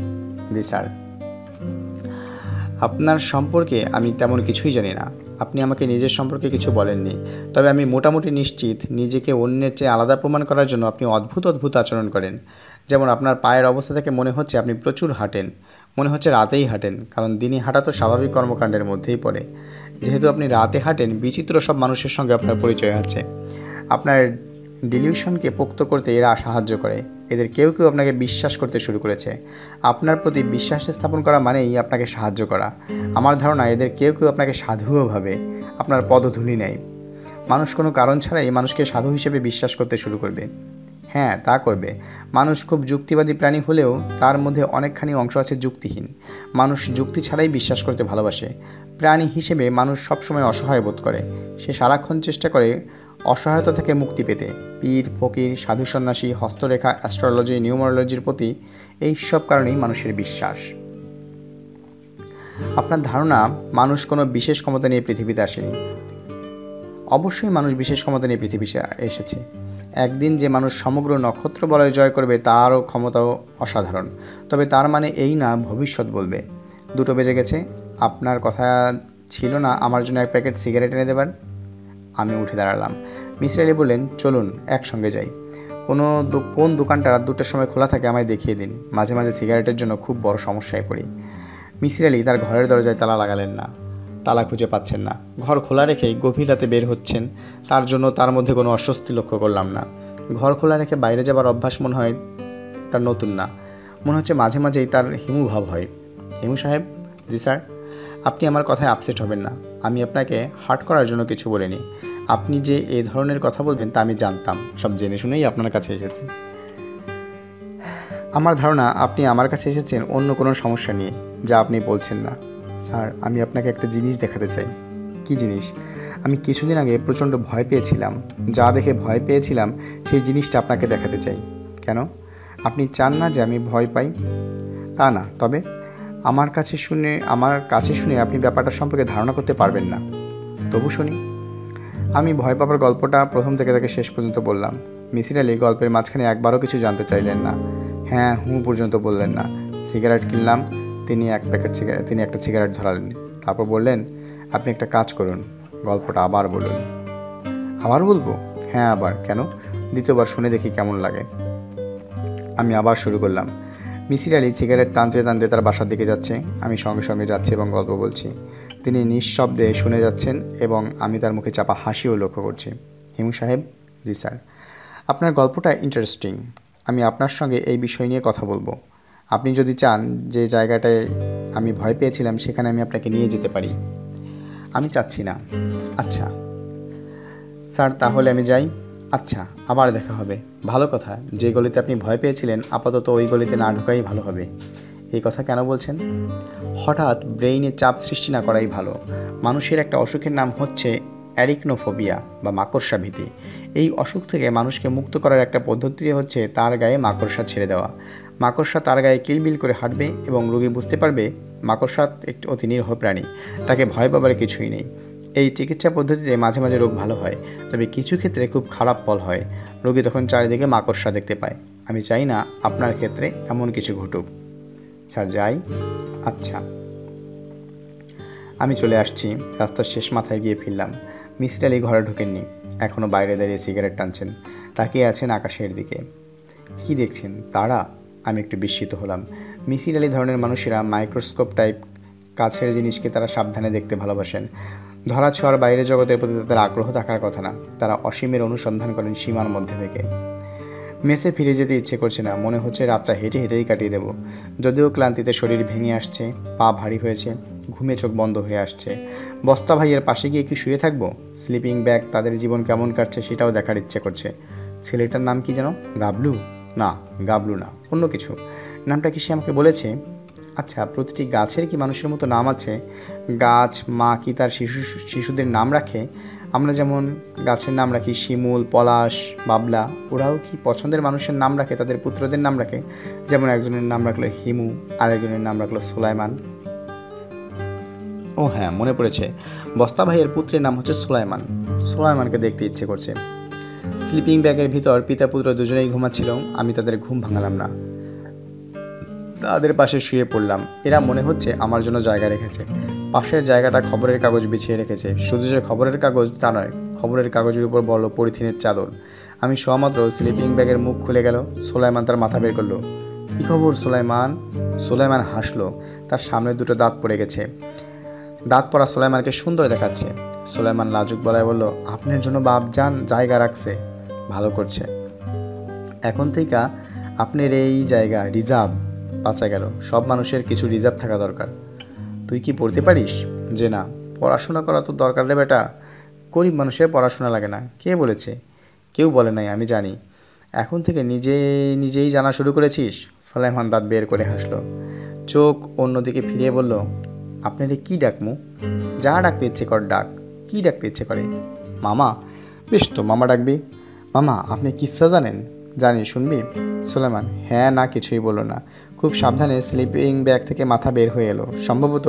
A: জি স্যার। আপনার সম্পর্কে আমি তেমন কিছুই জানি না। আপনি আমাকে নিজের সম্পর্কে কিছু বলেননি। তবে আমি মোটামুটি নিশ্চিত নিজেকে অন্যের চেয়ে আলাদা প্রমাণ করার জন্য আপনি অদ্ভুত অদ্ভুত আচরণ করেন। যেমন আপনার পায়ের অবস্থা থেকে মনে হচ্ছে আপনি প্রচুর হাঁটেন। মনে হচ্ছে রাতেই হাঁটেন, কারণ দিনে হাঁটা তো স্বাভাবিক কর্মকাণ্ডের মধ্যেই পড়ে। যেহেতু আপনি রাতে হাঁটেন, বিচিত্র সব মানুষের সঙ্গে আপনার পরিচয় আছে। আপনার ডিলিউশনকে পোক্ত করতে এরা সাহায্য করে। এদের কেউ কেউ আপনাকে বিশ্বাস করতে শুরু করেছে। আপনার প্রতি বিশ্বাস স্থাপন করা মানেই আপনাকে সাহায্য করা। আমার ধারণা এদের কেউ কেউ আপনাকে সাধুও ভাবে, আপনার পদধূলি নেয়। মানুষ কোনো কারণ ছাড়াই মানুষকে সাধু হিসেবে বিশ্বাস করতে শুরু করবে। হ্যাঁ, তা করবে। মানুষ খুব যুক্তিবাদী প্রাণী হলেও তার মধ্যে অনেকখানি অংশ আছে যুক্তিহীন। মানুষ যুক্তি ছাড়াই বিশ্বাস করতে ভালোবাসে। প্রাণী হিসেবে মানুষ সবসময় অসহায় বোধ করে। সে সারাক্ষণ চেষ্টা করে অসহায়তা থেকে মুক্তি পেতে। পীর, ফকির, সাধু সন্ন্যাসী, হস্তরেখা, অ্যাস্ট্রোলজি, নিউমারোলজির প্রতি এই সব কারণেই মানুষের বিশ্বাস। আপনার ধারণা মানুষ কোনো বিশেষ ক্ষমতা নিয়ে পৃথিবীতে আসেনি? অবশ্যই মানুষ বিশেষ ক্ষমতা নিয়ে পৃথিবীতে এসেছে। একদিন যে মানুষ সমগ্র নক্ষত্র বলয় জয় করবে তারও ক্ষমতাও অসাধারণ। তবে তার মানে এই না ভবিষ্যৎ বলবে। 2টো বেজে গেছে। আপনার কথা ছিল না আমার জন্য 1 প্যাকেট সিগারেট এনে দেবার? আমি উঠে দাঁড়ালাম। মিসির আলি বললেন, চলুন একসঙ্গে যাই। কোন দোকানটা রাত 2টার সময় খোলা থাকে আমায় দেখিয়ে দিন। মাঝে মাঝে সিগারেটের জন্য খুব বড় সমস্যায় পড়ি। মিসির আলি তার ঘরের দরজায় তালা লাগালেন না। তালা খুঁজে পাচ্ছেন না। ঘর খোলা রেখেই গভীর রাতে বের হচ্ছেন। তার জন্য তার মধ্যে কোনো অস্বস্তি লক্ষ্য করলাম না। ঘর খোলা রেখে বাইরে যাবার অভ্যাস মনে হয় তার নতুন না। মনে হচ্ছে মাঝে মাঝেই তার হিমু ভাব হয়। হিমু সাহেব: জি স্যার। আপনি আমার কথায় আপসেট হবেন না। আমি আপনাকে হার্ট করার জন্য কিছু বলিনি। আপনি যে এ ধরনের কথা বলবেন তা আমি জানতাম। সব জেনে শুনেই আপনার কাছে এসেছি। আমার ধারণা আপনি আমার কাছে এসেছেন অন্য কোনো সমস্যা নিয়ে, যা আপনি বলছেন না। স্যার, আমি আপনাকে একটা জিনিস দেখাতে চাই। কী জিনিস? আমি কিছুদিন আগে প্রচণ্ড ভয় পেয়েছিলাম। যা দেখে ভয় পেয়েছিলাম সেই জিনিসটা আপনাকে দেখাতে চাই। কেন? আপনি চান না যে আমি ভয় পাই? তা না, তবে আমার কাছে শুনে আপনি ব্যাপারটা সম্পর্কে ধারণা করতে পারবেন না। তবু শুনি। আমি ভয় পাবার গল্পটা প্রথম থেকে তাকে শেষ পর্যন্ত বললাম। মিসির আলি গল্পের মাঝখানে একবারও কিছু জানতে চাইলেন না। হ্যাঁ হুঁ পর্যন্ত বললেন না। সিগারেট কিনলাম। তিনি একটা সিগারেট ধরালেন। তারপর বললেন, আপনি একটা কাজ করুন, গল্পটা আবার বলুন। আবার বলবো? হ্যাঁ আবার। কেন? দ্বিতীয়বার শুনে দেখি কেমন লাগে। আমি আবার শুরু করলাম। মিসির আলি সিগারেট টানতে টানতে তার বাসার দিকে যাচ্ছে। আমি সঙ্গে সঙ্গে যাচ্ছি এবং গল্প বলছি। তিনি নিঃশব্দে শুনে যাচ্ছেন এবং আমি তার মুখে চাপা হাসিও লক্ষ্য করছি। হিমু সাহেব: জি স্যার। আপনার গল্পটা ইন্টারেস্টিং। আমি আপনার সঙ্গে এই বিষয় নিয়ে কথা বলবো। আপনি যদি চান যে জায়গাটায় আমি ভয় পেয়েছিলাম সেখানে আমি আপনাকে নিয়ে যেতে পারি। আমি চাচ্ছি না। আচ্ছা স্যার, তাহলে আমি যাই। আচ্ছা, আবার দেখা হবে। ভালো কথা। যে গলিতে আপনি ভয় পেয়েছিলেন আপাতত ওই গলিতে না ঢোকাই ভালো হবে। এই কথা কেন বলছেন? হঠাৎ ব্রেইনে চাপ সৃষ্টি না করাই ভালো। মানুষের একটা অসুখের নাম হচ্ছে অ্যারিকনোফোবিয়া বা মাকড়সা ভীতি। এই অসুখ থেকে মানুষকে মুক্ত করার একটা পদ্ধতি হচ্ছে তার গায়ে মাকড়সা ছেড়ে দেওয়া। মাকড়সা তার গায়ে কিলবিল করে হাঁটবে এবং রোগী বুঝতে পারবে মাকড়সা একটি অতি নিরীহ প্রাণী, তাকে ভয় পাবার কিছুই নেই। এই চিকিৎসা পদ্ধতিতে মাঝে মাঝে রোগ ভালো হয়, তবে কিছু ক্ষেত্রে খুব খারাপ ফল হয়। রোগী তখন চারিদিকে মাকড়সা দেখতে পায়। আমি চাই না আপনার ক্ষেত্রে এমন কিছু ঘটুক। স্যার, যাই। আচ্ছা। আমি চলে আসছি। রাস্তার শেষ মাথায় গিয়ে ফিরলাম। মিসির আলি ঘরে ঢোকেননি। এখনও বাইরে দাঁড়িয়ে সিগারেট টানছেন। তাকিয়ে আছেন আকাশের দিকে। কি দেখছেন? তারা? আমি একটু বিস্মিত হলাম। মিসির আলি ধরনের মানুষেরা মাইক্রোস্কোপ টাইপ কাছের জিনিসকে তারা সাবধানে দেখতে ভালোবাসেন। ধরা ছোঁয়ার বাইরে জগতের প্রতি তাদের আগ্রহ থাকার কথা না। তারা অসীমের অনুসন্ধান করেন সীমার মধ্যে থেকে। মেসে ফিরে যেতে ইচ্ছে করছে না। মনে হচ্ছে রাতটা হেঁটে হেঁটেই কাটিয়ে দেব। যদিও ক্লান্তিতে শরীর ভেঙে আসছে, পা ভারী হয়েছে, ঘুমে চোখ বন্ধ হয়ে আসছে। বস্তা ভাইয়ের পাশে গিয়ে কি শুয়ে থাকবো? স্লিপিং ব্যাগ তাদের জীবন কেমন কাটছে সেটাও দেখার ইচ্ছে করছে। ছেলেটার নাম কি যেন? গাবলু? না, গাবলু না, অন্য কিছু। নামটা কি সে আমাকে বলেছে? আচ্ছা, প্রতিটি গাছের কি মানুষের মতো নাম আছে? গাছ মা কি তার শিশুদের নাম রাখে? আমরা যেমন গাছের নাম রাখি শিমুল, পলাশ, বাবলা, ওরাও কি পছন্দের মানুষের নাম রাখে, তাদের পুত্রদের নাম রাখে? যেমন একজনের নাম রাখলো হিমু, আরেকজনের নাম রাখলো সুলাইমান। ও হ্যাঁ, মনে পড়েছে, বস্তা ভাইয়ের পুত্রের নাম হচ্ছে সুলাইমান। সুলাইমানকে দেখতে ইচ্ছে করছে। স্লিপিং ব্যাগের ভিতর পিতা পুত্র দুজনেই ঘুমাচ্ছিল। আমি তাদের ঘুম ভাঙালাম না, তাদের পাশে শুয়ে পড়লাম। এরা মনে হচ্ছে আমার জন্য জায়গা রেখেছে। পাশের জায়গাটা খবরের কাগজ বিছিয়ে রেখেছে। শুধু যে খবরের কাগজ তা নয়, খবরের কাগজের উপর বড় পলিথিনের চাদর। আমি শোয়ামাত্র স্লিপিং ব্যাগের মুখ খুলে গেল। সুলাইমান তার মাথা বের করলো। কী খবর সুলাইমান? সুলাইমান হাসলো। তার সামনে দুটো দাঁত পড়ে গেছে। দাঁত পড়া সুলাইমানকে সুন্দর দেখাচ্ছে। সুলাইমান লাজুক গলায় বলল, আপনার জন্য বাপজান জায়গা রাখছে, ভালো করছে। এখন থেকে আপনার এই জায়গা রিজার্ভ। বাঁচা গেল। সব মানুষের কিছু রিজার্ভ থাকা দরকার। তুই কি পড়তে পারিস? যে না। পড়াশোনা করা তো দরকার রে বেটা। গরিব মানুষের পড়াশোনা লাগে না। কে বলেছে? কেউ বলে নাই, আমি জানি। এখন থেকে নিজেই জানা শুরু করেছিস? সুলাইমান দাঁত বের করে হাসলো। চোখ অন্যদিকে ফিরিয়ে বলল, আপনার কি ডাকমু? যা ডাকতে ইচ্ছে কর ডাক। কি ডাকতে ইচ্ছে করে? মামা? বেশ তো, মামা ডাকবি। মামা, আপনি কিচ্ছা জানেন? জানি, শুনবি? সুলাইমান হ্যাঁ না কিছুই বলল না। খুব সাবধানে স্লিপিং ব্যাগ থেকে মাথা বের হয়ে এলো। সম্ভবত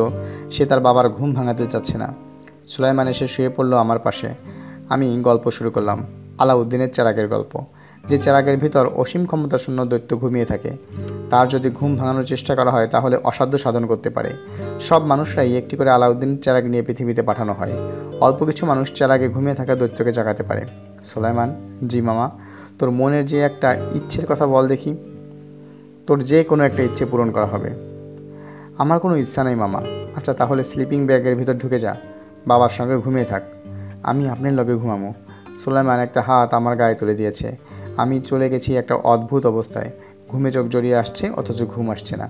A: সে তার বাবার ঘুম ভাঙাতে চাচ্ছে না। সুলাইমান এসে শুয়ে পড়ল আমার পাশে। আমি গল্প শুরু করলাম। আলাউদ্দিনের চেরাগের গল্প। যে চেরাগের ভিতর অসীম ক্ষমতাশূন্য দৈত্য ঘুমিয়ে থাকে। তার যদি ঘুম ভাঙানোর চেষ্টা করা হয় তাহলে অসাধ্য সাধন করতে পারে। সব মানুষরাই একটি করে আলাউদ্দিন চেরাগ নিয়ে পৃথিবীতে পাঠানো হয়। অল্প কিছু মানুষ চেরাগে ঘুমিয়ে থাকা দৈত্যকে জাগাতে পারে। সুলাইমান, জি মামা। তোর মনের যে একটা ইচ্ছের কথা বল দেখি। তোর যে কোনো একটা ইচ্ছে পূরণ করা হবে। আমার কোনো ইচ্ছা নেই মামা। আচ্ছা তাহলে স্লিপিং ব্যাগের ভিতর ঢুকে যা, বাবার সঙ্গে ঘুমিয়ে থাক। আমি আপনার লগে ঘুমামো। সুলাইমান একটা হাত আমার গায়ে তুলে দিয়েছে। আমি চলে গেছি একটা অদ্ভুত অবস্থায়। ঘুমে চোখ জড়িয়ে আসছে, অথচ ঘুম আসছে না।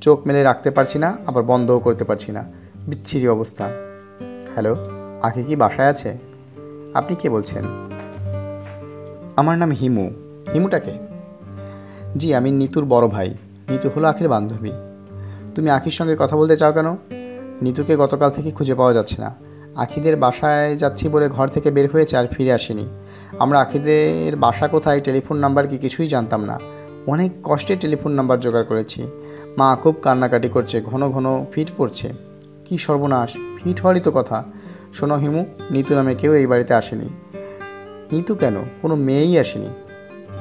A: চোখ মেলে রাখতে পারছি না, আবার বন্ধও করতে পারছি না। বিচ্ছিরি অবস্থা। হ্যালো, আখি কি বাসায় আছে? আপনি কে বলছেন? আমার নাম হিমু। হিমুটাকে? জি, আমি নিতুর বড় ভাই। নিতু হলো আখির বান্ধবী। তুমি আখির সঙ্গে কথা বলতে চাও কেন? নিতুকে গতকাল থেকে খুঁজে পাওয়া যাচ্ছে না। আখিদের বাসায় যাচ্ছি বলে ঘর থেকে বের হয়েছে আর ফিরে আসেনি। আমরা আখিদের বাসা কোথায়, টেলিফোন নাম্বার কি কিছুই জানতাম না। অনেক কষ্টে টেলিফোন নাম্বার জোগাড় করেছি। মা খুব কান্নাকাটি করছে, ঘন ঘন ফিট পড়ছে। কি সর্বনাশ! ফিট হওয়ারই তো কথা। শোনো হিমু, নিতু নামে কেউ এই বাড়িতে আসেনি। নিতু কেন? কোনো মেয়েই আসেনি।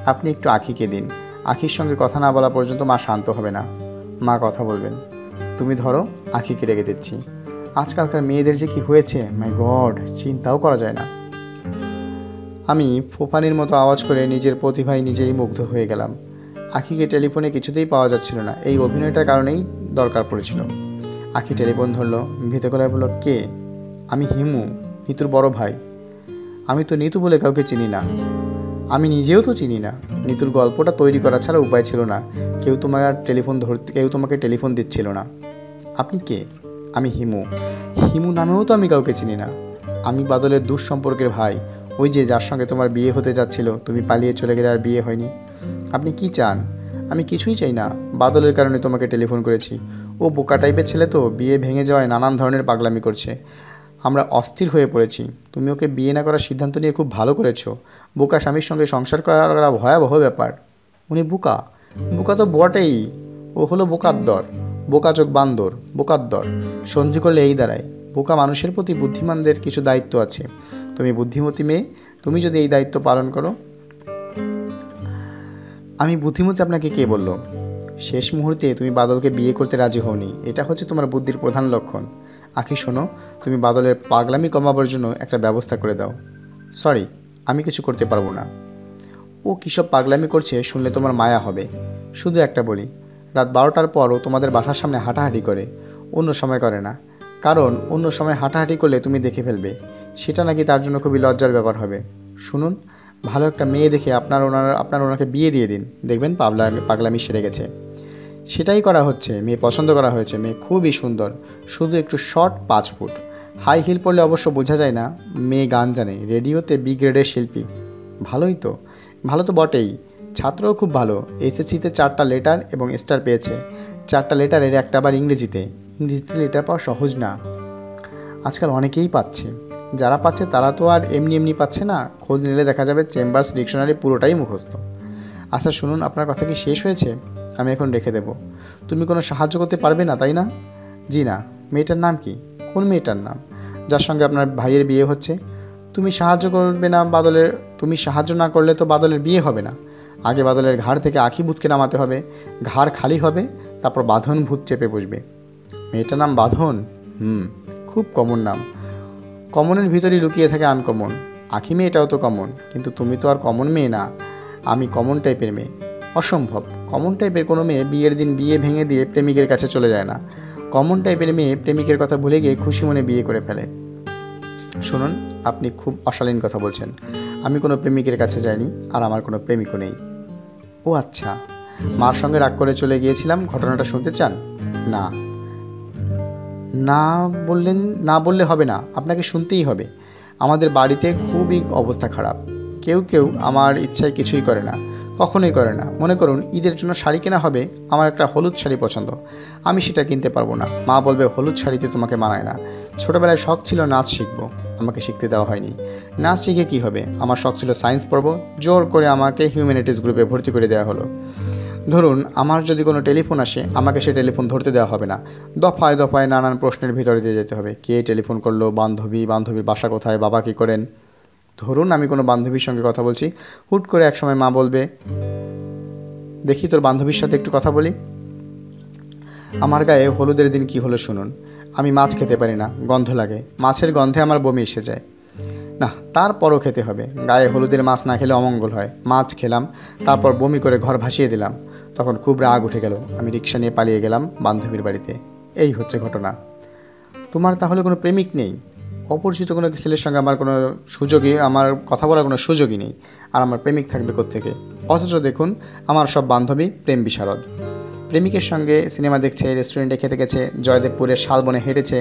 A: আপনি একটু আখিকে দিন। আখির সঙ্গে কথা না বলা পর্যন্ত মা শান্ত হবে না। মা কথা বলবেন। তুমি ধরো, আখিকে রেখে দিচ্ছি। আজকালকার মেয়েদের যে কি হয়েছে, মাই গড, চিন্তাও করা যায় না। আমি ফোফানির মতো আওয়াজ করে নিজের প্রতিভায় নিজেই মুগ্ধ হয়ে গেলাম। আখিকে টেলিফোনে কিছুতেই পাওয়া যাচ্ছিল না। এই অভিনয়টার কারণেই দরকার পড়েছিল। আখি টেলিফোন ধরলো, ভীত গলায় বলল, কে? আমি হিমু, নিতুর বড় ভাই। আমি তো নিতু বলে কাউকে চিনি না। আমি নিজেও তো চিনি না। নিতুর গল্পটা তৈরি করা ছাড়া উপায় ছিল না। কেউ তোমাকে টেলিফোন দিচ্ছিল না। আপনি কে? আমি হিমু। হিমু নামেও তো আমি কাউকে চিনি না। আমি বাদলের দূর সম্পর্কের ভাই। ওই যে যার সঙ্গে তোমার বিয়ে হতে যাচ্ছিল, তুমি পালিয়ে চলে গেলে আর বিয়ে হয়নি। আপনি কি চান? আমি কিছুই চাই না। বাদলের কারণে তোমাকে টেলিফোন করেছি। ও বোকা টাইপের ছেলে তো, বিয়ে ভেঙে যাওয়ায় নানান ধরনের পাগলামি করছে। আমরা অস্থির হয়ে পড়েছি। তুমি ওকে বিয়ে না করার সিদ্ধান্ত নিয়ে খুব ভালো করেছো। বোকা স্বামীর সঙ্গে সংসার করা ভয়াবহ ব্যাপার। উনি বোকা? বোকা তো বটেই। ও হলো বোকাদ্দর। বোকা চোখ বান্দর, বোকাদ্দর। সন্ধি করলে এই দাঁড়ায়। বোকা মানুষের প্রতি বুদ্ধিমানদের কিছু দায়িত্ব আছে। তুমি বুদ্ধিমতী মেয়ে, তুমি যদি এই দায়িত্ব পালন করো। আমি বুদ্ধিমতী আপনাকে কে বলল? শেষ মুহূর্তে তুমি বাদলকে বিয়ে করতে রাজি হওনি। এটা হচ্ছে তোমার বুদ্ধির প্রধান লক্ষণ। আখি শোনো, তুমি বাদলের পাগলামি কমাবার জন্য একটা ব্যবস্থা করে দাও। সরি, আমি কিছু করতে পারবো না। ও কিসব পাগলামি করছে শুনলে তোমার মায়া হবে। শুধু একটা বলি, রাত 12টার পর ও তোমাদের বাসার সামনে হাঁটাহাঁটি করে, অন্য সময় করে না। কারণ অন্য সময় হাঁটাহাঁটি করলে তুমি দেখে ফেলবে। সেটা নাকি তার জন্য খুবই লজ্জার ব্যাপার হবে। শুনুন, ভালো একটা মেয়ে দেখে আপনার ওনাকে বিয়ে দিয়ে দিন। দেখবেন পাগলামি সেরে গেছে। সেটাই করা হচ্ছে। মেয়ে পছন্দ করা হয়েছে। মেয়ে খুবই সুন্দর, শুধু একটু শর্ট, 5 ফুট। হাই হিল পরলে অবশ্য বোঝা যায় না। মেয়ে গান জানে, রেডিওতে বি গ্রেডের শিল্পী। ভালোই তো।
B: ভালো তো বটেই, ছাত্রও খুব ভালো। এসএসসিতে 4টা লেটার এবং স্টার পেয়েছে। 4টা লেটারের একটা আবার ইংরেজিতে। ইংরেজিতে লেটার পাওয়া সহজ না, আজকাল অনেকেই পাচ্ছে। যারা পাচ্ছে তারা তো আর এমনি এমনি পাচ্ছে না, খোঁজ নিলে দেখা যাবে চেম্বার্স ডিকশনারি পুরোটাই মুখস্থ। আচ্ছা শুনুন, আপনার কথা কি শেষ হয়েছে? আমি এখন রেখে দেব। তুমি কোনো সাহায্য করতে পারবে না, তাই না? জি না। মেয়েটার নাম কি? কোন মেয়েটার নাম? যার সঙ্গে আপনার ভাইয়ের বিয়ে হচ্ছে? তুমি সাহায্য করবে না বাদলের? তুমি সাহায্য না করলে তো বাদলের বিয়ে হবে না। আগে বাদলের ঘাড় থেকে আখি ভূতকে নামাতে হবে, ঘাড় খালি হবে, তারপর বাঁধন ভূত চেপে বসবে। মেয়েটার নাম বাঁধন? খুব কমন নাম। কমনের ভিতরেই লুকিয়ে থাকে আনকমন। আখি মেয়েটাও তো কমন, কিন্তু তুমি তো আর কমন মেয়ে না। আমি কমন টাইপের মেয়ে। অসম্ভব। কমন টাইপের কোনো মেয়ে বিয়ের দিন বিয়ে ভেঙে দিয়ে প্রেমিকের কাছে চলে যায় না। কমন টাইপের মেয়ে প্রেমিকের কথা ভুলে গিয়ে খুশি মনে বিয়ে করে ফেলে। শুনুন, আপনি খুব অশালীন কথা বলছেন। আমি কোনো প্রেমিকের কাছে যাইনি, আর আমার কোনো প্রেমিকও নেই। ও আচ্ছা, মার সঙ্গে রাগ করে চলে গিয়েছিলাম, ঘটনাটা শুনতে চান? না। না বললেন? না বললে হবে না, আপনাকে শুনতেই হবে। আমাদের বাড়িতে খুবই অবস্থা খারাপ। কেউ কেউ আমার ইচ্ছায় কিছুই করে না, কখনোই করে না। মনে করুন ঈদের জন্য শাড়ি কেনা হবে, আমার একটা হলুদ শাড়ি পছন্দ, আমি সেটা কিনতে পারবো না। মা বলবে হলুদ শাড়িতে তোমাকে মানায় না। ছোটোবেলায় শখ ছিল নাচ শিখবো, আমাকে শিখতে দেওয়া হয়নি। নাচ শিখে কী হবে? আমার শখ ছিল সায়েন্স পড়বো, জোর করে আমাকে হিউম্যানিটিস গ্রুপে ভর্তি করে দেওয়া হলো। ধরুন আমার যদি কোনো টেলিফোন আসে, আমাকে সে টেলিফোন ধরতে দেওয়া হবে না। দফায় দফায় নানান প্রশ্নের ভিতরে দিয়ে যেতে হবে। কে টেলিফোন করলো? বান্ধবী। বান্ধবীর বাসা কোথায়? বাবা কী করেন? ধরুন আমি কোনো বান্ধবীর সঙ্গে কথা বলছি, হুট করে একসময় মা বলবে, দেখি তোর বান্ধবীর সাথে একটু কথা বলি। আমার গায়ে হলুদের দিন কি হলো শুনুন। আমি মাছ খেতে পারি না, গন্ধ লাগে, মাছের গন্ধে আমার বমি এসে যায়। না, তারপরও খেতে হবে। গায়ে হলুদের মাছ না খেলে অমঙ্গল হয়। মাছ খেলাম, তারপর বমি করে ঘর ভাসিয়ে দিলাম। তখন খুব রাগ উঠে গেল, আমি রিক্সা নিয়ে পালিয়ে গেলাম বান্ধবীর বাড়িতে। এই হচ্ছে ঘটনা। তোমার তাহলে কোনো প্রেমিক নেই? অপরিচিত কোনো ছেলের সঙ্গে আমার কথা বলার কোনো সুযোগই নেই, আর আমার প্রেমিক থাকবে কোত্থেকে? অথচ দেখুন আমার সব বান্ধবী প্রেম বিশারদ। প্রেমিকের সঙ্গে সিনেমা দেখছে, রেস্টুরেন্টে খেতে গেছে, জয়দেবপুরের শালবনে হেঁটেছে।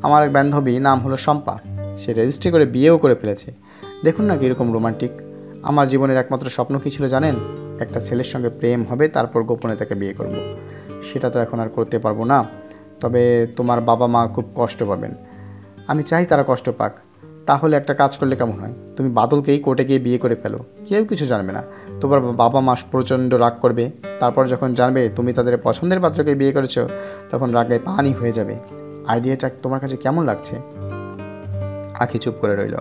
B: আমার এক বান্ধবী, নাম হলো শম্পা, সে রেজিস্ট্রি করে বিয়েও করে ফেলেছে। দেখুন না কীরকম রোমান্টিক। আমার জীবনের একমাত্র স্বপ্ন কী ছিল জানেন? একটা ছেলের সঙ্গে প্রেম হবে, তারপর গোপনে তাকে বিয়ে করব। সেটা তো এখন আর করতে পারবো না। তবে তোমার বাবা মা খুব কষ্ট পাবেন। আমি চাই তারা কষ্ট পাক। তাহলে একটা কাজ করলে কেমন হয়? তুমি বাদলকেই কোর্টে গিয়ে বিয়ে করে ফেলো, কেউ কিছু জানবে না। তোমার বাবা মা প্রচণ্ড রাগ করবে। তারপর যখন জানবে তুমি তাদের পছন্দের পাত্রকে বিয়ে করেছো, তখন রাগে পানি হয়ে যাবে। আইডিয়াটা তোমার কাছে কেমন লাগছে? আখি চুপ করে রইল।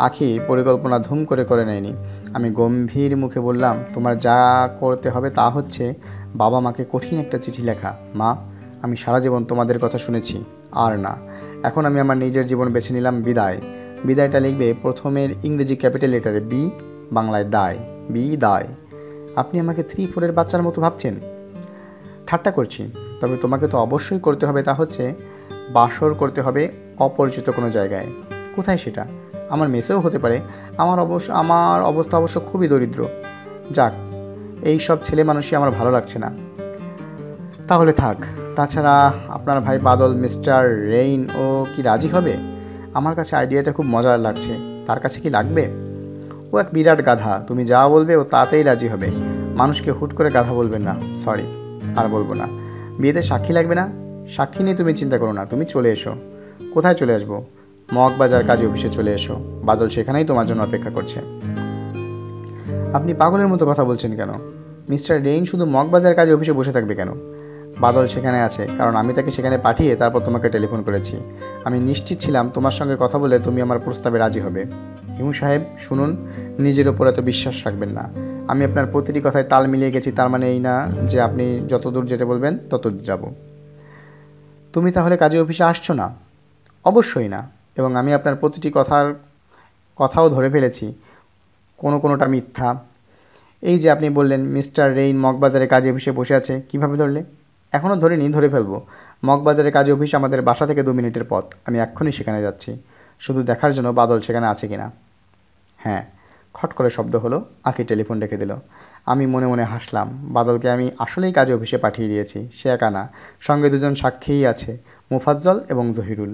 B: আখি পরিকল্পনা ধুম করে করে নেয়নি। আমি গম্ভীর মুখে বললাম, তোমার যা করতে হবে তা হচ্ছে বাবা মাকে কঠিন একটা চিঠি লেখা। মা, আমি সারা জীবন তোমাদের কথা শুনেছি, আর না। এখন আমি আমার নিজের জীবন বেছে নিলাম, বিদায়। বিদায়টা লিখবে প্রথমের ইংরেজি ক্যাপিটাল লেটারে বি, বাংলায় দায়। বি দায়। আপনি আমাকে 3-4 বাচ্চার মতো ভাবছেন? ঠাট্টা করছি। তবে তোমাকে তো অবশ্যই করতে হবে, তা হচ্ছে বাসর করতে হবে অপরিচিত কোনো জায়গায়। কোথায় সেটা? আমার মেসেও হতে পারে। আমার অবস্থা অবশ্য খুবই দরিদ্র। যাক, এই সব ছেলে মানুষই আমার ভালো লাগছে না। তাহলে থাক। তাছাড়া আপনার ভাই বাদল, মিস্টার রেইন, ও কি রাজি হবে? আমার কাছে আইডিয়াটা খুব মজার লাগছে। তার কাছে কি লাগবে? ও এক বিরাট গাধা, তুমি যা বলবে ও তাতেই রাজি হবে। মানুষকে হুট করে গাধা বলবেন না। সরি, আর বলবো না। বিয়েতে সাক্ষী লাগবে না? সাক্ষী নিয়ে তুমি চিন্তা করো না, তুমি চলে এসো। কোথায় চলে আসবো? মগবাজার কাজী অফিসে চলে এসো, বাদল সেখানেই তোমার জন্য অপেক্ষা করছে। আপনি পাগলের মতো কথা বলছেন কেন? মিস্টার রেইন শুধু মগবাজার কাজী অফিসে বসে থাকবে কেন? বাদল সেখানে আছে, কারণ আমি তাকে সেখানে পাঠিয়ে তারপর তোমাকে টেলিফোন করেছি। আমি নিশ্চিত ছিলাম তোমার সঙ্গে কথা বলে তুমি আমার প্রস্তাবে রাজি হবে। হিমু সাহেব শুনুন, নিজের ওপর এত বিশ্বাস রাখবেন না। আমি আপনার প্রতিটি কথায় তাল মিলিয়ে গেছি, তার মানে এই না যে আপনি যত দূর যেতে বলবেন তত দূর যাব। তুমি তাহলে কাজী অফিসে আসছো না? অবশ্যই না। এবং আমি আপনার প্রতিটি কথাও ধরে ফেলেছি, কোনোটা মিথ্যা। এই যে আপনি বললেন মিস্টার রেইন মগবাজারে কাজী অফিসে বসে আছে, কিভাবে ধরলে? এখনও ধরিনি, ধরে ফেলবো। মগবাজারে কাজী অফিস আমাদের বাসা থেকে 2 মিনিটের পথ। আমি এক্ষুনি সেখানে যাচ্ছি, শুধু দেখার জন্য বাদল সেখানে আছে কিনা। হ্যাঁ। খট করে শব্দ হলো, আঁখি টেলিফোন রেখে দিল। আমি মনে মনে হাসলাম। বাদলকে আমি আসলেই কাজী অফিসে পাঠিয়ে দিয়েছি। সে একা না, সঙ্গে 2জন সাক্ষীই আছে, মুফাজ্জল এবং জহিরুল।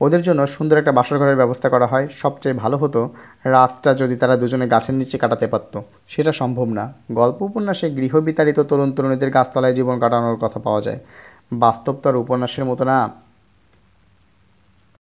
B: ওদের জন্য সুন্দর একটা বাসর ঘরের ব্যবস্থা করা হয়। সবচেয়ে ভালো হতো রাতটা যদি তারা দুজনে গাছের নিচে কাটাতে পারত। সেটা সম্ভব না। গল্প উপন্যাসে গৃহবিতাড়িত তরুণ তরুণীদের গাছতলায় জীবন কাটানোর কথা পাওয়া যায়। বাস্তব তো আর উপন্যাসের মতো না।